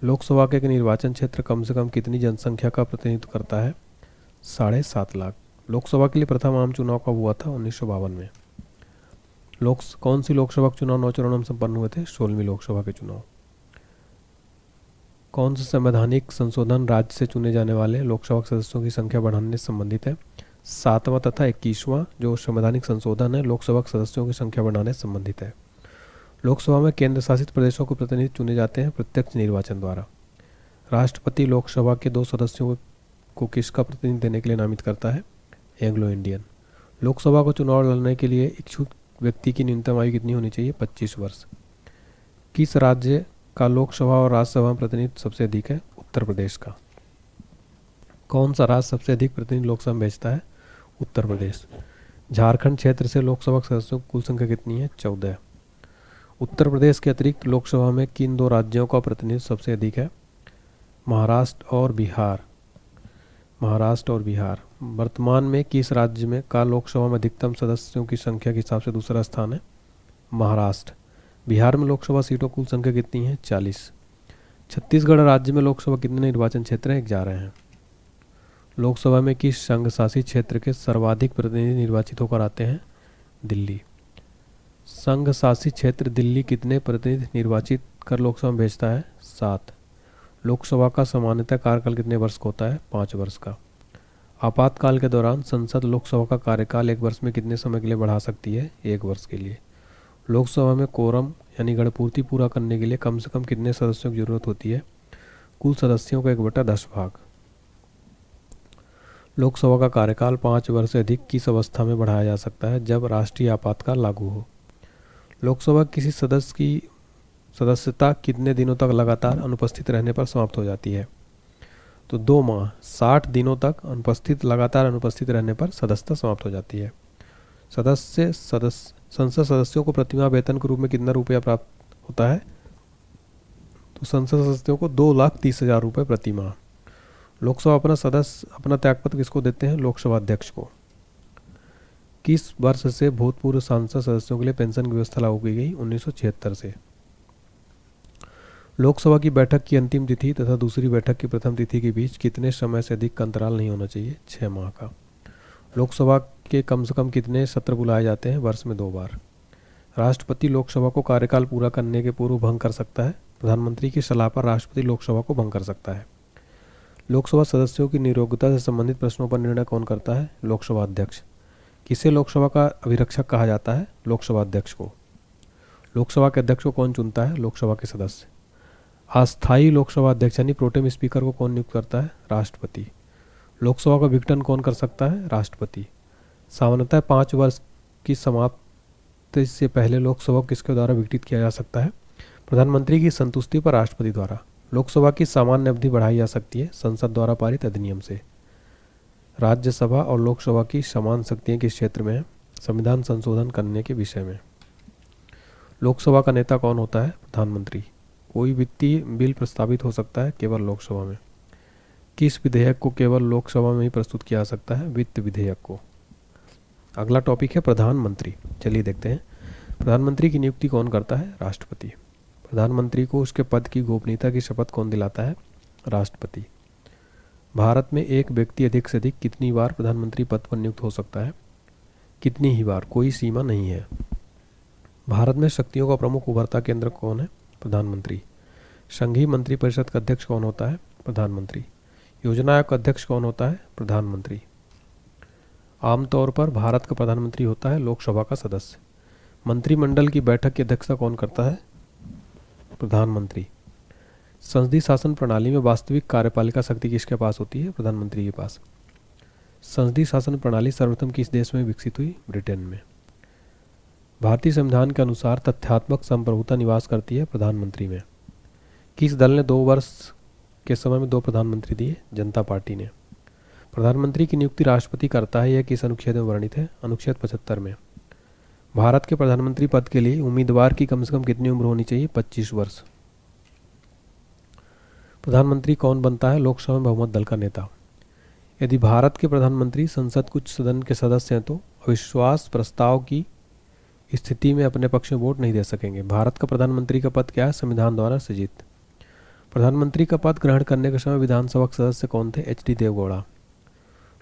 A: लोकसभा के निर्वाचन क्षेत्र कम से कम कितनी जनसंख्या का प्रतिनिधित्व करता है? 7.5 लाख। लोकसभा के लिए प्रथम आम चुनाव कब हुआ था? 1952 में। कौन सी लोकसभा के चुनाव 9 चरणों में संपन्न हुए थे? 16वीं लोकसभा के चुनाव। कौन सा संवैधानिक संशोधन राज्य से चुने जाने वाले लोकसभा सदस्यों की संख्या बढ़ाने से संबंधित है? 7वां तथा 21वां जो संवैधानिक संशोधन है लोकसभा सदस्यों की संख्या बढ़ाने से संबंधित है। लोकसभा में केंद्र शासित प्रदेशों के प्रतिनिधि चुने जाते हैं प्रत्यक्ष निर्वाचन द्वारा। राष्ट्रपति लोकसभा के 2 सदस्यों को किसका प्रतिनिधि देने के लिए नामित करता है? Anglo Indian. लोकसभा को चुनाव लड़ने के लिए इच्छुक व्यक्ति की न्यूनतम आयु कितनी होनी चाहिए? 25 वर्ष। किस राज्य का लोकसभा और राज्यसभा में प्रतिनिधित्व सबसे अधिक है? उत्तर प्रदेश का। कौन सा राज्य सबसे अधिक प्रतिनिधि लोकसभा में भेजता है? उत्तर प्रदेश। झारखंड क्षेत्र से लोकसभा सदस्यों की कुल संख्या कितनी है? 14। उत्तर प्रदेश के अतिरिक्त लोकसभा में किन 2 राज्यों का प्रतिनिधित्व सबसे अधिक है? महाराष्ट्र और बिहार। महाराष्ट्र और बिहार। वर्तमान में किस राज्य में का लोकसभा में अधिकतम सदस्यों की संख्या के हिसाब से दूसरा स्थान है? महाराष्ट्र। बिहार में लोकसभा सीटों कुल संख्या कितनी है? 40। छत्तीसगढ़ राज्य में लोकसभा कितने निर्वाचन क्षेत्र हैं? 11 हैं। लोकसभा में किस संघ शासित क्षेत्र के सर्वाधिक प्रतिनिधि निर्वाचित होकर आते हैं? दिल्ली। संघ शासित क्षेत्र दिल्ली कितने प्रतिनिधि निर्वाचित कर लोकसभा में भेजता है? 7। लोकसभा का सामान्यतः कार्यकाल कितने वर्ष का होता है? 5 वर्ष का। आपातकाल के दौरान संसद लोकसभा का कार्यकाल 1 वर्ष में कितने समय के लिए बढ़ा सकती है? 1 वर्ष के लिए। लोकसभा में कोरम यानी गणपूर्ति पूरा करने के लिए कम से कम कितने सदस्यों की जरूरत होती है? कुल सदस्यों का 1/10 भाग। लोकसभा का कार्यकाल 5 वर्ष से अधिक किस अवस्था में बढ़ाया जा सकता है? जब राष्ट्रीय आपातकाल लागू हो। लोकसभा किसी सदस्य की सदस्यता कितने दिनों तक लगातार अनुपस्थित रहने पर समाप्त हो जाती है? तो 2 माह 60 दिनों तक लगातार अनुपस्थित रहने पर सदस्यता समाप्त हो जाती है। संसद सदस्यों को प्रतिमाह वेतन के रूप में कितना रुपया प्राप्त होता है? तो संसद सदस्यों को 2,30,000 रुपये प्रति माह। लोकसभा अपना त्यागपत्र किसको देते हैं? लोकसभा अध्यक्ष को। किस वर्ष से भूतपूर्व सांसद सदस्यों के लिए पेंशन की व्यवस्था लागू की गई? 1976 से। लोकसभा की बैठक की अंतिम तिथि तथा दूसरी बैठक की प्रथम तिथि के बीच कितने समय से अधिक का अंतराल नहीं होना चाहिए? 6 माह का। लोकसभा के कम से कम कितने सत्र बुलाए जाते हैं? वर्ष में 2 बार। राष्ट्रपति लोकसभा को कार्यकाल पूरा करने के पूर्व भंग कर सकता है। प्रधानमंत्री की सलाह पर राष्ट्रपति लोकसभा को भंग कर सकता है। लोकसभा सदस्यों की नियोक्ता से संबंधित प्रश्नों पर निर्णय कौन करता है? लोकसभा अध्यक्ष। किसे लोकसभा का अभिरक्षक कहा जाता है? लोकसभा अध्यक्ष को। लोकसभा के अध्यक्ष को कौन चुनता है? लोकसभा के सदस्य। अस्थायी लोकसभा अध्यक्ष यानी प्रोटेम स्पीकर को कौन नियुक्त करता है? राष्ट्रपति। लोकसभा का विघटन कौन कर सकता है? राष्ट्रपति। सामान्यतः 5 वर्ष की समाप्ति से पहले लोकसभा को किसके द्वारा विघटित किया जा सकता है? प्रधानमंत्री की संतुष्टि पर राष्ट्रपति द्वारा। लोकसभा की सामान्य अवधि बढ़ाई जा सकती है संसद द्वारा पारित अधिनियम से। राज्यसभा और लोकसभा की समान शक्तियां किस क्षेत्र में है? संविधान संशोधन करने के विषय में। लोकसभा का नेता कौन होता है? प्रधानमंत्री। कोई वित्तीय बिल प्रस्तावित हो सकता है केवल लोकसभा में। किस विधेयक को केवल लोकसभा में ही प्रस्तुत किया जा सकता है? वित्त विधेयक को। अगला टॉपिक है प्रधानमंत्री। चलिए देखते हैं प्रधानमंत्री की नियुक्ति कौन करता है? राष्ट्रपति। प्रधानमंत्री को उसके पद की गोपनीयता की शपथ कौन दिलाता है? राष्ट्रपति। भारत में एक व्यक्ति अधिक से अधिक कितनी बार प्रधानमंत्री पद पर नियुक्त हो सकता है? कितनी ही बार, कोई सीमा नहीं है। भारत में शक्तियों का प्रमुख उभरता केंद्र कौन है? प्रधानमंत्री। संघीय मंत्रिपरिषद का अध्यक्ष कौन होता है? प्रधानमंत्री। योजना आयोग का अध्यक्ष कौन होता है? प्रधानमंत्री। आमतौर पर भारत का प्रधानमंत्री होता है लोकसभा का सदस्य। मंत्रिमंडल की बैठक की अध्यक्षता कौन करता है? प्रधानमंत्री। संसदीय शासन प्रणाली में वास्तविक कार्यपालिका शक्ति किसके पास होती है? प्रधानमंत्री के पास। संसदीय शासन प्रणाली सर्वप्रथम किस देश में विकसित हुई? ब्रिटेन में। भारतीय संविधान के अनुसार तथ्यात्मक संप्रभुता निवास करती है प्रधानमंत्री में। किस दल ने 2 वर्ष के समय में 2 प्रधानमंत्री दिए? जनता पार्टी ने। प्रधानमंत्री की नियुक्ति राष्ट्रपति करता है, यह किस अनुच्छेद में वर्णित है? अनुच्छेद 75 में। भारत के प्रधानमंत्री पद के लिए उम्मीदवार की कम से कम कितनी उम्र होनी चाहिए? 25 वर्ष। प्रधानमंत्री कौन बनता है? लोकसभा में बहुमत दल का नेता। यदि भारत के प्रधानमंत्री संसद कुछ सदन के सदस्य हैं तो अविश्वास प्रस्ताव की स्थिति में अपने पक्ष में वोट नहीं दे सकेंगे। भारत का प्रधानमंत्री का पद क्या है? संविधान द्वारा सृजित। प्रधानमंत्री का पद ग्रहण करने के समय विधानसभा के सदस्य कौन थे? H D Deve Gowda.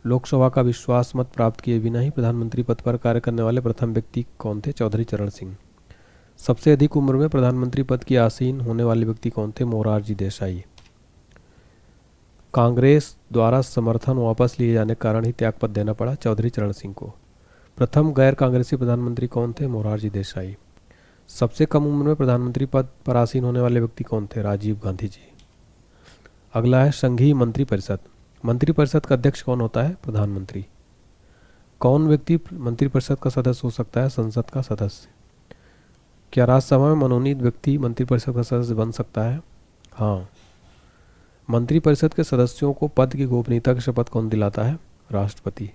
A: लोकसभा का विश्वास मत प्राप्त किए बिना ही प्रधानमंत्री पद पर कार्य करने वाले प्रथम व्यक्ति कौन थे? चौधरी चरण सिंह। सबसे अधिक उम्र में प्रधानमंत्री पद की आसीन होने वाले व्यक्ति कौन थे? मोरारजी देसाई। कांग्रेस द्वारा समर्थन वापस लिए जाने के कारण ही त्यागपत्र देना पड़ा चौधरी चरण सिंह को। प्रथम गैर कांग्रेसी प्रधानमंत्री कौन थे? मोरारजी देसाई। सबसे कम उम्र में प्रधानमंत्री पद पर आसीन होने वाले व्यक्ति कौन थे? राजीव गांधी जी। अगला है संघीय मंत्रिपरिषद। मंत्रिपरिषद का अध्यक्ष कौन होता है? प्रधानमंत्री। कौन व्यक्ति मंत्रिपरिषद का सदस्य हो सकता है? संसद का सदस्य। क्या राज्यसभा में मनोनीत व्यक्ति मंत्रिपरिषद का सदस्य बन सकता है? हाँ। मंत्रिपरिषद के सदस्यों को पद की गोपनीयता की शपथ कौन दिलाता है? राष्ट्रपति।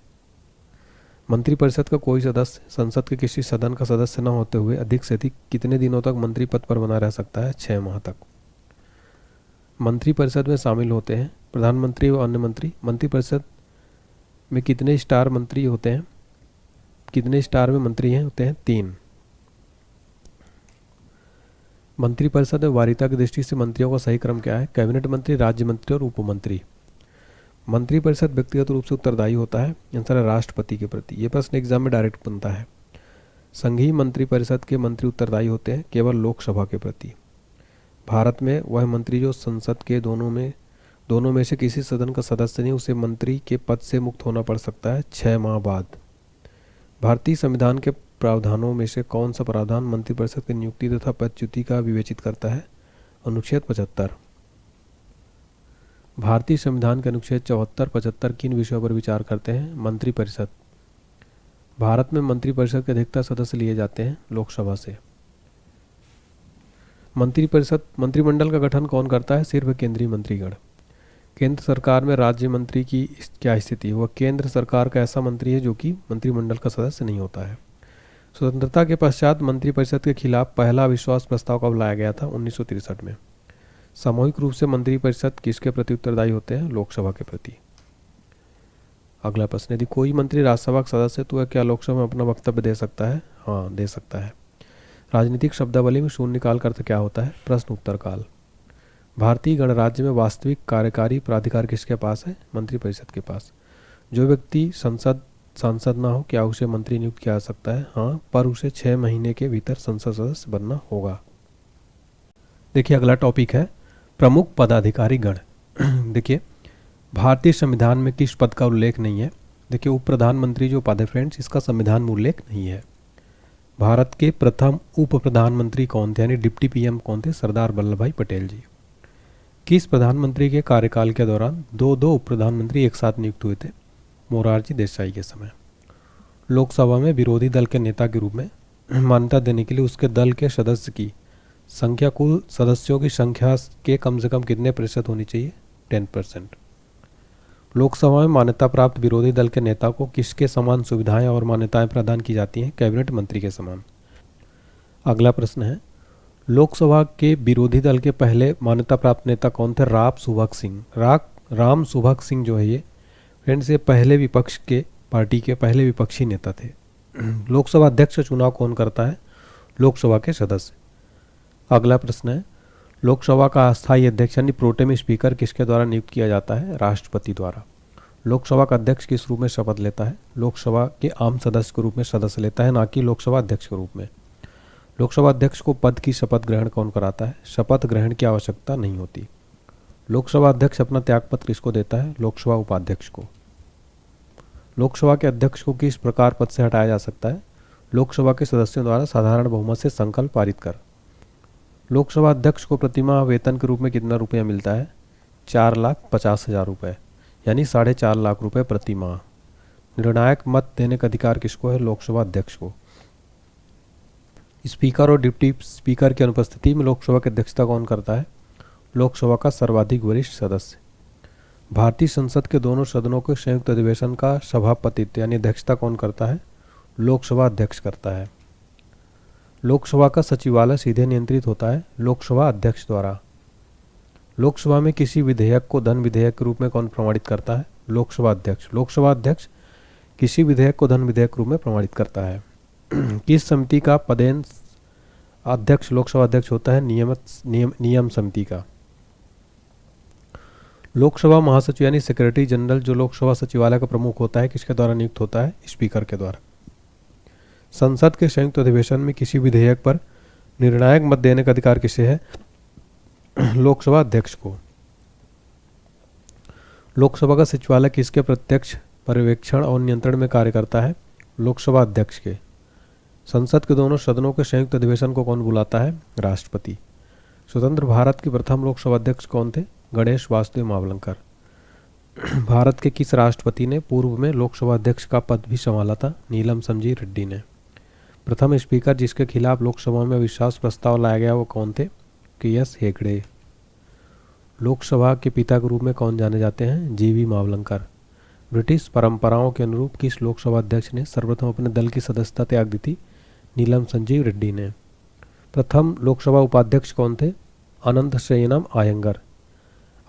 A: मंत्रिपरिषद का कोई सदस्य संसद के किसी सदन का सदस्य न होते हुए अधिक से अधिक कितने दिनों तक मंत्री पद पर बना रह सकता है? 6 माह तक। मंत्रिपरिषद में शामिल होते हैं प्रधानमंत्री व अन्य मंत्री। मंत्रिपरिषद में कितने स्टार मंत्री होते हैं? कितने स्टार में मंत्री हैं? होते हैं 3। मंत्रिपरिषद में वरीयता की दृष्टि से मंत्रियों का सही क्रम क्या है? कैबिनेट मंत्री, राज्य मंत्री और उप मंत्री। मंत्रिपरिषद व्यक्तिगत रूप से उत्तरदायी होता है? आंसर है राष्ट्रपति के प्रति। ये प्रश्न एग्जाम में डायरेक्ट बनता है। संघीय मंत्रिपरिषद के मंत्री उत्तरदायी होते हैं केवल लोकसभा के प्रति। भारत में वह मंत्री जो संसद के दोनों में से किसी सदन का सदस्य नहीं, उसे मंत्री के पद से मुक्त होना पड़ सकता है 6 माह बाद। भारतीय संविधान के प्रावधानों में से कौन सा प्रावधान मंत्रिपरिषद की नियुक्ति तथा पदच्युति का विवेचित करता है? अनुच्छेद 75। भारतीय संविधान के अनुच्छेद 74, 75 किन विषयों पर विचार करते हैं? मंत्रिपरिषद। भारत में मंत्रिपरिषद के अधिकतर सदस्य लिए जाते हैं लोकसभा से। मंत्रिमंडल का गठन कौन करता है? सिर्फ केंद्रीय मंत्रीगण। केंद्र सरकार में राज्य मंत्री की क्या स्थिति? वह केंद्र सरकार का ऐसा मंत्री है जो कि मंत्रिमंडल का सदस्य नहीं होता है। स्वतंत्रता के पश्चात मंत्रिपरिषद के खिलाफ पहला अविश्वास प्रस्ताव कब लाया गया था? 1963 में। सामूहिक रूप से मंत्रिपरिषद किसके प्रति उत्तरदायी होते हैं? लोकसभा के प्रति। अगला प्रश्न, यदि कोई मंत्री राज्यसभा का सदस्य है तो वह क्या लोकसभा में अपना वक्तव्य दे सकता है? हाँ, दे सकता है। राजनीतिक शब्दावली में शून्यकाल का अर्थ क्या होता है? प्रश्न उत्तर काल। भारतीय गणराज्य में वास्तविक कार्यकारी प्राधिकार किसके पास है? मंत्रिपरिषद के पास। जो व्यक्ति सांसद ना हो, क्या उसे मंत्री नियुक्त किया जा सकता है? हाँ, पर उसे 6 महीने के भीतर संसद सदस्य बनना होगा। देखिए अगला टॉपिक है प्रमुख पदाधिकारी गण। देखिए भारतीय संविधान में किस पद का उल्लेख नहीं है? देखिए उप प्रधानमंत्री जो पद है फ्रेंड्स, इसका संविधान में उल्लेख नहीं है। भारत के प्रथम उप प्रधानमंत्री कौन थे, यानी डिप्टी पीएम कौन थे? सरदार वल्लभ भाई पटेल जी। किस प्रधानमंत्री के कार्यकाल के दौरान दो उप प्रधानमंत्री एक साथ नियुक्त हुए थे? मोरारजी देसाई के समय। लोकसभा में विरोधी दल के नेता के रूप में मान्यता देने के लिए उसके दल के सदस्य की संख्या कुल सदस्यों की संख्या के कम से कम कितने प्रतिशत होनी चाहिए? 10%। लोकसभा में मान्यता प्राप्त विरोधी दल के नेता को किसके समान सुविधाएं और मान्यताएं प्रदान की जाती हैं? कैबिनेट मंत्री के समान। अगला प्रश्न है लोकसभा के विरोधी दल के पहले मान्यता प्राप्त नेता कौन थे? राम सुभग सिंह। राम सुभग सिंह जो है ये फ्रेंड्स, ये पहले विपक्ष के पार्टी के पहले विपक्षी नेता थे। लोकसभा अध्यक्ष का चुनाव कौन करता है? लोकसभा के सदस्य। अगला प्रश्न है लोकसभा का अस्थायी अध्यक्ष यानी प्रोटेम स्पीकर किसके द्वारा नियुक्त किया जाता है? राष्ट्रपति द्वारा। लोकसभा का अध्यक्ष किस रूप में शपथ लेता है? लोकसभा के आम सदस्य के रूप में शपथ लेता है, ना कि लोकसभा अध्यक्ष के रूप में। लोकसभा अध्यक्ष को पद की शपथ ग्रहण कौन कराता है? शपथ ग्रहण की आवश्यकता नहीं होती। लोकसभा अध्यक्ष अपना त्यागपत्र किसको देता है? लोकसभा उपाध्यक्ष को। लोकसभा के अध्यक्ष को किस प्रकार पद से हटाया जा सकता है? लोकसभा के सदस्यों द्वारा साधारण बहुमत से संकल्प पारित कर। लोकसभा अध्यक्ष को प्रतिमाह वेतन के रूप में कितना रुपया मिलता है? 4,50,000 रुपये, यानी 4.5 लाख रुपये प्रति माह। निर्णायक मत देने का अधिकार किसको है? लोकसभा अध्यक्ष को। स्पीकर और डिप्टी स्पीकर की अनुपस्थिति में लोकसभा की अध्यक्षता कौन करता है? लोकसभा का सर्वाधिक वरिष्ठ सदस्य। भारतीय संसद के दोनों सदनों के संयुक्त अधिवेशन का सभापतित्व यानी अध्यक्षता कौन करता है? लोकसभा अध्यक्ष करता है। लोकसभा का सचिवालय सीधे नियंत्रित होता है लोकसभा अध्यक्ष द्वारा। लोकसभा में किसी विधेयक को धन विधेयक के रूप में कौन प्रमाणित करता है? लोकसभा अध्यक्ष। लोकसभा अध्यक्ष किसी विधेयक को धन विधेयक के रूप में प्रमाणित करता है। किस समिति का पदेन अध्यक्ष लोकसभा अध्यक्ष होता है? नियम समिति का। लोकसभा महासचिव यानी सेक्रेटरी जनरल जो लोकसभा सचिवालय का प्रमुख होता है किसके द्वारा नियुक्त होता है? स्पीकर के द्वारा। संसद के संयुक्त अधिवेशन में किसी विधेयक पर निर्णायक मत देने का अधिकार किसे है? लोकसभा अध्यक्ष को। लोकसभा का सचिवालय किसके प्रत्यक्ष पर्यवेक्षण और नियंत्रण में कार्य करता है? लोकसभा अध्यक्ष के। संसद के दोनों सदनों के संयुक्त अधिवेशन को कौन बुलाता है? राष्ट्रपति। स्वतंत्र भारत के प्रथम लोकसभा अध्यक्ष कौन थे? गणेश वासुदेव मावलंकर। भारत के किस राष्ट्रपति ने पूर्व में लोकसभा अध्यक्ष का पद भी संभाला था? नीलम संजीव रेड्डी ने। प्रथम स्पीकर जिसके खिलाफ लोकसभा में अविश्वास प्रस्ताव लाया गया वो कौन थे? के.एस. हेगड़े। लोकसभा के पिता के रूप में कौन जाने जाते हैं? जी.वी. मावलंकर। ब्रिटिश परंपराओं के अनुरूप किस लोकसभा अध्यक्ष ने सर्वप्रथम अपने दल की सदस्यता त्याग दी थी? नीलम संजीव रेड्डी ने। प्रथम लोकसभा उपाध्यक्ष कौन थे? अनंत शयनम अयंगर।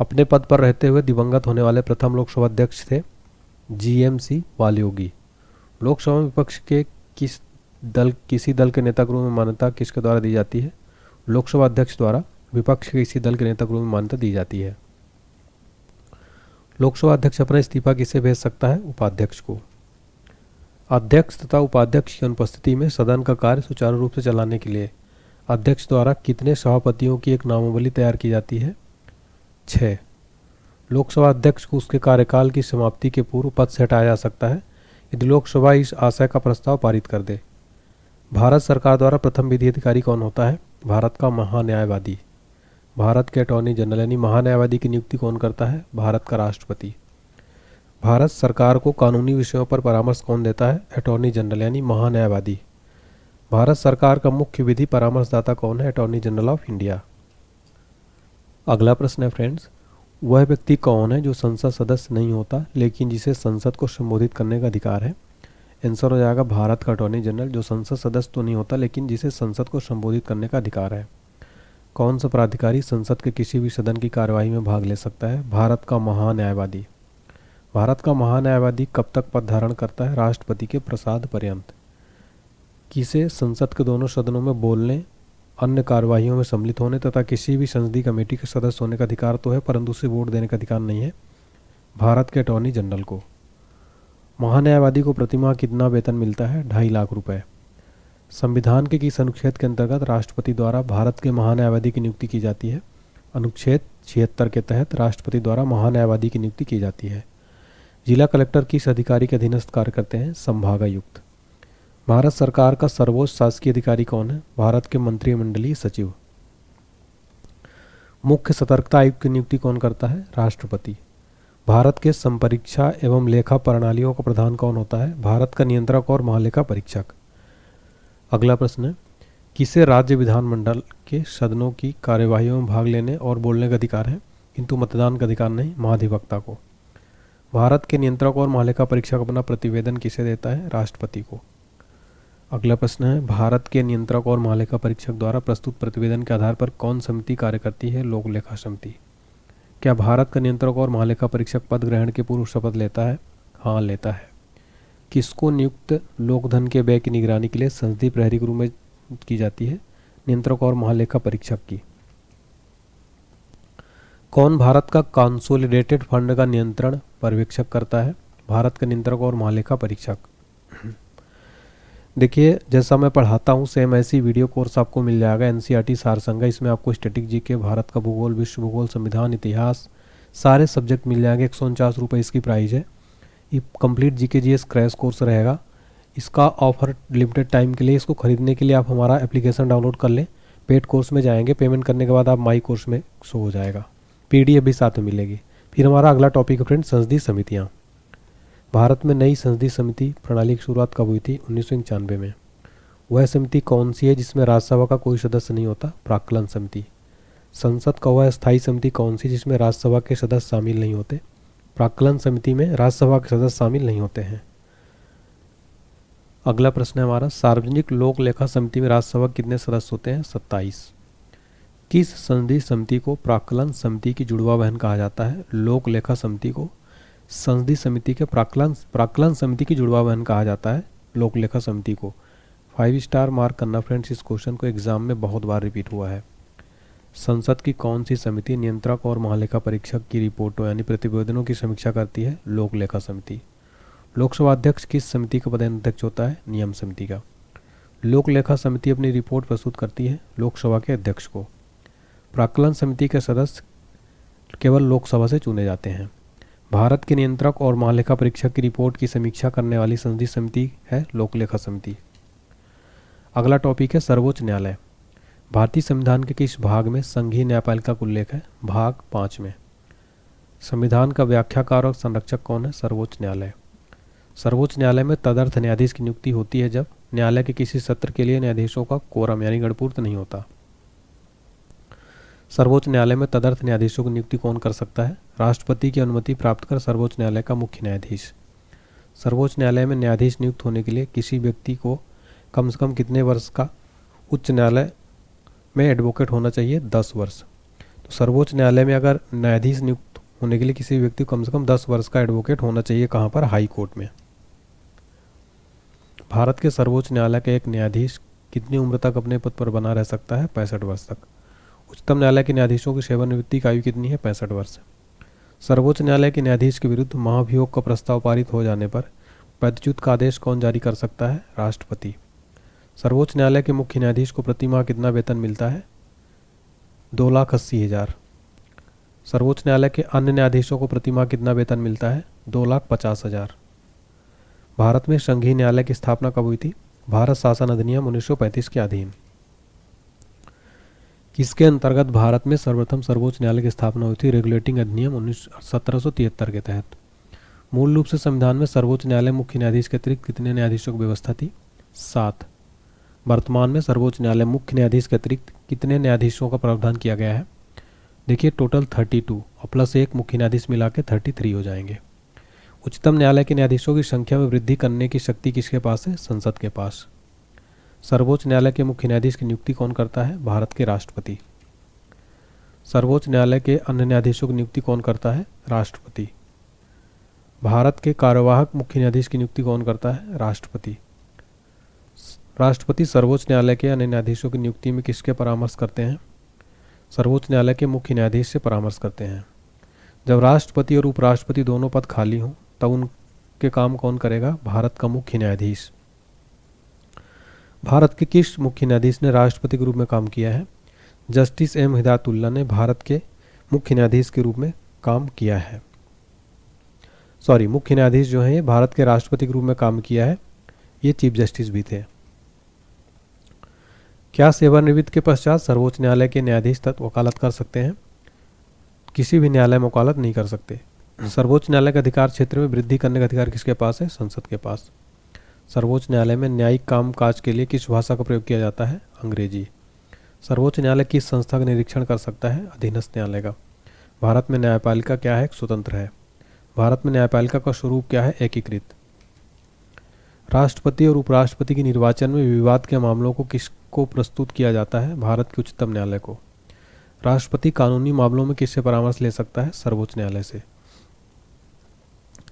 A: अपने पद पर रहते हुए दिवंगत होने वाले प्रथम लोकसभा अध्यक्ष थे जी.एम.सी. बालयोगी। लोकसभा में विपक्ष के किसी दल के नेता के रूप में मान्यता किसके द्वारा दी जाती है? लोकसभा अध्यक्ष द्वारा विपक्ष के किसी दल के नेता के रूप में मान्यता दी जाती है। लोकसभा अध्यक्ष अपना इस्तीफा किसे भेज सकता है? उपाध्यक्ष को। अध्यक्ष तथा उपाध्यक्ष की अनुपस्थिति में सदन का कार्य सुचारू रूप से चलाने के लिए अध्यक्ष द्वारा कितने सभापतियों की एक नामावली तैयार की जाती है? 6। लोकसभा अध्यक्ष को उसके कार्यकाल की समाप्ति के पूर्व पद से हटाया जा सकता है यदि लोकसभा इस आशय का प्रस्ताव पारित कर दे। भारत सरकार द्वारा प्रथम विधि अधिकारी कौन होता है? भारत का महान्यायवादी। भारत के अटॉर्नी जनरल यानी महान्यायवादी की नियुक्ति कौन करता है? भारत का राष्ट्रपति। भारत सरकार को कानूनी विषयों पर परामर्श कौन देता है? अटॉर्नी जनरल यानी महान्यायवादी। भारत सरकार का मुख्य विधि परामर्शदाता कौन है? Attorney general of India. अगला प्रश्न है फ्रेंड्स, वह व्यक्ति कौन है जो संसद सदस्य नहीं होता लेकिन जिसे संसद को संबोधित करने का अधिकार है? आंसर हो जाएगा भारत का अटॉर्नी जनरल जो संसद सदस्य तो नहीं होता लेकिन जिसे संसद को संबोधित करने का अधिकार है। कौन सा प्राधिकारी संसद के किसी भी सदन की कार्यवाही में भाग ले सकता है? भारत का महान्यायवादी। भारत का महान्यायवादी कब तक पद धारण करता है? राष्ट्रपति के प्रसाद पर्यंत। किसे संसद के दोनों सदनों में बोलने, अन्य कार्यवाहियों में सम्मिलित होने तथा किसी भी संसदीय कमेटी के सदस्य होने का अधिकार तो है परंतु उसे वोट देने का अधिकार नहीं है? भारत के अटॉर्नी जनरल को। महान्यायवादी को प्रतिमाह कितना वेतन मिलता है? 2.5 लाख रुपए। संविधान के किस अनुच्छेद के अंतर्गत राष्ट्रपति द्वारा भारत के महान्यायवादी की नियुक्ति की जाती है? अनुच्छेद 76 के तहत राष्ट्रपति द्वारा महान्यायवादी की नियुक्ति की जाती है। जिला कलेक्टर किस अधिकारी के अधीनस्थ कार्य करते हैं? संभागायुक्त। भारत सरकार का सर्वोच्च शासकीय अधिकारी कौन है? भारत के मंत्रिमंडलीय सचिव। मुख्य सतर्कता आयुक्त की नियुक्ति कौन करता है? राष्ट्रपति। भारत के संपरीक्षा एवं लेखा प्रणालियों का प्रधान कौन होता है? भारत का नियंत्रक और महालेखा परीक्षक। अगला प्रश्न है, किसे राज्य विधानमंडल के सदनों की कार्यवाहियों में भाग लेने और बोलने का अधिकार है किंतु मतदान का अधिकार नहीं? महाधिवक्ता को। भारत के नियंत्रक और महालेखा परीक्षक अपना प्रतिवेदन किसे देता है? राष्ट्रपति को। अगला प्रश्न है, भारत के नियंत्रक और महालेखा परीक्षक द्वारा प्रस्तुत प्रतिवेदन के आधार पर कौन समिति कार्य करती है? लोक लेखा समिति। क्या भारत का नियंत्रक और महालेखा परीक्षक पद ग्रहण के पूर्व शपथ लेता है? हाँ, लेता है। किसको नियुक्त लोकधन के व्यय की निगरानी के लिए संसदीय प्रहरी के रूप में की जाती है? नियंत्रक और महालेखा परीक्षक की। कौन भारत का कंसोलिडेटेड फंड का नियंत्रण पर्यवेक्षक करता है? भारत का नियंत्रक और महालेखा परीक्षक। देखिए, जैसा मैं पढ़ाता हूँ सेम ऐसी वीडियो कोर्स आपको मिल जाएगा एनसीईआरटी सारसंघ। इसमें आपको स्टैटिक जीके, भारत का भूगोल, विश्व भूगोल, संविधान, इतिहास सारे सब्जेक्ट मिल जाएंगे। 149 रुपये इसकी प्राइस है। ये complete GK GS crash course रहेगा। इसका ऑफर लिमिटेड टाइम के लिए, इसको खरीदने के लिए आप हमारा एप्लीकेशन डाउनलोड कर लें। पेड कोर्स में जाएंगे, पेमेंट करने के बाद आप माई कोर्स में शो हो जाएगा, पीडीएफ भी साथ में मिलेगी। फिर हमारा अगला टॉपिक है फ्रेंड, संसदीय समितियाँ। भारत में नई संसदीय समिति प्रणाली की शुरुआत कब हुई थी? 1991 में। वह समिति कौन सी है जिसमें राज्यसभा का कोई सदस्य नहीं होता? प्राक्कलन समिति। संसद का वह स्थायी समिति कौन सी जिसमें राज्यसभा के सदस्य शामिल नहीं होते? प्राक्कलन समिति में राज्यसभा के सदस्य शामिल नहीं होते हैं। अगला प्रश्न है हमारा, सार्वजनिक लोक लेखा समिति में राज्यसभा के कितने सदस्य होते हैं? 27। किस संसदीय समिति को प्राक्कलन समिति की जुड़वा बहन कहा जाता है? लोक लेखा समिति को संसदीय समिति के प्राक्कलन समिति की जुड़वा बहन कहा जाता है, लोक लेखा समिति को। 5 स्टार मार्क करना फ्रेंड्स, इस क्वेश्चन को एग्जाम में बहुत बार रिपीट हुआ है। संसद की कौन सी समिति नियंत्रक और महालेखा परीक्षक की रिपोर्टों यानी प्रतिवेदनों की समीक्षा करती है? लोक लेखा समिति। लोकसभा अध्यक्ष किस समिति का पदेन अध्यक्ष होता है? नियम समिति का। लोक लेखा समिति अपनी रिपोर्ट प्रस्तुत करती है लोकसभा के अध्यक्ष को। प्राक्कलन समिति के सदस्य केवल लोकसभा से चुने जाते हैं। भारत के नियंत्रक और महालेखा परीक्षक की रिपोर्ट की समीक्षा करने वाली संसदीय समिति है लोक लेखा समिति। अगला टॉपिक है सर्वोच्च न्यायालय। भारतीय संविधान के किस भाग में संघीय न्यायपालिका का उल्लेख है? भाग 5 में। संविधान का व्याख्याकार और संरक्षक कौन है? सर्वोच्च न्यायालय। सर्वोच्च न्यायालय में तदर्थ न्यायाधीश की नियुक्ति होती है जब न्यायालय के किसी सत्र के लिए न्यायाधीशों का कोरम यानी गणपूर्त नहीं होता। सर्वोच्च न्यायालय में तदर्थ न्यायाधीशों की नियुक्ति कौन कर सकता है? राष्ट्रपति की अनुमति प्राप्त कर सर्वोच्च न्यायालय का मुख्य न्यायाधीश। सर्वोच्च न्यायालय में न्यायाधीश नियुक्त होने के लिए किसी व्यक्ति को कम से कम कितने वर्ष का उच्च न्यायालय में एडवोकेट होना चाहिए? 10 वर्ष। तो सर्वोच्च न्यायालय में अगर न्यायाधीश नियुक्त होने के लिए किसी व्यक्ति को कम से कम 10 वर्ष का एडवोकेट होना चाहिए, कहाँ पर? हाई कोर्ट में। भारत के सर्वोच्च न्यायालय का एक न्यायाधीश कितनी उम्र तक अपने पद पर बना रह सकता है? 65 वर्ष तक। उच्चतम न्यायालय के न्यायाधीशों की सेवानिवृत्ति की आयु कितनी है? 65 वर्ष। सर्वोच्च न्यायालय के न्यायाधीश के विरुद्ध महाभियोग का प्रस्ताव पारित हो जाने पर पदच्युत का आदेश कौन जारी कर सकता है? राष्ट्रपति। सर्वोच्च न्यायालय के मुख्य न्यायाधीश को प्रति माह कितना वेतन मिलता है? 2,80,000। सर्वोच्च न्यायालय के अन्य न्यायाधीशों को प्रति माह कितना वेतन मिलता है? 2,50,000। भारत में संघीय न्यायालय की स्थापना कब हुई थी? भारत शासन अधिनियम 1935 के अधीन। किसके अंतर्गत भारत में सर्वप्रथम सर्वोच्च न्यायालय की स्थापना हुई थी? रेगुलेटिंग अधिनियम 1773 के तहत। मूल रूप से संविधान में सर्वोच्च न्यायालय मुख्य न्यायाधीश के अतिरिक्त कितने न्यायाधीशों की व्यवस्था थी? 7। वर्तमान में सर्वोच्च न्यायालय मुख्य न्यायाधीश के अतिरिक्त कितने न्यायाधीशों का प्रावधान किया गया है? देखिए टोटल 32 और प्लस एक मुख्य न्यायाधीश मिला के 33 हो जाएंगे। उच्चतम न्यायालय के न्यायाधीशों की संख्या में वृद्धि करने की शक्ति किसके पास है? संसद के पास। सर्वोच्च न्यायालय के मुख्य न्यायाधीश की नियुक्ति कौन करता है? भारत के राष्ट्रपति। सर्वोच्च न्यायालय के अन्य न्यायाधीशों की नियुक्ति कौन करता है? राष्ट्रपति। भारत के कार्यवाहक मुख्य न्यायाधीश की नियुक्ति कौन करता है? राष्ट्रपति। राष्ट्रपति सर्वोच्च न्यायालय के अन्य न्यायाधीशों की नियुक्ति में किसके परामर्श करते हैं? सर्वोच्च न्यायालय के मुख्य न्यायाधीश से परामर्श करते हैं। जब राष्ट्रपति और उपराष्ट्रपति दोनों पद खाली हों तब उनके काम कौन करेगा? भारत का मुख्य न्यायाधीश। भारत के किस मुख्य न्यायाधीश ने राष्ट्रपति के रूप में काम किया है? जस्टिस एम हिदायतुल्ला ने भारत के मुख्य न्यायाधीश के रूप में काम किया है। मुख्य न्यायाधीश जो है भारत के राष्ट्रपति के रूप में काम किया है, ये चीफ जस्टिस भी थे। क्या सेवानिवृत्ति के पश्चात सर्वोच्च न्यायालय के न्यायाधीश तक वकालत कर सकते हैं? किसी भी न्यायालय में वकालत नहीं कर सकते। सर्वोच्च न्यायालय के अधिकार क्षेत्र में वृद्धि करने का अधिकार किसके पास है? संसद के पास। सर्वोच्च न्यायालय में न्यायिक कामकाज के लिए किस भाषा का प्रयोग किया जाता है? अंग्रेजी। सर्वोच्च न्यायालय किस संस्था का निरीक्षण कर सकता है? अधीनस्थ न्यायालय का। भारत में न्यायपालिका क्या है? स्वतंत्र है। भारत में न्यायपालिका का स्वरूप क्या है? एकीकृत। राष्ट्रपति और उपराष्ट्रपति के निर्वाचन में विवाद के मामलों को किसको प्रस्तुत किया जाता है? भारत के उच्चतम न्यायालय को। राष्ट्रपति कानूनी मामलों में किससे परामर्श ले सकता है? सर्वोच्च न्यायालय से।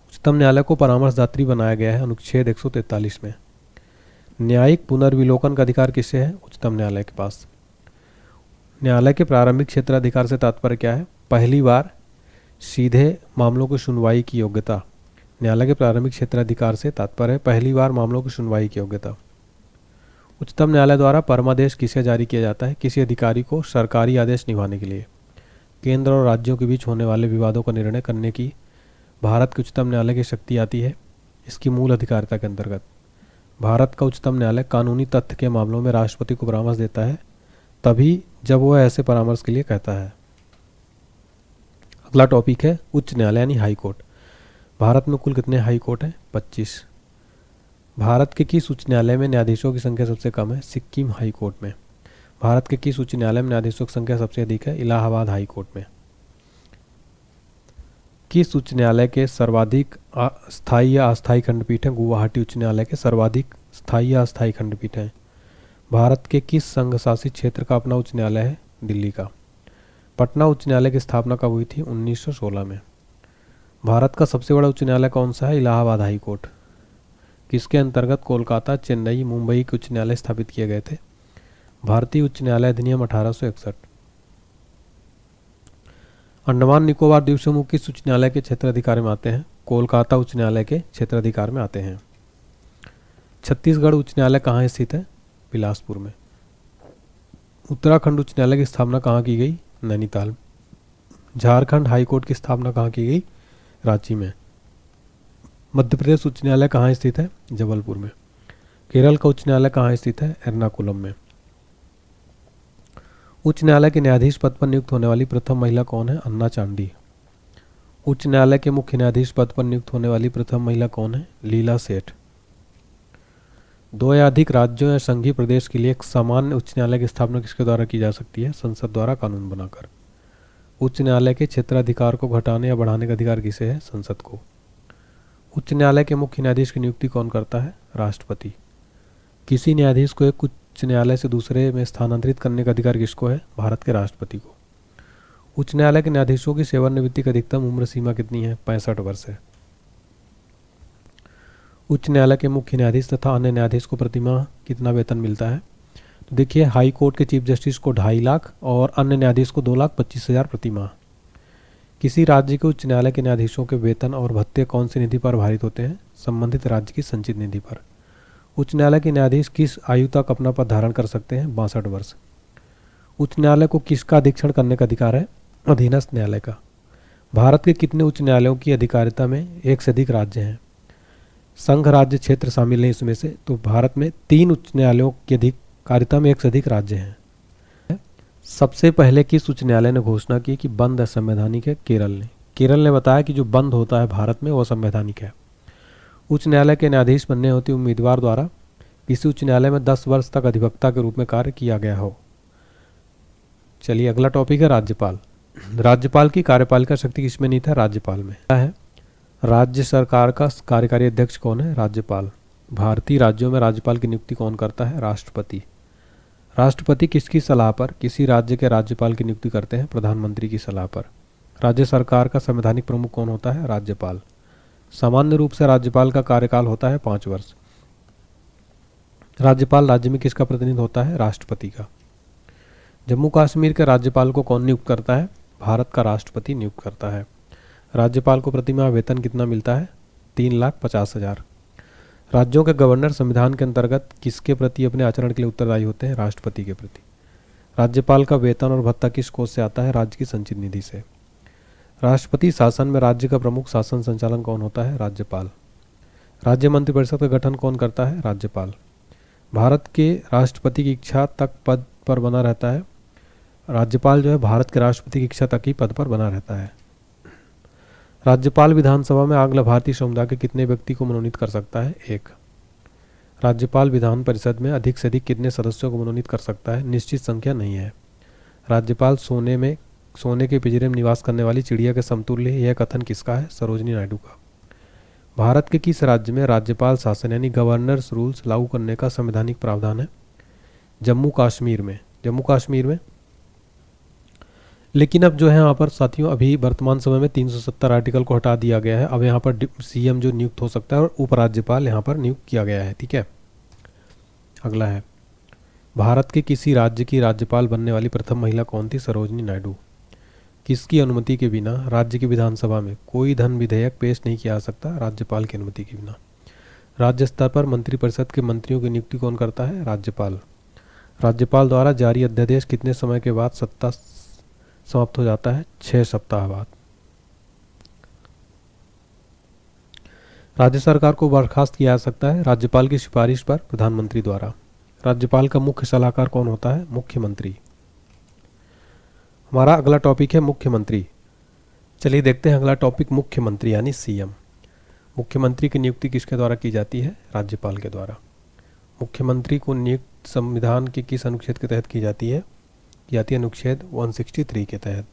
A: उच्चतम न्यायालय को परामर्शदात्री बनाया गया है अनुच्छेद 143 में। न्यायिक पुनर्विलोकन का अधिकार किससे है? उच्चतम न्यायालय के पास। न्यायालय के प्रारंभिक क्षेत्राधिकार से तात्पर्य क्या है? पहली बार सीधे मामलों की सुनवाई की योग्यता। न्यायालय के प्रारंभिक क्षेत्राधिकार से तात्पर्य है पहली बार मामलों की सुनवाई की योग्यता। उच्चतम न्यायालय द्वारा परमादेश किसे जारी किया जाता है? किसी अधिकारी को सरकारी आदेश निभाने के लिए। केंद्र और राज्यों के बीच होने वाले विवादों का निर्णय करने की भारत के उच्चतम न्यायालय की शक्ति आती है इसकी मूल अधिकारिता के अंतर्गत। भारत का उच्चतम न्यायालय कानूनी तथ्य के मामलों में राष्ट्रपति को परामर्श देता है तभी जब वह ऐसे परामर्श के लिए कहता है। अगला टॉपिक है उच्च न्यायालय यानी हाई कोर्ट। भारत में कुल कितने हाई कोर्ट हैं? 25। भारत के किस उच्च न्यायालय में न्यायाधीशों की संख्या सबसे कम है? सिक्किम हाई कोर्ट में। भारत के किस उच्च न्यायालय में न्यायाधीशों की संख्या सबसे अधिक है? इलाहाबाद हाई कोर्ट में। किस उच्च न्यायालय के सर्वाधिक स्थायी या अस्थायी खंडपीठ हैं? गुवाहाटी उच्च न्यायालय के सर्वाधिक स्थायी या अस्थायी खंडपीठ हैं। भारत के किस संघ शासित क्षेत्र का अपना उच्च न्यायालय है? दिल्ली का। पटना उच्च न्यायालय की स्थापना कब हुई थी? 1916 में। भारत का सबसे बड़ा उच्च न्यायालय कौन सा है? Allahabad high court. किसके अंतर्गत कोलकाता, चेन्नई, मुंबई के उच्च न्यायालय स्थापित किए गए थे? भारतीय उच्च न्यायालय अधिनियम 1861। अंडमान निकोबार द्वीप समूह किस उच्च न्यायालय के क्षेत्राधिकार में आते हैं? कोलकाता उच्च न्यायालय के क्षेत्राधिकार में आते हैं। छत्तीसगढ़ उच्च न्यायालय कहाँ स्थित है? बिलासपुर में। उत्तराखंड उच्च न्यायालय की स्थापना कहाँ की गई? नैनीताल। झारखंड हाई कोर्ट की स्थापना कहाँ की गई? रांची में। मध्य प्रदेश उच्च न्यायालय कहाँ स्थित है? जबलपुर में। केरल का उच्च न्यायालय कहाँ स्थित है? एर्नाकुलम में। उच्च न्यायालय के न्यायाधीश पद पर नियुक्त होने वाली प्रथम महिला कौन है? अन्ना चांडी। उच्च न्यायालय के मुख्य न्यायाधीश पद पर नियुक्त होने वाली प्रथम महिला कौन है? लीला सेठ। दो या अधिक राज्यों या संघीय प्रदेश के लिए एक सामान्य उच्च न्यायालय की स्थापना किसके द्वारा की जा सकती है? संसद द्वारा कानून बनाकर। उच्च न्यायालय के क्षेत्राधिकार को घटाने या बढ़ाने का अधिकार किसे है? संसद को। उच्च न्यायालय के मुख्य न्यायाधीश की नियुक्ति कौन करता है? राष्ट्रपति। किसी न्यायाधीश को एक उच्च न्यायालय से दूसरे में स्थानांतरित करने का अधिकार किसको है? भारत के राष्ट्रपति को। उच्च न्यायालय के न्यायाधीशों की सेवानिवृत्ति की अधिकतम उम्र सीमा कितनी है? 65 वर्ष है। उच्च न्यायालय के मुख्य न्यायाधीश तथा अन्य न्यायाधीश को प्रतिमाह कितना वेतन मिलता है? तो देखिए, हाई कोर्ट के चीफ जस्टिस को 2.5 लाख और अन्य न्यायाधीश को 2,25,000 प्रति माह। किसी राज्य के उच्च न्यायालय के न्यायाधीशों के वेतन और भत्ते कौन सी निधि पर आधारित होते हैं? संबंधित राज्य की संचित निधि पर। उच्च न्यायालय के न्यायाधीश किस आयु तक अपना पद धारण कर सकते हैं? 62 वर्ष। उच्च न्यायालय को किसका अधीक्षण करने का अधिकार है? अधीनस्थ न्यायालय का। भारत के कितने उच्च न्यायालयों की अधिकारिता में एक से अधिक राज्य हैं? संघ राज्य क्षेत्र शामिल नहीं इसमें से, तो भारत में 3 उच्च न्यायालयों की अधिकारिता में एक से अधिक राज्य हैं। सबसे पहले किस उच्च न्यायालय ने घोषणा की कि बंद असंवैधानिक है? केरल ने। केरल ने बताया कि जो बंद होता है भारत में वो असंवैधानिक है। उच्च न्यायालय के न्यायाधीश बनने होते उम्मीदवार द्वारा किसी उच्च न्यायालय में 10 वर्ष तक अधिवक्ता के रूप में कार्य किया गया हो। चलिए, अगला टॉपिक है राज्यपाल। राज्यपाल की कार्यपालिका शक्ति किसमें निहित है? राज्यपाल में। क्या है? राज्य सरकार का कार्यकारी अध्यक्ष कौन है? राज्यपाल। भारतीय राज्यों में राज्यपाल की नियुक्ति कौन करता है? राष्ट्रपति। राष्ट्रपति किसकी सलाह पर किसी राज्य के राज्यपाल की नियुक्ति करते हैं? प्रधानमंत्री की सलाह पर। राज्य सरकार का संवैधानिक प्रमुख कौन होता है? राज्यपाल। सामान्य रूप से राज्यपाल का कार्यकाल होता है 5 वर्ष। राज्यपाल राज्य में किसका प्रतिनिधि होता है? राष्ट्रपति का। जम्मू कश्मीर के राज्यपाल को कौन नियुक्त करता है? भारत का राष्ट्रपति नियुक्त करता है। राज्यपाल को प्रतिमाह वेतन कितना मिलता है? 3,50,000। राज्यों के गवर्नर संविधान के अंतर्गत किसके प्रति अपने आचरण के लिए उत्तरदायी होते हैं? राष्ट्रपति के प्रति। राज्यपाल का वेतन और भत्ता किस कोष से आता है? राज्य की संचित निधि से। राष्ट्रपति शासन में राज्य का प्रमुख शासन संचालन कौन होता है? राज्यपाल। राज्य मंत्रिपरिषद का गठन कौन करता है? राज्यपाल। भारत के राष्ट्रपति की इच्छा तक पद पर बना रहता है। राज्यपाल जो है भारत के राष्ट्रपति की इच्छा तक ही पद पर बना रहता है। राज्यपाल विधानसभा में आंग्ल भारतीय समुदाय के कितने व्यक्ति को मनोनीत कर सकता है? 1। राज्यपाल विधान परिषद में अधिक से अधिक कितने सदस्यों को मनोनीत कर सकता है? निश्चित संख्या नहीं है। राज्यपाल सोने के पिंजरे में निवास करने वाली चिड़िया के समतुल्य है। यह कथन किसका है? सरोजिनी नायडू का। भारत के किस राज्य में राज्यपाल शासन यानी गवर्नर्स रूल्स लागू करने का संवैधानिक प्रावधान है? जम्मू कश्मीर में। जम्मू कश्मीर में। लेकिन अब जो है यहाँ पर साथियों, अभी वर्तमान समय में 370 आर्टिकल को हटा दिया गया है। अब यहाँ पर सीएम जो नियुक्त हो सकता है और उपराज्यपाल यहाँ पर नियुक्त किया गया है। ठीक है, अगला है, भारत के किसी राज्य की राज्यपाल बनने वाली प्रथम महिला कौन थी? सरोजिनी नायडू। किसकी अनुमति के बिना राज्य की विधानसभा में कोई धन विधेयक पेश नहीं किया जा सकता? राज्यपाल की अनुमति के बिना। राज्य स्तर पर मंत्रिपरिषद के मंत्रियों की नियुक्ति कौन करता है? राज्यपाल। राज्यपाल द्वारा जारी अध्यादेश कितने समय के बाद सत्ता समाप्त हो जाता है? 6 सप्ताह बाद। राज्य सरकार को बर्खास्त किया जा सकता है राज्यपाल की सिफारिश पर प्रधानमंत्री द्वारा। राज्यपाल का मुख्य सलाहकार कौन होता है? मुख्यमंत्री। हमारा अगला टॉपिक है मुख्यमंत्री। चलिए देखते हैं अगला टॉपिक, मुख्यमंत्री यानी सीएम। मुख्यमंत्री की नियुक्ति किसके द्वारा की जाती है? राज्यपाल के द्वारा। मुख्यमंत्री को नियुक्त संविधान के किस अनुच्छेद के तहत की जाती है? अनुच्छेद 163 के तहत।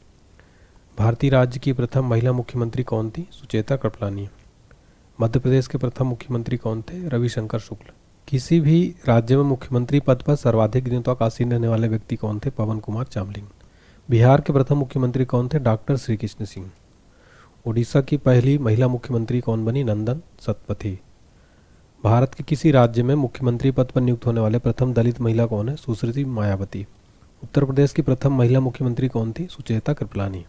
A: भारतीय राज्य की प्रथम महिला मुख्यमंत्री कौन थी? सुचेता कृपलानी। मध्य प्रदेश के प्रथम मुख्यमंत्री कौन थे? रविशंकर शुक्ल। किसी भी राज्य में मुख्यमंत्री पद पर सर्वाधिक दिनों तक आसीन रहने वाले व्यक्ति कौन थे? पवन कुमार चामलिंग। बिहार के प्रथम मुख्यमंत्री कौन थे? डॉक्टर श्री कृष्ण सिंह। उड़ीसा की पहली महिला मुख्यमंत्री कौन बनी? नंदन सतपथी। भारत के किसी राज्य में मुख्यमंत्री पद पर नियुक्त होने वाले प्रथम दलित महिला कौन है? सुश्रुति मायावती। उत्तर प्रदेश की प्रथम महिला मुख्यमंत्री कौन थी? सुचेता कृपलानी।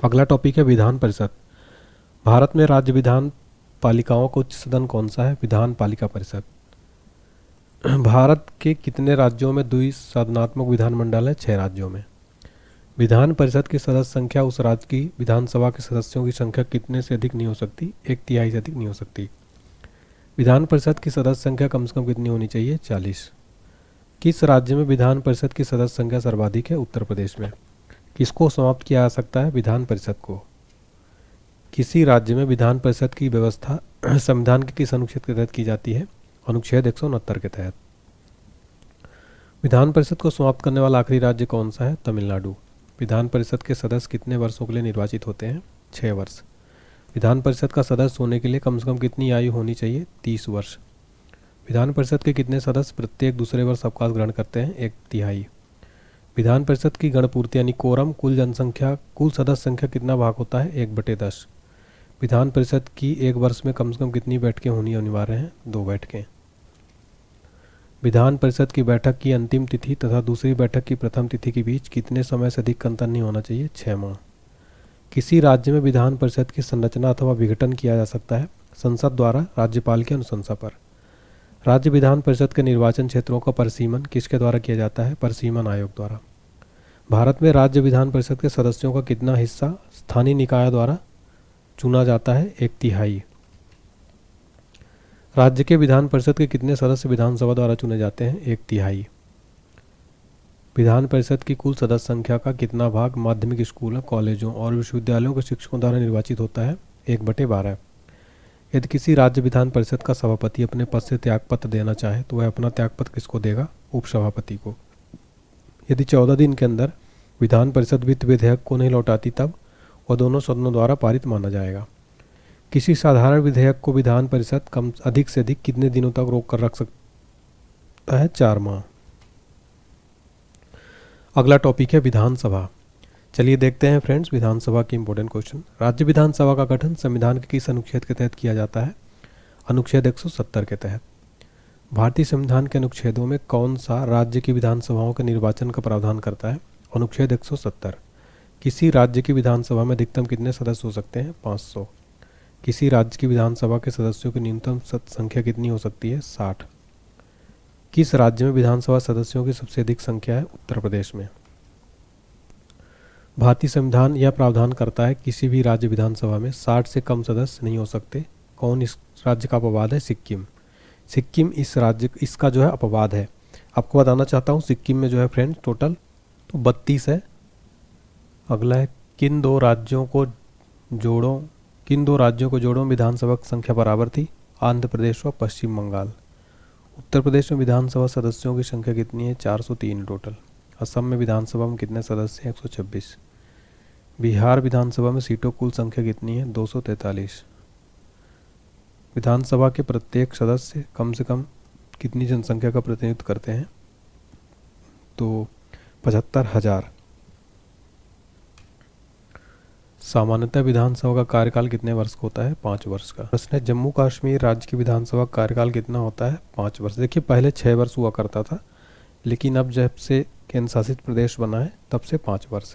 A: अगला टॉपिक है विधान परिषद। भारत में राज्य विधान पालिकाओं का उच्च सदन कौन सा है? विधान पालिका परिषद। भारत के कितने राज्यों में द्विसदनात्मक विधानमंडल है? 6 राज्यों में। विधान परिषद की सदस्य संख्या उस राज्य की विधानसभा के सदस्यों की संख्या कितने से अधिक नहीं हो सकती? 1/3 से अधिक नहीं हो सकती। विधान परिषद की सदस्य संख्या कम से कम कितनी होनी चाहिए? 40। किस राज्य में विधान परिषद की सदस्य संख्या सर्वाधिक है? उत्तर प्रदेश में। किसको समाप्त किया जा सकता है? विधान परिषद को। किसी राज्य में विधान परिषद की व्यवस्था संविधान के किस अनुच्छेद के तहत की जाती है? अनुच्छेद 169 के तहत। विधान परिषद को समाप्त करने वाला आखिरी राज्य कौन सा है? तमिलनाडु। विधान परिषद के सदस्य कितने वर्षों के लिए निर्वाचित होते हैं? 6 वर्ष। विधान परिषद का सदस्य होने के लिए कम से कम कितनी आयु होनी चाहिए? 30 वर्ष। विधान परिषद के कितने सदस्य प्रत्येक दूसरे वर्ष अवकाश ग्रहण करते हैं? 1/3। विधान परिषद की गणपूर्ति यानी कोरम कुल सदस्य संख्या कितना भाग होता है? 1/10। विधान परिषद की एक वर्ष में कम से कम कितनी बैठकें होनी अनिवार्य हैं? 2 बैठकें। विधान परिषद की बैठक की अंतिम तिथि तथा दूसरी बैठक की प्रथम तिथि के बीच कितने समय से अधिक अंतर नहीं होना चाहिए? 6 माह। किसी राज्य में विधान परिषद की संरचना अथवा विघटन किया जा सकता है? संसद द्वारा राज्यपाल की अनुशंसा पर। राज्य विधान परिषद के निर्वाचन क्षेत्रों का परिसीमन किसके द्वारा किया जाता है? परिसीमन आयोग द्वारा। भारत में राज्य विधान परिषद के सदस्यों का कितना हिस्सा स्थानीय निकाय द्वारा चुना जाता है? 1/3। राज्य के विधान परिषद के कितने सदस्य विधानसभा द्वारा चुने जाते हैं? 1/3। विधान परिषद की कुल सदस्य संख्या का कितना भाग माध्यमिक स्कूलों, कॉलेजों और विश्वविद्यालयों के शिक्षकों द्वारा निर्वाचित होता है? 1/12। यदि किसी राज्य विधान परिषद का सभापति अपने पद से त्यागपत्र देना चाहे तो वह अपना त्यागपत्र किसको देगा? उपसभापति को। यदि 14 दिन के अंदर विधान परिषद वित्त विधेयक को नहीं लौटाती तब वह दोनों सदनों द्वारा पारित माना जाएगा। किसी साधारण विधेयक को विधान परिषद अधिक से अधिक कितने दिनों तक रोक कर रख सकता है? 4 माह। अगला टॉपिक है विधानसभा। चलिए देखते हैं फ्रेंड्स विधानसभा के इंपॉर्टेंट क्वेश्चन। राज्य विधानसभा का गठन संविधान के किस अनुच्छेद के तहत किया जाता है? अनुच्छेद 170 के तहत। भारतीय संविधान के अनुच्छेदों में कौन सा राज्य की विधानसभाओं के निर्वाचन का प्रावधान करता है? अनुच्छेद 170। किसी राज्य की विधानसभा में अधिकतम कितने सदस्य हो सकते हैं? 500। किसी राज्य की विधानसभा के सदस्यों की न्यूनतम संख्या कितनी हो सकती है? 60। किस राज्य में विधानसभा सदस्यों की सबसे अधिक संख्या है? उत्तर प्रदेश में। भारतीय संविधान यह प्रावधान करता है किसी भी राज्य विधानसभा में 60 से कम सदस्य नहीं हो सकते। कौन इस राज्य का अपवाद है? सिक्किम। सिक्किम इसका जो है अपवाद है। आपको बताना चाहता हूँ सिक्किम में जो है फ्रेंड्स टोटल तो 32 है। अगला है किन दो राज्यों को जोड़ो विधानसभा संख्या बराबर थी? आंध्र प्रदेश व पश्चिम बंगाल। उत्तर प्रदेश में विधानसभा सदस्यों की संख्या कितनी है? 403 टोटल। असम में विधानसभा में कितने सदस्य हैं? 126। बिहार विधानसभा में सीटों कुल संख्या कितनी है? 243। विधानसभा के प्रत्येक सदस्य कम से कम कितनी जनसंख्या का प्रतिनिधित्व करते हैं? तो 75,000। सामान्यतः विधानसभा का कार्यकाल कितने वर्ष का होता है? 5 वर्ष का। प्रश्न है जम्मू कश्मीर राज्य की विधानसभा का कार्यकाल कितना होता है? 5 वर्ष। देखिए पहले 6 वर्ष हुआ करता था लेकिन अब जब से केंद्र शासित प्रदेश बना है तब से 5 वर्ष।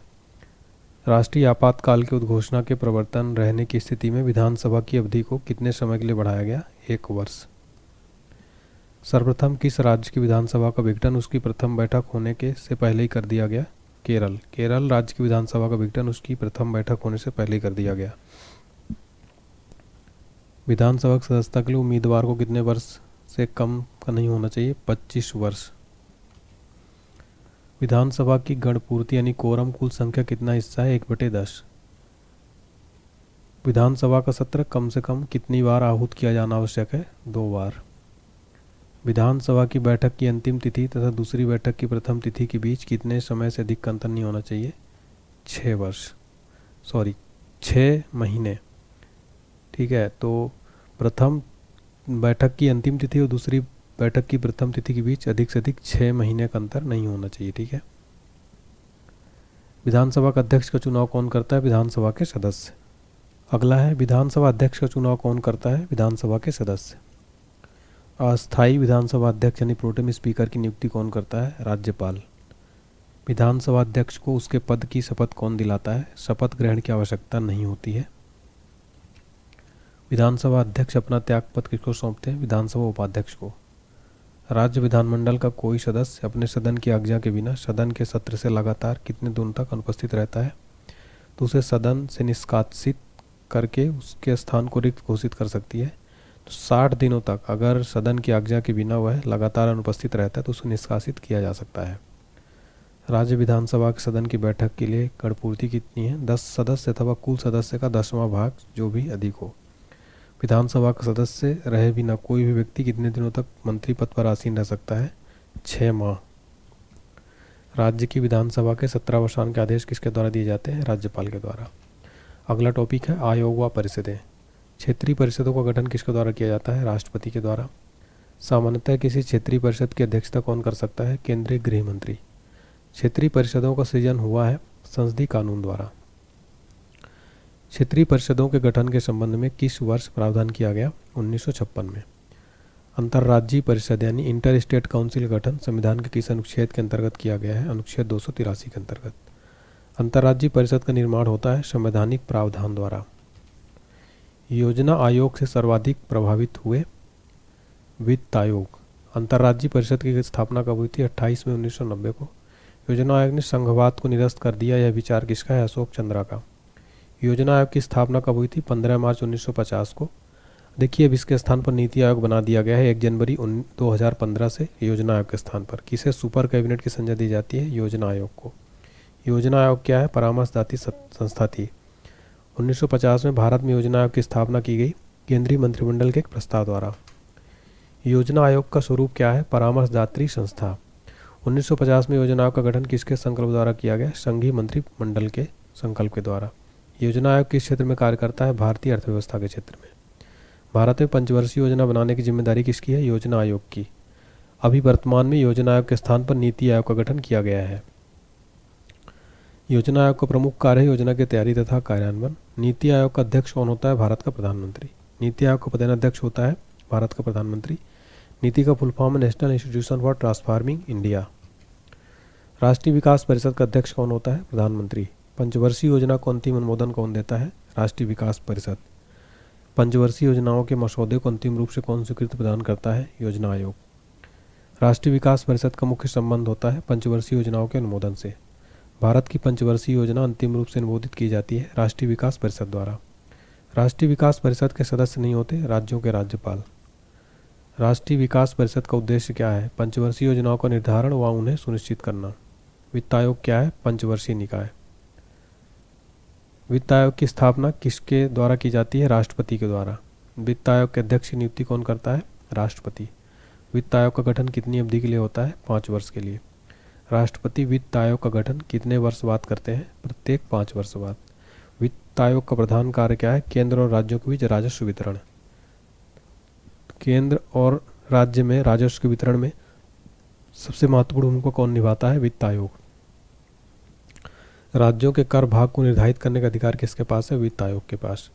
A: राष्ट्रीय आपातकाल की उद्घोषणा के प्रवर्तन रहने की स्थिति में विधानसभा की अवधि को कितने समय के लिए बढ़ाया गया? 1 वर्ष। सर्वप्रथम किस राज्य की विधानसभा का विघटन उसकी प्रथम बैठक होने के से पहले ही कर दिया गया? केरल। केरल राज्य की विधानसभा का विघटन उसकी प्रथम बैठक होने से पहले ही कर दिया गया। विधानसभा की सदस्यता के लिए उम्मीदवार को कितने वर्ष से कम का नहीं होना चाहिए? 25 वर्ष। विधानसभा की गणपूर्ति यानी कोरम कुल संख्या कितना हिस्सा है? 1/10। विधानसभा का सत्र कम से कम कितनी बार आहूत किया जाना आवश्यक है? 2 बार। विधानसभा की बैठक की अंतिम तिथि तथा दूसरी बैठक की प्रथम तिथि के बीच कितने समय से अधिक का अंतर नहीं होना चाहिए? 6 वर्ष। सॉरी 6 महीने, ठीक है। तो प्रथम बैठक की अंतिम तिथि और दूसरी बैठक की प्रथम तिथि के बीच अधिक से अधिक 6 महीने का अंतर नहीं होना चाहिए, ठीक है। विधानसभा का अध्यक्ष का चुनाव कौन करता है? विधानसभा के सदस्य। अगला है विधानसभा अध्यक्ष का चुनाव कौन करता है? विधानसभा के सदस्य। अस्थायी विधानसभा अध्यक्ष यानी प्रोटेम स्पीकर की नियुक्ति कौन करता है? राज्यपाल। विधानसभा अध्यक्ष को उसके पद की शपथ कौन दिलाता है? शपथ ग्रहण की आवश्यकता नहीं होती है। विधानसभा अध्यक्ष अपना त्यागपत्र किसको सौंपते हैं? विधानसभा उपाध्यक्ष को। राज्य विधानमंडल का कोई सदस्य अपने सदन की आज्ञा के बिना सदन के सत्र से लगातार कितने दिनों तक अनुपस्थित रहता है? तो उसे सदन से निष्कासित करके उसके स्थान को रिक्त घोषित कर सकती है। तो 60 दिनों तक अगर सदन की आज्ञा के बिना वह लगातार अनुपस्थित रहता है तो उसे निष्कासित किया जा सकता है। राज्य विधानसभा के सदन की बैठक के लिए गणपूर्ति कितनी है? 10 सदस्य अथवा कुल सदस्य का 10वां भाग जो भी अधिक हो। विधानसभा का सदस्य रहे बिना कोई भी व्यक्ति कितने दिनों तक मंत्री पद पर आसीन रह सकता है? 6 माह। राज्य की विधानसभा के 17 वर्षांत के आदेश किसके द्वारा दिए जाते हैं? राज्यपाल के द्वारा। अगला टॉपिक है आयोग व परिषदें। क्षेत्रीय परिषदों का गठन किसके द्वारा किया जाता है? राष्ट्रपति के द्वारा। सामान्यतः किसी क्षेत्रीय परिषद की अध्यक्षता कौन कर सकता है? केंद्रीय गृह मंत्री। क्षेत्रीय परिषदों का सृजन हुआ है संसदीय कानून द्वारा। क्षेत्रीय परिषदों के गठन के संबंध में किस वर्ष प्रावधान किया गया? 1956 में। अंतर्राज्यीय परिषद यानी इंटर स्टेट काउंसिल का गठन संविधान के किस अनुच्छेद के अंतर्गत किया गया है? अनुच्छेद 283 के अंतर्गत। अंतर्राज्यीय परिषद का निर्माण होता है संवैधानिक प्रावधान द्वारा। योजना आयोग से सर्वाधिक प्रभावित हुए? वित्त आयोग। अंतर्राज्यीय परिषद की स्थापना कब हुई थी? 28 मई 1990 को। योजना आयोग ने संघवाद को निरस्त कर दिया, यह विचार किसका है? अशोक चंद्रा का। योजना आयोग की स्थापना कब हुई थी? 15 मार्च 1950 को। देखिए अब इसके स्थान पर नीति आयोग बना दिया गया है 1 जनवरी 2015 से योजना आयोग के स्थान पर। किसे सुपर कैबिनेट की संज्ञा दी जाती है? योजना आयोग को। योजना आयोग क्या है? परामर्शदात्री संस्था थी। 1950 में भारत में योजना आयोग की स्थापना की गई केंद्रीय मंत्रिमंडल के एक प्रस्ताव द्वारा। योजना आयोग का स्वरूप क्या है? परामर्शदात्री संस्था। 1950 में योजना आयोग का गठन किसके संकल्प द्वारा किया गया? संघीय मंत्रिमंडल के संकल्प के द्वारा। योजना आयोग किस क्षेत्र में कार्य करता है? भारतीय अर्थव्यवस्था के क्षेत्र में। भारत में पंचवर्षीय योजना बनाने की जिम्मेदारी किसकी है? योजना आयोग की। अभी वर्तमान में योजना आयोग के स्थान पर नीति आयोग का गठन किया गया है। योजना आयोग का प्रमुख कार्य है योजना की तैयारी तथा कार्यान्वयन। नीति आयोग का अध्यक्ष कौन होता है? भारत का प्रधानमंत्री। नीति आयोग का प्रधानाध्यक्ष होता है भारत का प्रधानमंत्री। नीति का फुल फॉर्म है national institution for transforming India. राष्ट्रीय विकास परिषद का अध्यक्ष कौन होता है? प्रधानमंत्री। पंचवर्षीय योजना को अंतिम अनुमोदन कौन देता है? राष्ट्रीय विकास परिषद। पंचवर्षीय योजनाओं के मसौदे को अंतिम रूप से कौन स्वीकृति प्रदान करता है? योजना आयोग। राष्ट्रीय विकास परिषद का मुख्य संबंध होता है पंचवर्षीय योजनाओं के अनुमोदन से। भारत की पंचवर्षीय योजना अंतिम रूप से अनुमोदित की जाती है राष्ट्रीय विकास परिषद द्वारा। राष्ट्रीय विकास परिषद के सदस्य नहीं होते राज्यों के राज्यपाल। राष्ट्रीय विकास परिषद का उद्देश्य क्या है? पंचवर्षीय योजनाओं का निर्धारण व उन्हें सुनिश्चित करना। वित्त आयोग क्या है? पंचवर्षीय निकाय। वित्त आयोग की स्थापना किसके द्वारा की जाती है? राष्ट्रपति के द्वारा। वित्त आयोग के अध्यक्ष की नियुक्ति कौन करता है? राष्ट्रपति। वित्त आयोग का गठन कितनी अवधि के लिए होता है? 5 वर्ष के लिए। राष्ट्रपति वित्त आयोग का गठन कितने वर्ष बाद करते हैं? प्रत्येक 5 वर्ष बाद। वित्त आयोग का प्रधान कार्य क्या है? केंद्र और राज्यों के बीच राजस्व वितरण। केंद्र और राज्य में राजस्व के वितरण में सबसे महत्वपूर्ण भूमिका कौन निभाता है? वित्त आयोग। राज्यों के कर भाग को निर्धारित करने का अधिकार किसके पास है? वित्त आयोग के पास।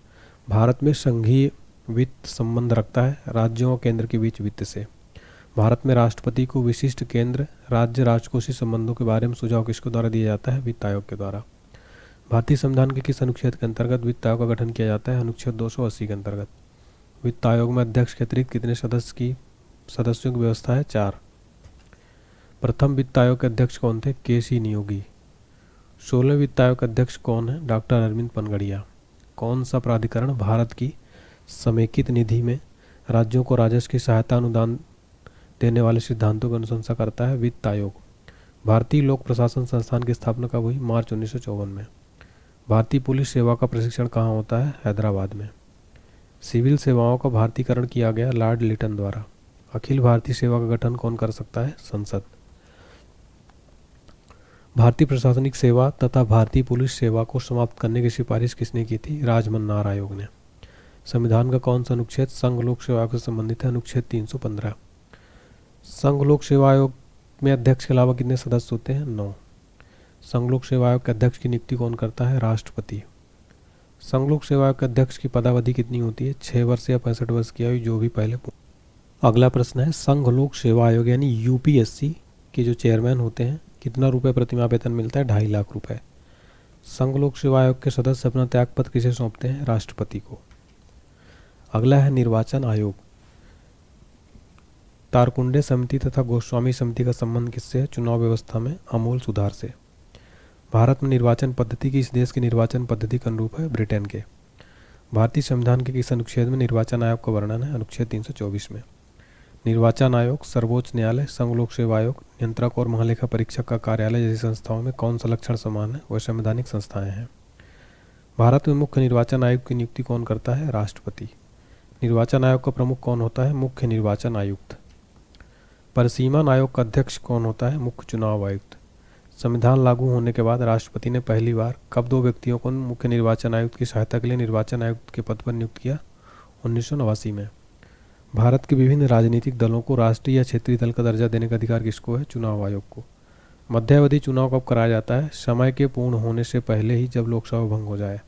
A: भारत में संघीय वित्त संबंध रखता है राज्यों और केंद्र के बीच वित्त से। भारत में राष्ट्रपति को विशिष्ट केंद्र राज्य राजकोषीय संबंधों के बारे में सुझाव किसके द्वारा दिया जाता है? वित्त आयोग के द्वारा। भारतीय संविधान के किस अनुच्छेद के अंतर्गत वित्त आयोग का गठन किया जाता है? अनुच्छेद 280 के अंतर्गत। वित्त आयोग में अध्यक्ष के अतिरिक्त कितने सदस्यों की व्यवस्था है? 4। प्रथम वित्त आयोग के अध्यक्ष कौन थे? के.सी. नियोगी। 16वें वित्त आयोग के अध्यक्ष कौन है? डॉक्टर अरविंद पनगड़िया। कौन सा प्राधिकरण भारत की समेकित निधि में राज्यों को राजस्व की सहायता अनुदान देने वाले सिद्धांतों की अनुशंसा करता है? वित्त आयोग। भारतीय लोक प्रशासन संस्थान की स्थापना कब हुई? मार्च 1954 में। भारतीय पुलिस सेवा का प्रशिक्षण कहाँ होता है? हैदराबाद में। सिविल सेवाओं का भारतीयकरण किया गया लॉर्ड लिटन द्वारा। अखिल भारतीय सेवा का गठन कौन कर सकता है? संसद। भारतीय प्रशासनिक सेवा तथा भारतीय पुलिस सेवा को समाप्त करने की सिफारिश किसने की थी? राजमन्नार आयोग ने। संविधान का कौन सा अनुच्छेद संघ लोक सेवा आयोग से संबंधित है? अनुच्छेद 315। संघ लोक सेवा आयोग में अध्यक्ष के अलावा कितने सदस्य होते हैं? 9। संघ लोक सेवा आयोग के अध्यक्ष की नियुक्ति कौन करता है? राष्ट्रपति। संघ लोक सेवा आयोग के अध्यक्ष की पदावधि कितनी होती है? 6 वर्ष या 65 वर्ष की आयु, जो भी पहले। अगला प्रश्न है, संघ लोक सेवा आयोग यानी यूपीएससी के जो चेयरमैन होते हैं, कितना रुपए प्रतिमाह वेतन मिलता है? 2.5 लाख रुपए। संघ लोक सेवा आयोग के सदस्य अपना त्यागपत्र किसे सौंपते हैं? राष्ट्रपति को। अगला है निर्वाचन आयोग। तारकुंडे समिति तथा गोस्वामी समिति का संबंध किससे है? चुनाव व्यवस्था में आमूल सुधार से। भारत में निर्वाचन पद्धति किस देश की निर्वाचन पद्धति के अनुरूप है? ब्रिटेन के। भारतीय संविधान के किस अनुच्छेद में निर्वाचन आयोग का वर्णन है? अनुच्छेद 324 में। निर्वाचन आयोग, सर्वोच्च न्यायालय, संघ लोक सेवा आयोग, नियंत्रक और महालेखा परीक्षक का कार्यालय जैसी संस्थाओं में कौन सा लक्षण समान है? वह संवैधानिक संस्थाएं हैं। भारत में मुख्य निर्वाचन आयोग की नियुक्ति कौन करता है? राष्ट्रपति। निर्वाचन आयोग का प्रमुख कौन होता है? मुख्य निर्वाचन आयुक्त। परिसीमन आयोग का अध्यक्ष कौन होता है? मुख्य चुनाव आयुक्त। संविधान लागू होने के बाद राष्ट्रपति ने पहली बार कब 2 व्यक्तियों को मुख्य निर्वाचन आयुक्त की सहायता के लिए निर्वाचन आयुक्त के पद पर नियुक्त किया? 1989 में। भारत के विभिन्न राजनीतिक दलों को राष्ट्रीय या क्षेत्रीय दल का दर्जा देने का अधिकार किसको है? चुनाव आयोग को। मध्यावधि चुनाव कब कराया जाता है? समय के पूर्ण होने से पहले ही, जब लोकसभा भंग हो जाए।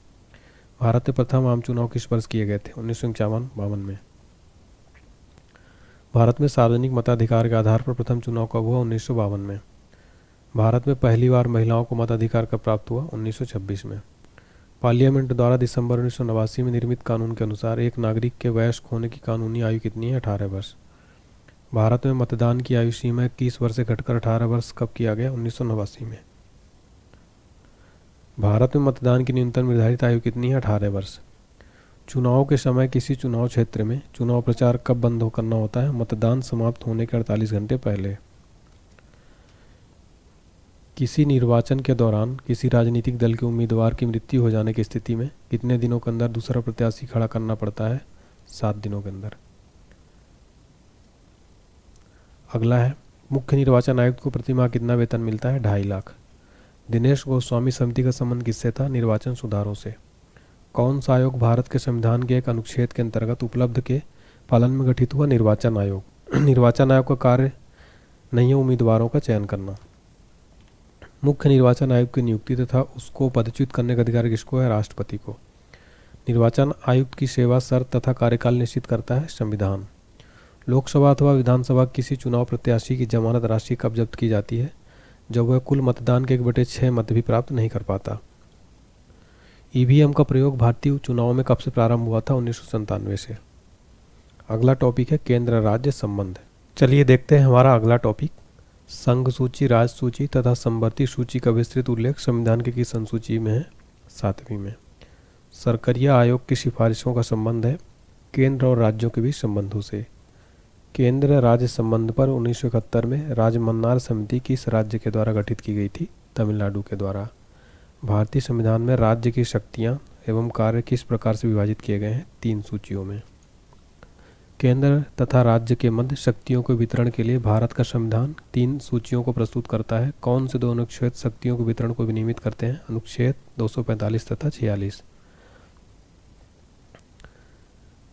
A: भारत में प्रथम आम चुनाव किस वर्ष किए गए थे? 1951-52 में। भारत में सार्वजनिक मताधिकार के आधार पर प्रथम चुनाव कब हुआ? 1952 में। भारत में पहली बार महिलाओं को मताधिकार कब प्राप्त हुआ? 1926 में। पार्लियामेंट द्वारा दिसंबर 1989 में निर्मित कानून के अनुसार एक नागरिक के वयस्क होने की कानूनी आयु कितनी है? 18 वर्ष। भारत में मतदान की आयु सीमा 21 वर्ष से घटकर 18 वर्ष कब किया गया? 1989 में। भारत में मतदान की न्यूनतम निर्धारित आयु कितनी है? 18 वर्ष। चुनाव के समय किसी चुनाव क्षेत्र में चुनाव प्रचार कब बंद करना होता है? मतदान समाप्त होने के 48 घंटे पहले। किसी निर्वाचन के दौरान किसी राजनीतिक दल के उम्मीदवार की मृत्यु हो जाने की स्थिति में कितने दिनों के अंदर दूसरा प्रत्याशी खड़ा करना पड़ता है? 7 दिनों के अंदर। अगला है, मुख्य निर्वाचन आयुक्त को प्रतिमाह कितना वेतन मिलता है? 2.5 लाख। दिनेश गोस्वामी समिति का संबंध किससे था? निर्वाचन सुधारों से। कौन सा आयोग भारत के संविधान के एक अनुच्छेद के अंतर्गत उपलब्ध के पालन में गठित हुआ? निर्वाचन आयोग। निर्वाचन आयोग का कार्य नहीं है उम्मीदवारों का चयन करना। मुख्य निर्वाचन आयुक्त की नियुक्ति तथा उसको पदच्युत करने का अधिकार किसको है? राष्ट्रपति को। निर्वाचन आयुक्त की सेवा शर्त तथा कार्यकाल निश्चित करता है संविधान। लोकसभा अथवा विधानसभा किसी चुनाव प्रत्याशी की जमानत राशि कब जब्त की जाती है? जब वह कुल मतदान के 1/6 मत भी प्राप्त नहीं कर पाता। ईवीएम का प्रयोग भारतीय चुनाव में कब से प्रारंभ हुआ था? 1997 से। अगला टॉपिक है केंद्र राज्य संबंध। चलिए देखते हैं हमारा अगला टॉपिक। संघ सूची, राज्य सूची तथा समवर्ती सूची का विस्तृत उल्लेख संविधान की किस अनुसूची में है? 7वीं में। सरकरिया आयोग की सिफारिशों का संबंध है केंद्र और राज्यों के बीच संबंधों से। केंद्र राज्य संबंध पर 1971 में राजमन्नार समिति किस राज्य के द्वारा गठित की गई थी? तमिलनाडु के द्वारा। भारतीय संविधान में राज्य की शक्तियाँ एवं कार्य किस प्रकार से विभाजित किए गए हैं? 3 सूचियों में। केंद्र तथा राज्य के मध्य शक्तियों के वितरण के लिए भारत का संविधान 3 सूचियों को प्रस्तुत करता है। कौन से 2 अनुच्छेद शक्तियों के वितरण को विनियमित करते हैं? अनुच्छेद 245 तथा 46।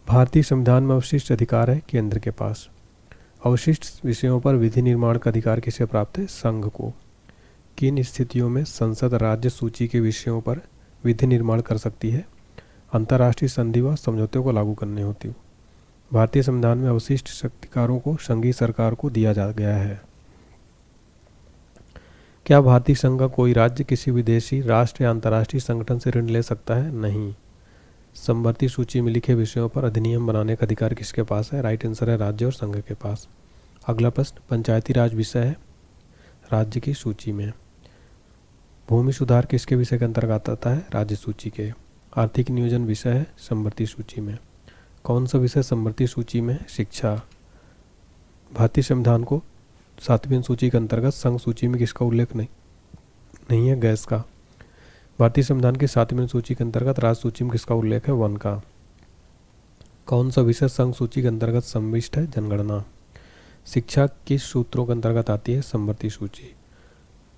A: भारतीय संविधान में अवशिष्ट अधिकार है केंद्र के पास। अवशिष्ट विषयों पर विधि निर्माण का अधिकार किसे प्राप्त है? संघ को। किन स्थितियों में संसद राज्य सूची के विषयों पर विधि निर्माण कर सकती है? अंतर्राष्ट्रीय संधि व समझौते को लागू करने होती है। भारतीय संविधान में अवशिष्ट शक्तिकारों को संघीय सरकार को दिया जा गया है। क्या भारतीय संघ का कोई राज्य किसी विदेशी राष्ट्र या अंतर्राष्ट्रीय संगठन से ऋण ले सकता है? नहीं। समवर्ती सूची में लिखे विषयों पर अधिनियम बनाने का अधिकार किसके पास है? राइट आंसर है राज्य और संघ के पास। अगला प्रश्न, पंचायती राज विषय है राज्य की सूची में। भूमि सुधार किसके विषय के अंतर्गत आता है? राज्य सूची के। आर्थिक नियोजन विषय है समवर्ती सूची में। कौन सा विषय समवर्ती सूची में? शिक्षा। भारतीय संविधान को 7वीं सूची के अंतर्गत संघ सूची में किसका उल्लेख नहीं है? गैस का। भारतीय संविधान की 7वीं सूची के अंतर्गत राज्य सूची में किसका उल्लेख है? वन का। कौन सा विषय संघ सूची के अंतर्गत समाविष्ट है? जनगणना। शिक्षा किस सूत्रों के अंतर्गत आती है? समवर्ती सूची।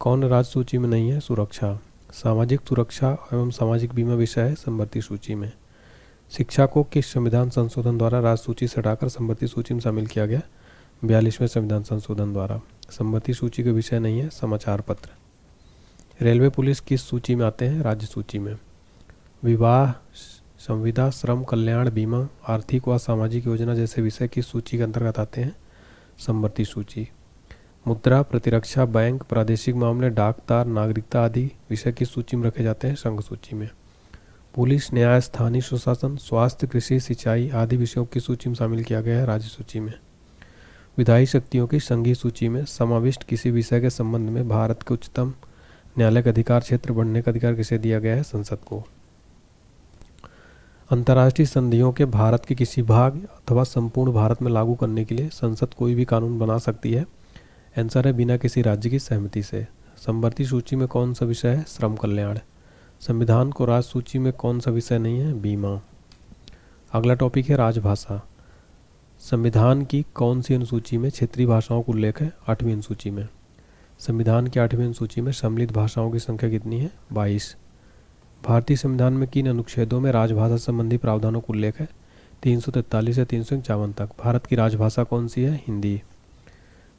A: कौन राज्य सूची में नहीं है? सुरक्षा। सामाजिक सुरक्षा एवं सामाजिक बीमा विषय है समवर्ती सूची में। शिक्षा को किस संविधान संशोधन द्वारा राज्य सूची से हटाकर समवर्ती सूची में शामिल किया गया? 42वें संविधान संशोधन द्वारा। समवर्ती सूची के विषय नहीं है समाचार पत्र। रेलवे पुलिस किस सूची में आते हैं? राज्य सूची में। विवाह, संविदा, श्रम कल्याण, बीमा, आर्थिक व सामाजिक योजना जैसे विषय किस सूची के अंतर्गत आते हैं? समवर्ती सूची। मुद्रा, प्रतिरक्षा, बैंक, प्रादेशिक मामले, डाक तार, नागरिकता आदि विषय किस सूची में रखे जाते हैं? संघ सूची में। पुलिस, न्याय, स्थानीय सुशासन, स्वास्थ्य, कृषि, सिंचाई आदि विषयों की सूची में शामिल किया गया है राज्य सूची में। विधायी शक्तियों की संघीय सूची में समाविष्ट किसी विषय के संबंध में भारत के उच्चतम न्यायालय का अधिकार क्षेत्र बढ़ने का अधिकार किसे दिया गया है? संसद को। अंतर्राष्ट्रीय संधियों के भारत के किसी भाग अथवा संपूर्ण भारत में लागू करने के लिए संसद कोई भी कानून बना सकती है? आंसर है बिना किसी राज्य की सहमति से। समवर्ती सूची में कौन सा विषय है? श्रम कल्याण। संविधान को राज्य सूची में कौन सा विषय नहीं है? बीमा। अगला टॉपिक है राजभाषा। संविधान की कौन सी अनुसूची में क्षेत्रीय भाषाओं का उल्लेख है? 8वीं अनुसूची में। संविधान की 8वीं अनुसूची में सम्मिलित भाषाओं की संख्या कितनी है? 22। भारतीय संविधान में किन अनुच्छेदों में राजभाषा संबंधी प्रावधानों का उल्लेख है? 343 से 351 तक। भारत की राजभाषा कौन सी है? हिंदी।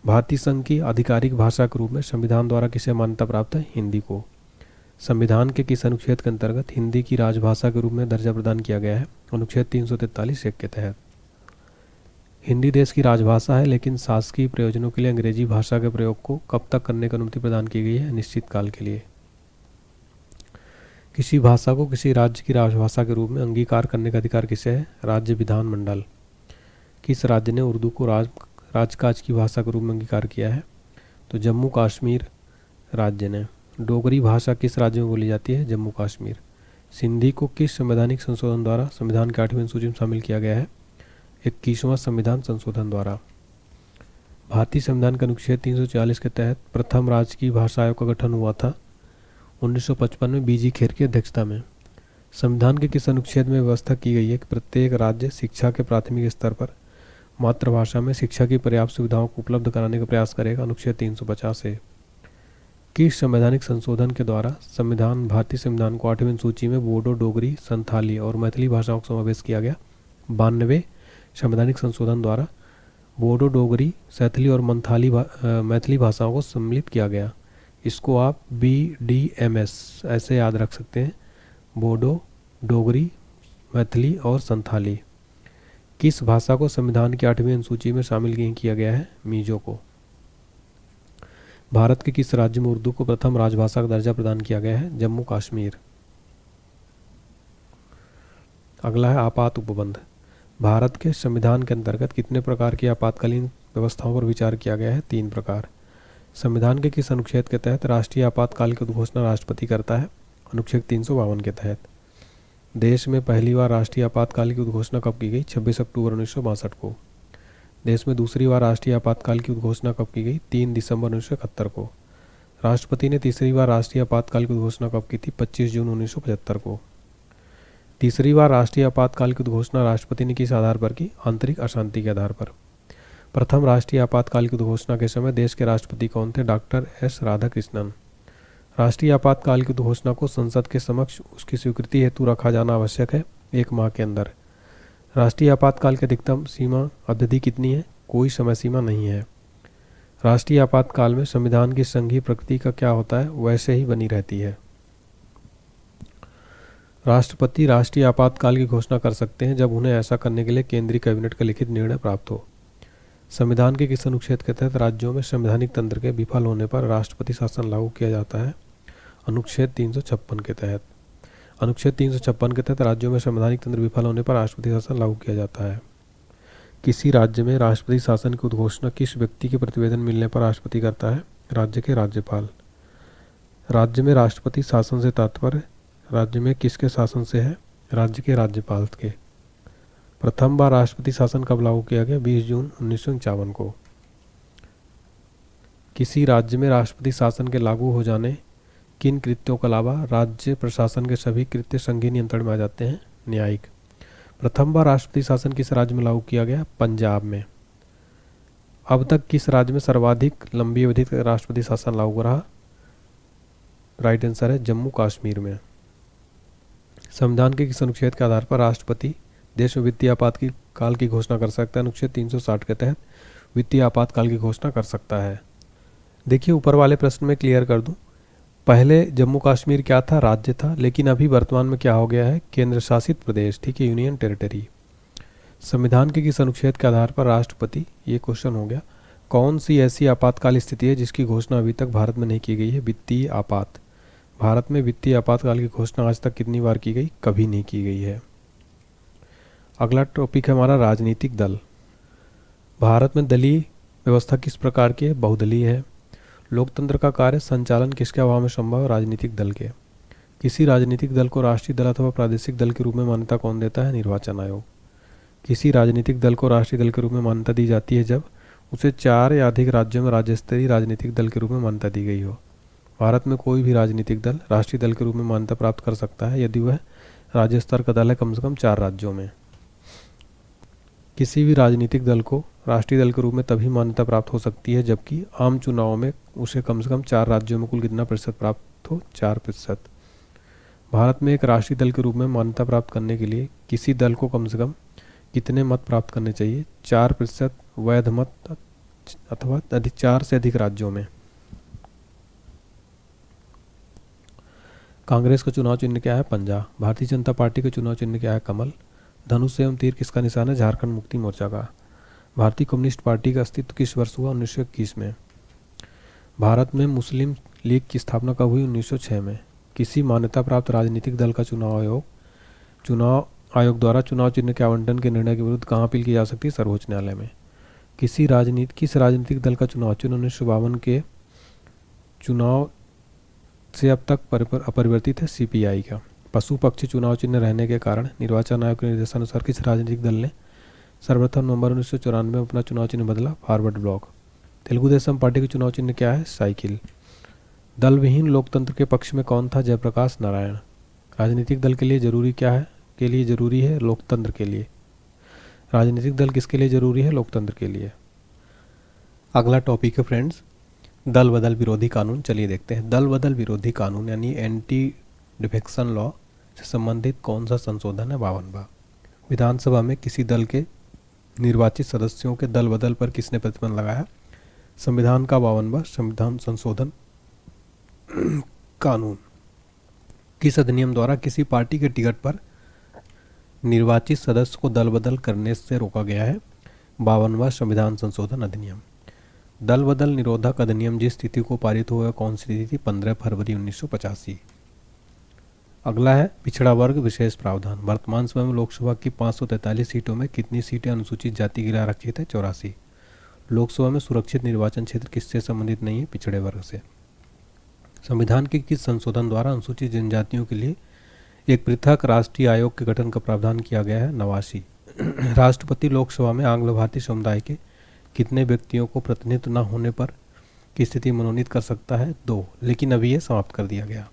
A: भारतीय संघ की आधिकारिक भाषा के रूप में संविधान द्वारा किसे मान्यता प्राप्त है? हिंदी को। संविधान के किस अनुच्छेद के अंतर्गत हिंदी की राजभाषा के रूप में दर्जा प्रदान किया गया है? अनुच्छेद 343(1) के तहत। हिंदी देश की राजभाषा है, लेकिन शासकीय प्रयोजनों के लिए अंग्रेजी भाषा के प्रयोग को कब तक करने की अनुमति प्रदान की गई है? निश्चित काल के लिए। किसी भाषा को किसी राज्य की राजभाषा के रूप में अंगीकार करने का अधिकार किसे है? राज्य विधानमंडल। किस राज्य ने उर्दू को राजकाज की भाषा के रूप में अंगीकार किया है? तो जम्मू कश्मीर राज्य ने। डोगरी भाषा किस राज्य में बोली जाती है? जम्मू कश्मीर। सिंधी को किस संवैधानिक संशोधन द्वारा संविधान की 8वीं अनुसूची में शामिल किया गया है? 21वां संविधान संशोधन द्वारा। भारतीय संविधान के अनुच्छेद 340 के तहत प्रथम राजकीय भाषा आयोग का गठन हुआ था 1955 में बीजी खेर की अध्यक्षता में। संविधान के किस अनुच्छेद में व्यवस्था की गई है कि प्रत्येक राज्य शिक्षा के प्राथमिक स्तर पर मातृभाषा में शिक्षा की पर्याप्त सुविधाओं को उपलब्ध कराने का प्रयास करेगा? अनुच्छेद 350 से। किस संवैधानिक संशोधन के द्वारा भारतीय संविधान को 8वीं सूची में बोडो, डोगरी, संथाली और मैथिली भाषाओं का समावेश किया गया? 92वें संवैधानिक संशोधन द्वारा बोडो, डोगरी, सैथली और मैथिली भाषाओं को सम्मिलित किया गया। इसको आप BDMS ऐसे याद रख सकते हैं, बोडो, डोगरी, मैथिली और संथाली। किस भाषा को संविधान की 8वीं अनुसूची में शामिल नहीं किया गया है? मिजो को। भारत के किस राज्य में उर्दू को प्रथम राजभाषा का दर्जा प्रदान किया गया है? जम्मू कश्मीर। अगला है आपात उपबंध। भारत के संविधान के अंतर्गत कितने प्रकार की आपातकालीन व्यवस्थाओं पर विचार किया गया है? 3 प्रकार। संविधान के किस अनुच्छेद के तहत राष्ट्रीय आपातकाल की उद्घोषणा राष्ट्रपति करता है? अनुच्छेद 352 के तहत। देश में पहली बार राष्ट्रीय आपातकाल की उद्घोषणा कब की गई? 26 अक्टूबर 1962 को। देश में दूसरी बार राष्ट्रीय आपातकाल की उद्घोषणा कब की गई? 3 दिसंबर 1971 को। राष्ट्रपति ने तीसरी बार राष्ट्रीय आपातकाल की उद्घोषणा कब की थी? 25 जून 1975 को। तीसरी बार राष्ट्रीय आपातकाल की उद्घोषणा राष्ट्रपति ने किस आधार पर की? आंतरिक अशांति के आधार पर। प्रथम राष्ट्रीय आपातकाल की उद्घोषणा के समय देश के राष्ट्रपति कौन थे? Doctor S Radhakrishnan. राष्ट्रीय आपातकाल की उद्घोषणा को संसद के समक्ष उसकी स्वीकृति हेतु रखा जाना आवश्यक है 1 माह के अंदर। राष्ट्रीय आपातकाल की अधिकतम सीमा अवधि कितनी है? कोई समय सीमा नहीं है। राष्ट्रीय आपातकाल में संविधान की संघीय प्रकृति का क्या होता है? वैसे ही बनी रहती है। राष्ट्रपति राष्ट्रीय आपातकाल की घोषणा कर सकते हैं जब उन्हें ऐसा करने के लिए केंद्रीय कैबिनेट का लिखित निर्णय प्राप्त हो। संविधान के किस अनुच्छेद के तहत राज्यों में संवैधानिक तंत्र के विफल होने पर राष्ट्रपति शासन लागू किया जाता है? अनुच्छेद 356 के तहत। अनुच्छेद 356 के तहत राज्यों में संवैधानिक तंत्र विफल होने पर राष्ट्रपति शासन लागू किया जाता है। किसी राज्य में राष्ट्रपति शासन की उद्घोषणा किस व्यक्ति के प्रतिवेदन मिलने पर राष्ट्रपति करता है? राज्य के राज्यपाल। राज्य में राष्ट्रपति शासन से तात्पर्य राज्य में किसके शासन से है? राज्य के राज्यपाल के। प्रथम बार राष्ट्रपति शासन कब लागू किया गया? 20 जून 1951 को। किसी राज्य में राष्ट्रपति शासन के लागू हो जाने किन कृत्यों के अलावा राज्य प्रशासन के सभी कृत्य संघीय नियंत्रण में आ जाते हैं? न्यायिक। प्रथम बार राष्ट्रपति शासन किस राज्य में लागू किया गया? पंजाब में। अब तक किस राज्य में सर्वाधिक लंबी अवधि तक राष्ट्रपति शासन लागू रहा? राइट आंसर है जम्मू कश्मीर में। संविधान के किस अनुच्छेद के आधार पर राष्ट्रपति देश में वित्तीय आपात काल की घोषणा कर सकता है? अनुच्छेद 360 के तहत वित्तीय आपातकाल की घोषणा कर सकता है। देखिए ऊपर वाले प्रश्न में क्लियर कर दूं, पहले जम्मू कश्मीर क्या था? राज्य था, लेकिन अभी वर्तमान में क्या हो गया है? केंद्र शासित प्रदेश, ठीक है, यूनियन टेरिटरी। संविधान के किस अनुच्छेद के आधार पर राष्ट्रपति, ये क्वेश्चन हो गया, कौन सी ऐसी आपातकाल स्थिति है जिसकी घोषणा अभी तक भारत में नहीं की गई है? वित्तीय आपात। भारत में वित्तीय आपातकाल की घोषणा आज तक कितनी बार की गई? कभी नहीं की गई है। अगला टॉपिक है हमारा राजनीतिक दल। भारत में दलीय व्यवस्था किस प्रकार की है? बहुदलीय है। लोकतंत्र का कार्य संचालन किसके अभाव में संभव है? राजनीतिक दल के। किसी राजनीतिक दल को राष्ट्रीय दल अथवा प्रादेशिक दल के रूप में मान्यता कौन देता है? निर्वाचन आयोग। किसी राजनीतिक दल को राष्ट्रीय दल के रूप में मान्यता दी जाती है जब उसे 4 या अधिक राज्यों में राज्य स्तरीय राजनीतिक दल के रूप में मान्यता दी गई हो। भारत में कोई भी राजनीतिक दल राष्ट्रीय दल के रूप में मान्यता प्राप्त कर सकता है यदि वह राज्य स्तर का दल है कम से कम 4 राज्यों में। किसी भी राजनीतिक दल को राष्ट्रीय दल के रूप में तभी मान्यता प्राप्त हो सकती है जबकि आम चुनाव में उसे कम से कम 4 राज्यों में कुल कितना प्रतिशत प्राप्त हो? 4%। भारत में एक राष्ट्रीय दल के रूप में मान्यता प्राप्त करने के लिए किसी दल को कम से कम कितने मत प्राप्त करने चाहिए? 4% वैध मत अथवा 4 से अधिक राज्यों में। कांग्रेस का चुनाव चिन्ह क्या है? पंजा। भारतीय जनता पार्टी का चुनाव चिन्ह क्या है? कमल। धनुष एवं तीर किसका निशान है? झारखंड मुक्ति मोर्चा का। भारतीय कम्युनिस्ट पार्टी का अस्तित्व किस वर्ष हुआ? 1921 में। भारत में मुस्लिम लीग की स्थापना कब हुई? 1906 में। किसी मान्यता प्राप्त राजनीतिक दल का चुनाव आयोग द्वारा चुनाव चिन्ह के आवंटन के निर्णय के विरुद्ध कहाँ अपील की जा सकती है? सर्वोच्च न्यायालय में। किस राजनीतिक दल का चुनाव चिन्ह 1952 के चुनाव से अब तक अपरिवर्तित है? सीपीआई का। पशु पक्षी चुनाव चिन्ह रहने के कारण निर्वाचन आयोग के निर्देशानुसार किस राजनीतिक दल ने सर्वप्रथम नवंबर 1994 में अपना चुनाव चिन्ह बदला? Forward block. Telugu Desam party के चुनाव चिन्ह क्या है? साइकिल। दल विहीन लोकतंत्र के पक्ष में कौन था? जयप्रकाश नारायण। राजनीतिक दल के लिए जरूरी क्या है? जरूरी है लोकतंत्र के लिए। राजनीतिक दल किसके लिए जरूरी है? लोकतंत्र के लिए। अगला टॉपिक है फ्रेंड्स दल बदल विरोधी कानून। चलिए देखते हैं दल बदल विरोधी कानून यानी एंटी डिफेक्शन लॉ से संबंधित कौन सा संशोधन है? 52वां। विधानसभा में किसी दल के निर्वाचित सदस्यों के दल बदल पर किसने प्रतिबंध लगाया? संविधान का 52वां संविधान संशोधन कानून। किस अधिनियम द्वारा किसी पार्टी के टिकट पर निर्वाचित सदस्य को दल बदल करने से रोका गया है? 52वां संविधान संशोधन अधिनियम। दल बदल निरोधक अधिनियम जिस तिथि को पारित हुआ कौन सी तिथि थी? 15 फरवरी 1985। अगला है पिछड़ा वर्ग विशेष प्रावधान। वर्तमान समय में लोकसभा की 543 सीटों में कितनी सीटें अनुसूचित जाति के लिए आरक्षित है? 84। लोकसभा में सुरक्षित निर्वाचन क्षेत्र किससे संबंधित नहीं है? पिछड़े वर्ग से। संविधान के किस संशोधन द्वारा अनुसूचित जनजातियों के लिए एक पृथक राष्ट्रीय आयोग के गठन का प्रावधान किया गया है? 89। राष्ट्रपति लोकसभा में आंग्ल भारतीय समुदाय के कितने व्यक्तियों को प्रतिनिधित्व न होने पर की स्थिति मनोनीत कर सकता है? 2, लेकिन अभी यह समाप्त कर दिया गया।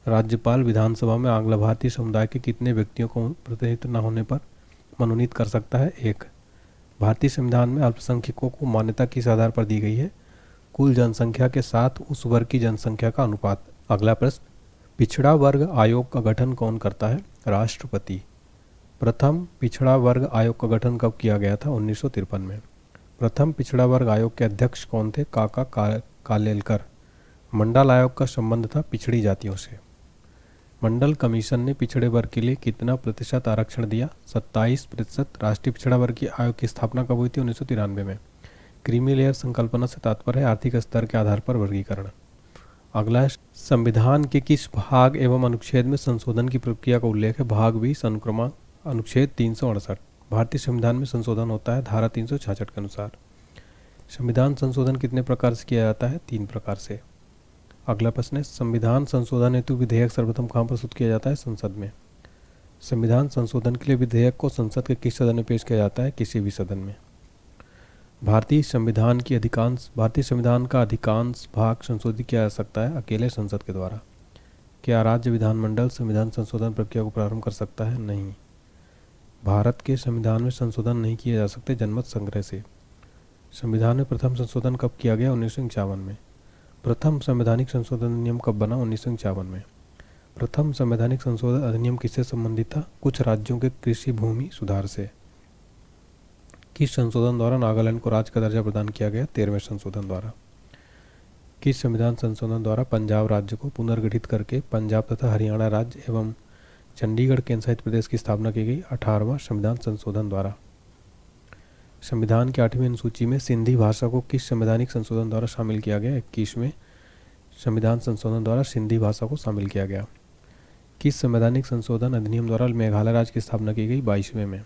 A: राज्यपाल विधानसभा में आंग्ल भारतीय समुदाय के कितने व्यक्तियों को प्रतिनिधित्व न होने पर मनोनीत कर सकता है? 1। भारतीय संविधान में अल्पसंख्यकों को मान्यता किस आधार पर दी गई है? कुल जनसंख्या के साथ उस वर्ग की जनसंख्या का अनुपात। अगला प्रश्न पिछड़ा वर्ग आयोग का गठन कौन करता है? राष्ट्रपति। प्रथम पिछड़ा वर्ग आयोग का गठन कब किया गया था? 1953 में। प्रथम पिछड़ा वर्ग आयोग के अध्यक्ष कौन थे? काका कालेलकर। मंडल आयोग का संबंध था पिछड़ी जातियों से। मंडल कमीशन ने पिछड़े वर्ग के लिए कितना प्रतिशत आरक्षण दिया? 27%। राष्ट्रीय पिछड़ा वर्ग की आयोग की स्थापना कब हुई थी? 1993 में। क्रीमी लेयर संकल्पना से तात्पर्य है आर्थिक स्तर के आधार पर वर्गीकरण। अगला है संविधान के किस भाग एवं अनुच्छेद में संशोधन की प्रक्रिया का उल्लेख है? भाग 20 अनुक्रमांक अनुच्छेद 368। भारतीय संविधान में संशोधन होता है धारा 366 के अनुसार। संविधान संशोधन कितने प्रकार से किया जाता है? 3 प्रकार से। अगला प्रश्न है संविधान संशोधन हेतु विधेयक सर्वप्रथम कहाँ प्रस्तुत किया जाता है? संसद में। संविधान संशोधन के लिए विधेयक को संसद के किस सदन में पेश किया जाता है? किसी भी सदन में। भारतीय संविधान का अधिकांश भाग संशोधित किया जा सकता है अकेले संसद के द्वारा। क्या राज्य विधानमंडल संविधान संशोधन प्रक्रिया को प्रारंभ कर सकता है? नहीं। भारत के संविधान में संशोधन नहीं किए जा सकते जनमत संग्रह से। संविधान में प्रथम संशोधन कब किया गया? 1951 में। प्रथम संवैधानिक संशोधन अधिनियम कब बना? 1951 में। प्रथम संवैधानिक संशोधन अधिनियम किससे संबंधित था? कुछ राज्यों के कृषि भूमि सुधार से। किस संशोधन द्वारा नागालैंड को राज्य का दर्जा प्रदान किया गया? 13वें संशोधन द्वारा। किस संविधान संशोधन द्वारा पंजाब राज्य को पुनर्गठित करके पंजाब तथा हरियाणा राज्य एवं चंडीगढ़ केंद्र शासित प्रदेश की स्थापना की गई? 18वां संविधान संशोधन द्वारा। संविधान की 8वीं अनुसूची में सिंधी भाषा को किस संवैधानिक संशोधन द्वारा शामिल किया गया? 21वें संविधान संशोधन द्वारा सिंधी भाषा को शामिल किया गया। किस संवैधानिक संशोधन अधिनियम द्वारा मेघालय राज्य की स्थापना की गई? 22वें में।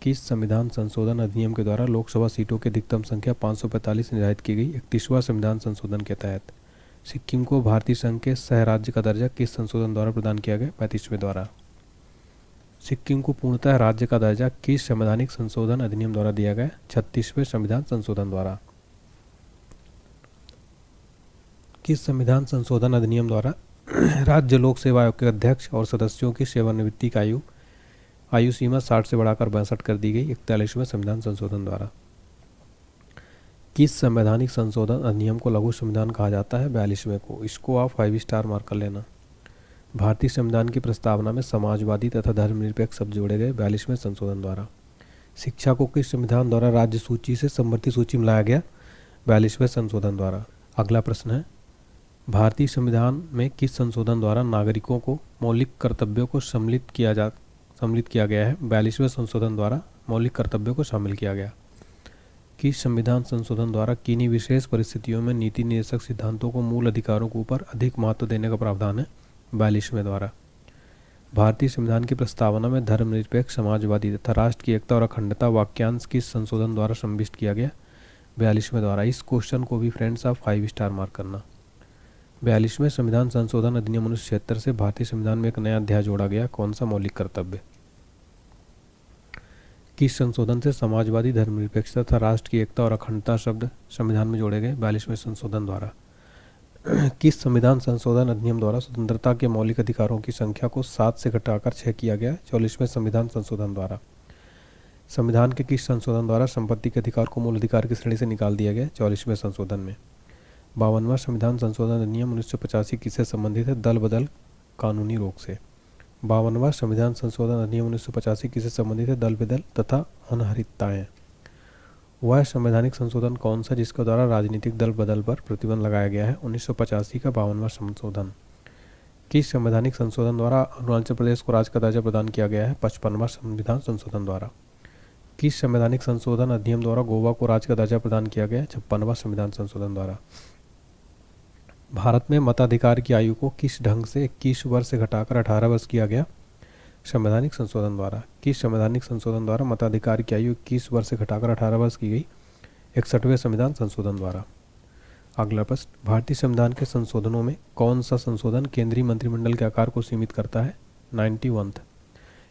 A: किस संविधान संशोधन अधिनियम के द्वारा लोकसभा सीटों की अधिकतम संख्या 545 निर्धारित की गई? 31वां संविधान संशोधन के तहत। सिक्किम को भारतीय संघ के सह राज्य का दर्जा किस संशोधन द्वारा प्रदान किया गया? 35वें द्वारा। सिक्किम को पूर्णतः राज्य का दर्जा किस संवैधानिक संशोधन अधिनियम द्वारा दिया गया? 36वें संविधान संशोधन द्वारा। किस संविधान संशोधन अधिनियम द्वारा राज्य लोक सेवा आयोग के अध्यक्ष और सदस्यों की सेवानिवृत्ति की आयु सीमा 60 से बढ़ाकर 62 कर दी गई? 41वें संविधान संशोधन द्वारा। किस संवैधानिक संशोधन अधिनियम को लघु संविधान कहा जाता है? 42वें को। इसको आप 5 स्टार मार्क कर लेना। भारतीय संविधान की प्रस्तावना में समाजवादी तथा धर्मनिरपेक्ष शब्द जोड़े गए? 42वें संशोधन द्वारा। शिक्षा को किस संविधान द्वारा राज्य सूची से समवर्ती सूची में लाया गया? 42वें संशोधन द्वारा। अगला प्रश्न है, भारतीय संविधान में किस संशोधन द्वारा नागरिकों को मौलिक कर्तव्यों को सम्मिलित किया गया है? 42वें संशोधन द्वारा मौलिक कर्तव्यों को शामिल किया गया। किस संविधान संशोधन द्वारा किन्हीं विशेष परिस्थितियों में नीति निर्देशक सिद्धांतों को मूल अधिकारों के ऊपर अधिक महत्व देने का प्रावधान है? 42वें द्वारा। भारतीय संविधान की प्रस्तावना में धर्मनिरपेक्ष, समाजवादी तथा राष्ट्र की एकता और अखंडता वाक्यांश किस संशोधन द्वारा समाविष्ट किया गया? 42वें द्वारा। इस क्वेश्चन को भी फ्रेंड्स आप 5 स्टार मार्क करना। 42वें संविधान संशोधन अधिनियम 1976 से भारतीय संविधान में एक नया अध्याय जोड़ा गया। कौन सा? मौलिक कर्तव्य। किस संशोधन से समाजवादी, धर्मनिरपेक्षता तथा राष्ट्र की एकता और अखंडता शब्द संविधान में जोड़े गए? 42वें संशोधन द्वारा। किस संविधान संशोधन अधिनियम द्वारा स्वतंत्रता के मौलिक अधिकारों की संख्या को 7 से घटाकर 6 किया गया? 44वें संविधान संशोधन द्वारा। संविधान के किस संशोधन द्वारा संपत्ति के अधिकार को मूल अधिकार की श्रेणी से निकाल दिया गया? 44वें संशोधन में। 52वां संविधान संशोधन अधिनियम 1985 किससे संबंधित है? दल बदल कानूनी रोक से। 52वां संविधान संशोधन अधिनियम 1985 किससे संबंधित है? दल बदल तथा अनहरितताएं। वह संवैधानिक संशोधन कौन सा जिसके द्वारा राजनीतिक दल बदल पर प्रतिबंध लगाया गया है? 1985 का 52वां संशोधन। किस संवैधानिक संशोधन द्वारा अरुणाचल प्रदेश को राज्य का दर्जा प्रदान किया गया है? 55वां संविधान संशोधन द्वारा। किस संवैधानिक संशोधन अधिनियम द्वारा गोवा को राज्य का दर्जा प्रदान किया गया है? 56वां संविधान संशोधन द्वारा। भारत में मताधिकार की आयु को किस ढंग से 21 वर्ष से घटाकर 18 वर्ष किया गया? संवैधानिक संशोधन द्वारा। किस संवैधानिक संशोधन द्वारा मताधिकार की आयु 21 वर्ष से घटाकर 18 वर्ष की गई? 61वें संविधान संशोधन द्वारा। अगला प्रश्न, भारतीय संविधान के संशोधनों में कौन सा संशोधन केंद्रीय मंत्रिमंडल के आकार को सीमित करता है? 91।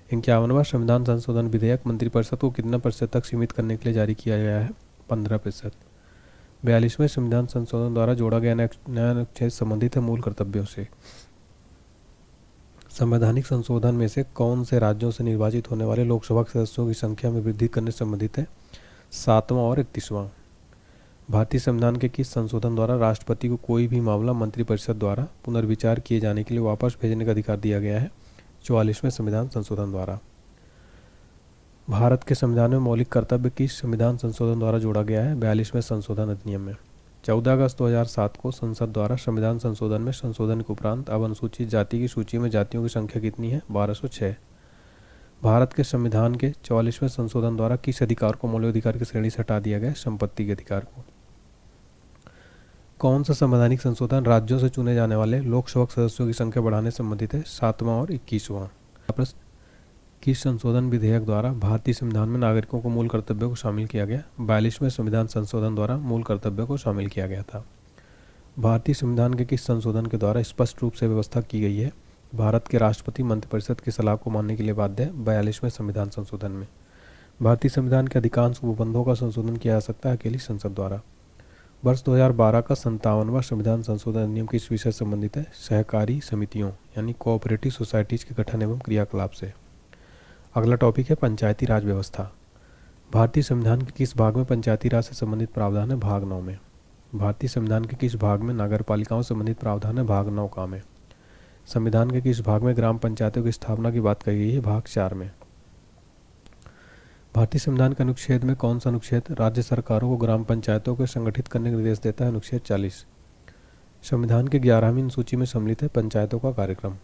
A: 51वां संविधान संशोधन विधेयक मंत्रिपरिषद को कितना प्रतिशत तक सीमित करने के लिए जारी किया गया है? 15%। 42वें संविधान संशोधन द्वारा जोड़ा गया नया अनुच्छेद संबंधित है मूल कर्तव्यों से। संवैधानिक संशोधन में से कौन से राज्यों से निर्वाचित होने वाले लोकसभा सदस्यों की संख्या में वृद्धि करने से संबंधित है? 7वां और 31वां। भारतीय संविधान के किस संशोधन द्वारा राष्ट्रपति को कोई भी मामला मंत्रिपरिषद द्वारा पुनर्विचार किए जाने के लिए वापस भेजने का अधिकार दिया गया है? 44वें संविधान संशोधन द्वारा। भारत के संविधान में मौलिक कर्तव्य किस संविधान संशोधन द्वारा जोड़ा गया है? 42वें संशोधन अधिनियम में। 14 अगस्त 2007 को संसद द्वारा संविधान संशोधन में संशोधन के उपरांत अब अनुसूचित जाति की सूची में जातियों की संख्या कितनी है? 1206। भारत के संविधान के 44वें संशोधन द्वारा किस अधिकार को मौलिक अधिकार की श्रेणी से हटा दिया गया? संपत्ति के अधिकार को। कौन सा संवैधानिक संशोधन राज्यों से चुने जाने वाले लोकसभा सदस्यों की संख्या बढ़ाने से संबंधित है? 7वां और 21वां। प्रश्न, किस संशोधन विधेयक द्वारा भारतीय संविधान में नागरिकों को मूल कर्तव्यों को शामिल किया गया? 42वें संविधान संशोधन द्वारा मूल कर्तव्यों को शामिल किया गया था। भारतीय संविधान के किस संशोधन के द्वारा स्पष्ट रूप से व्यवस्था की गई है भारत के राष्ट्रपति मंत्रिपरिषद की सलाह को मानने के लिए बाध्य है? 42वें संविधान संशोधन में। भारतीय संविधान के अधिकांश उपबंधों का संशोधन किया जा सकता है अकेली संसद द्वारा। वर्ष 2012 का 57वां संविधान संशोधन अधिनियम किस विषय से संबंधित है? सहकारी समितियों यानी कोऑपरेटिव सोसाइटीज के गठन एवं क्रियाकलाप से। अगला टॉपिक है पंचायती राज व्यवस्था। भारतीय संविधान के किस भाग में पंचायती राज से संबंधित प्रावधान है? भाग 9 में। भारतीय संविधान के किस भाग में नगरपालिकाओं से संबंधित प्रावधान है? भाग 9 का में। संविधान के किस भाग में ग्राम पंचायतों की स्थापना की बात कही गई है? भाग 4 में। भारतीय संविधान के अनुच्छेद में कौन सा अनुच्छेद राज्य सरकारों को ग्राम पंचायतों को संगठित करने का निर्देश देता है? अनुच्छेद 40। संविधान के 11वीं अनुसूची में सम्मिलित है पंचायतों का कार्यक्रम।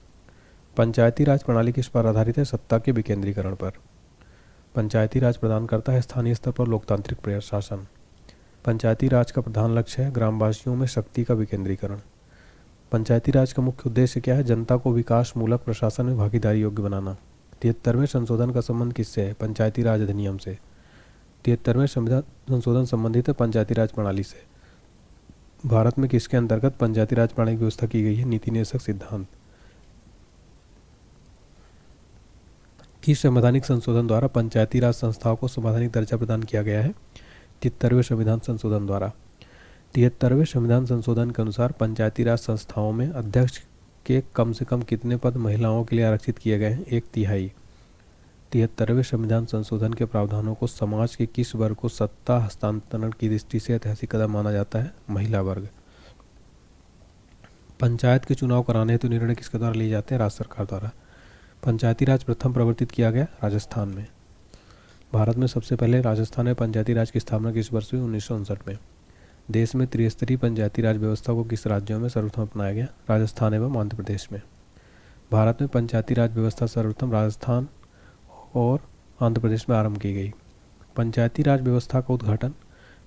A: पंचायती राज प्रणाली किस पर आधारित है? सत्ता के विकेंद्रीकरण पर। पंचायती राज प्रदान करता है स्थानीय स्तर पर लोकतांत्रिक प्रशासन। पंचायती राज का प्रधान लक्ष्य है ग्रामवासियों में शक्ति का विकेंद्रीकरण। पंचायती राज का मुख्य उद्देश्य क्या है? जनता को विकास मूलक प्रशासन में भागीदारी योग्य बनाना। 73वें संशोधन का संबंध किससे है? पंचायती राज अधिनियम से। 73वें संविधान संशोधन संबंधित है पंचायती राज प्रणाली से। भारत में किसके अंतर्गत पंचायती राज प्रणाली की व्यवस्था की गई है? नीति निदेशक सिद्धांत। किस संवैधानिक संशोधन द्वारा पंचायती राज संस्थाओं को संवैधानिक दर्जा प्रदान किया गया है? 73वें संविधान संशोधन द्वारा। 73वें संविधान संशोधन के अनुसार पंचायती राज संस्थाओं में अध्यक्ष के कम से कम कितने पद महिलाओं के लिए आरक्षित किए गए हैं? 1/3। 73वें संविधान संशोधन के प्रावधानों को समाज के किस वर्ग को सत्ता हस्तांतरण की दृष्टि से ऐतिहासिक कदम माना जाता है? महिला वर्ग। पंचायत के चुनाव कराने हेतु निर्णय किसके द्वारा लिए जाते हैं? राज्य सरकार द्वारा। पंचायती राज प्रथम प्रवर्तित किया गया राजस्थान में। भारत में सबसे पहले राजस्थान में पंचायती राज की स्थापना किस वर्ष हुई? 1959 में। देश में त्रिस्तरीय पंचायती राज व्यवस्था को किस राज्यों में सर्वप्रथम अपनाया गया? राजस्थान एवं आंध्र प्रदेश में। भारत में पंचायती राज व्यवस्था सर्वप्रथम राजस्थान और आंध्र प्रदेश में आरंभ की गई। पंचायती राज व्यवस्था का उद्घाटन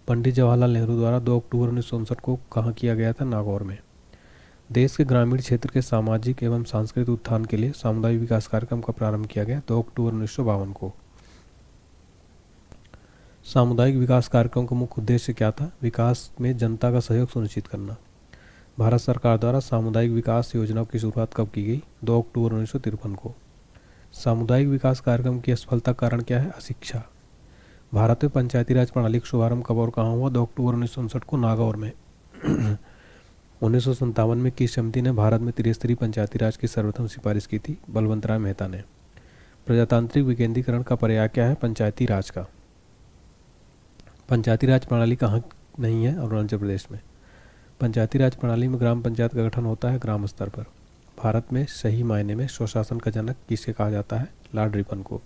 A: पंडित जवाहरलाल नेहरू द्वारा 2 अक्टूबर 1959 को कहाँ किया गया था? नागौर में। देश के ग्रामीण क्षेत्र के सामाजिक एवं सांस्कृतिक उत्थान के लिए सामुदायिक विकास कार्यक्रम का प्रारंभ किया गया 2 अक्टूबर 1952 को। सामुदायिक विकास कार्यक्रम का मुख्य उद्देश्य क्या था? विकास में जनता का सहयोग सुनिश्चित करना। भारत सरकार द्वारा सामुदायिक विकास योजनाओं की शुरुआत कब की गई? 2 अक्टूबर 1953 को। सामुदायिक विकास कार्यक्रम की असफलता का कारण क्या है? अशिक्षा। भारत में पंचायती राज प्रणाली का शुभारंभ कब और कहाँ हुआ? 2 अक्टूबर 1959 को नागौर में। 1957 में किस समिति ने भारत में त्रिस्तरीय पंचायती राज की सर्वप्रथम सिफारिश की थी? बलवंत राय मेहता ने। प्रजातांत्रिक विकेंद्रीकरण का पर्याय क्या है? पंचायती राज का। पंचायती राज प्रणाली कहाँ नहीं है? अरुणाचल प्रदेश में। पंचायती राज प्रणाली में ग्राम पंचायत का गठन होता है ग्राम स्तर पर। भारत में सही मायने में स्वशासन का जनक किसे कहा जाता है? लॉर्ड रिपन को।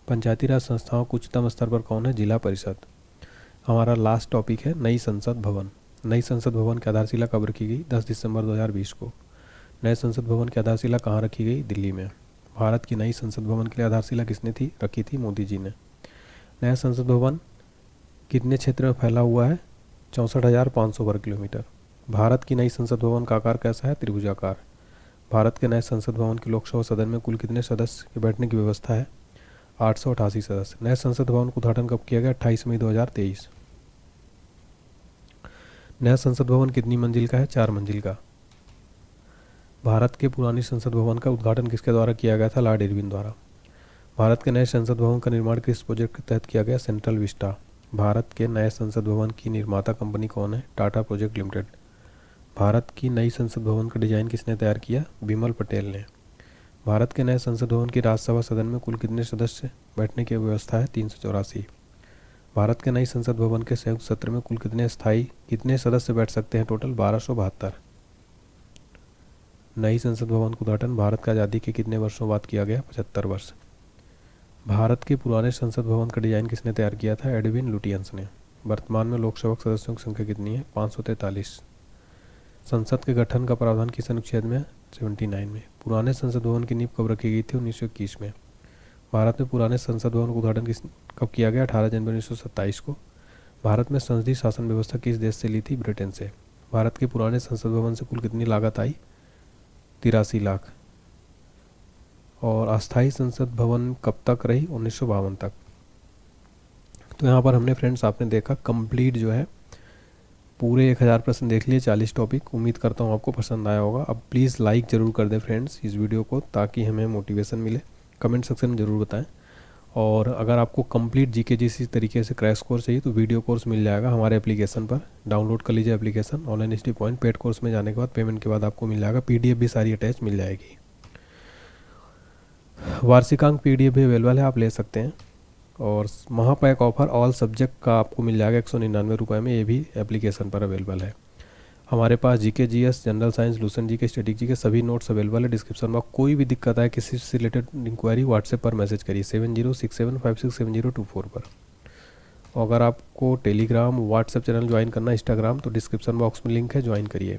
A: पंचायती राज संस्थाओं के उच्चतम स्तर पर कौन है? जिला परिषद। हमारा लास्ट टॉपिक है नई संसद भवन। नई संसद भवन की आधारशिला कब रखी गई? 10 दिसंबर 2020 को। नए संसद भवन की आधारशिला कहाँ रखी गई? दिल्ली में। भारत की नई संसद भवन के लिए आधारशिला किसने रखी थी? मोदी जी ने। नया संसद भवन कितने क्षेत्र में फैला हुआ है? 64,500 वर्ग किलोमीटर। भारत की नई संसद भवन का आकार कैसा है? त्रिभुजाकार। भारत के नए संसद भवन के लोकसभा सदन में कुल कितने सदस्य के बैठने की व्यवस्था है? 888 सदस्य। नए संसद भवन का उद्घाटन कब किया गया? 28 मई 2023। नया संसद भवन कितनी मंजिल का है? 4 मंजिल का। भारत के पुरानी संसद भवन का उद्घाटन किसके द्वारा किया गया था? लॉर्ड इरविन द्वारा। भारत के नए संसद भवन का निर्माण किस प्रोजेक्ट के तहत किया गया? Central Vista. भारत के नए संसद भवन की निर्माता कंपनी कौन है? Tata project limited. भारत की नई संसद भवन का डिजाइन किसने तैयार किया? बिमल पटेल ने। भारत के नए संसद भवन की राज्यसभा सदन में कुल कितने सदस्य बैठने की व्यवस्था है? 384। भारत के नई संसद भवन के संयुक्त सत्र में कुल कितने सदस्य बैठ सकते हैं? टोटल 1272। नई संसद भवन का उद्घाटन भारत की आज़ादी के कितने वर्षों बाद किया गया? 75 वर्ष। भारत के पुराने संसद भवन का डिजाइन किसने तैयार किया था? एडविन लुटियंस ने। वर्तमान में लोकसभा सदस्यों की संख्या कितनी है? 543। संसद के गठन का प्रावधान किस अनुच्छेद में? 79 में। पुराने संसद भवन की नींव कब रखी गई थी? 1921 में। भारत में पुराने संसद भवन का उद्घाटन कब किया गया? 18 जनवरी 1927 को। भारत में संसदीय शासन व्यवस्था किस देश से ली थी? ब्रिटेन से। भारत के पुराने संसद भवन से कुल कितनी लागत आई? 83 लाख। और अस्थायी संसद भवन कब तक रही? 1952 तक। तो यहाँ पर हमने फ्रेंड्स आपने देखा कंप्लीट जो है पूरे 1000 प्रश्न देख लिए, 40 टॉपिक। उम्मीद करता हूँ आपको पसंद आया होगा। अब प्लीज़ लाइक ज़रूर कर दें फ्रेंड्स इस वीडियो को, ताकि हमें मोटिवेशन मिले। कमेंट सेक्शन में ज़रूर बताएं। और अगर आपको कंप्लीट जीके जिस तरीके से क्रैश कोर्स चाहिए तो वीडियो कोर्स मिल जाएगा हमारे एप्लीकेशन पर। डाउनलोड कर लीजिए application online study point. Paid course में जाने के बाद पेमेंट के बाद आपको मिल जाएगा। PDF भी सारी अटैच मिल जाएगी। वार्षिकांक PDF भी अवेलेबल है, आप ले सकते हैं। और महापैक ऑफर ऑल सब्जेक्ट का आपको मिल जाएगा 199 रुपये में, ये भी एप्लीकेशन पर अवेलेबल है। हमारे पास GK GS general science Lucent G K static जी के सभी नोट्स अवेलेबल है डिस्क्रिप्शन में। कोई भी दिक्कत आए किसी से रिलेटेड इंक्वायरी व्हाट्सएप पर मैसेज करिए 7067567024 पर। और अगर आपको टेलीग्राम व्हाट्सएप चैनल ज्वाइन करना है, इंस्टाग्राम, तो डिस्क्रिप्शन बॉक्स में लिंक है, ज्वाइन करिए।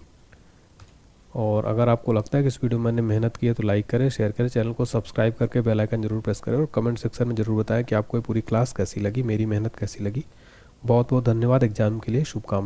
A: और अगर आपको लगता है कि इस वीडियो में मैंने मेहनत की है तो लाइक करें, शेयर करें, चैनल को सब्सक्राइब करके बेल आइकन जरूर प्रेस करें और कमेंट सेक्शन में जरूर बताएं कि आपको ये पूरी क्लास कैसी लगी, मेरी मेहनत कैसी लगी। बहुत बहुत धन्यवाद। एग्जाम के लिए शुभकामनाएं।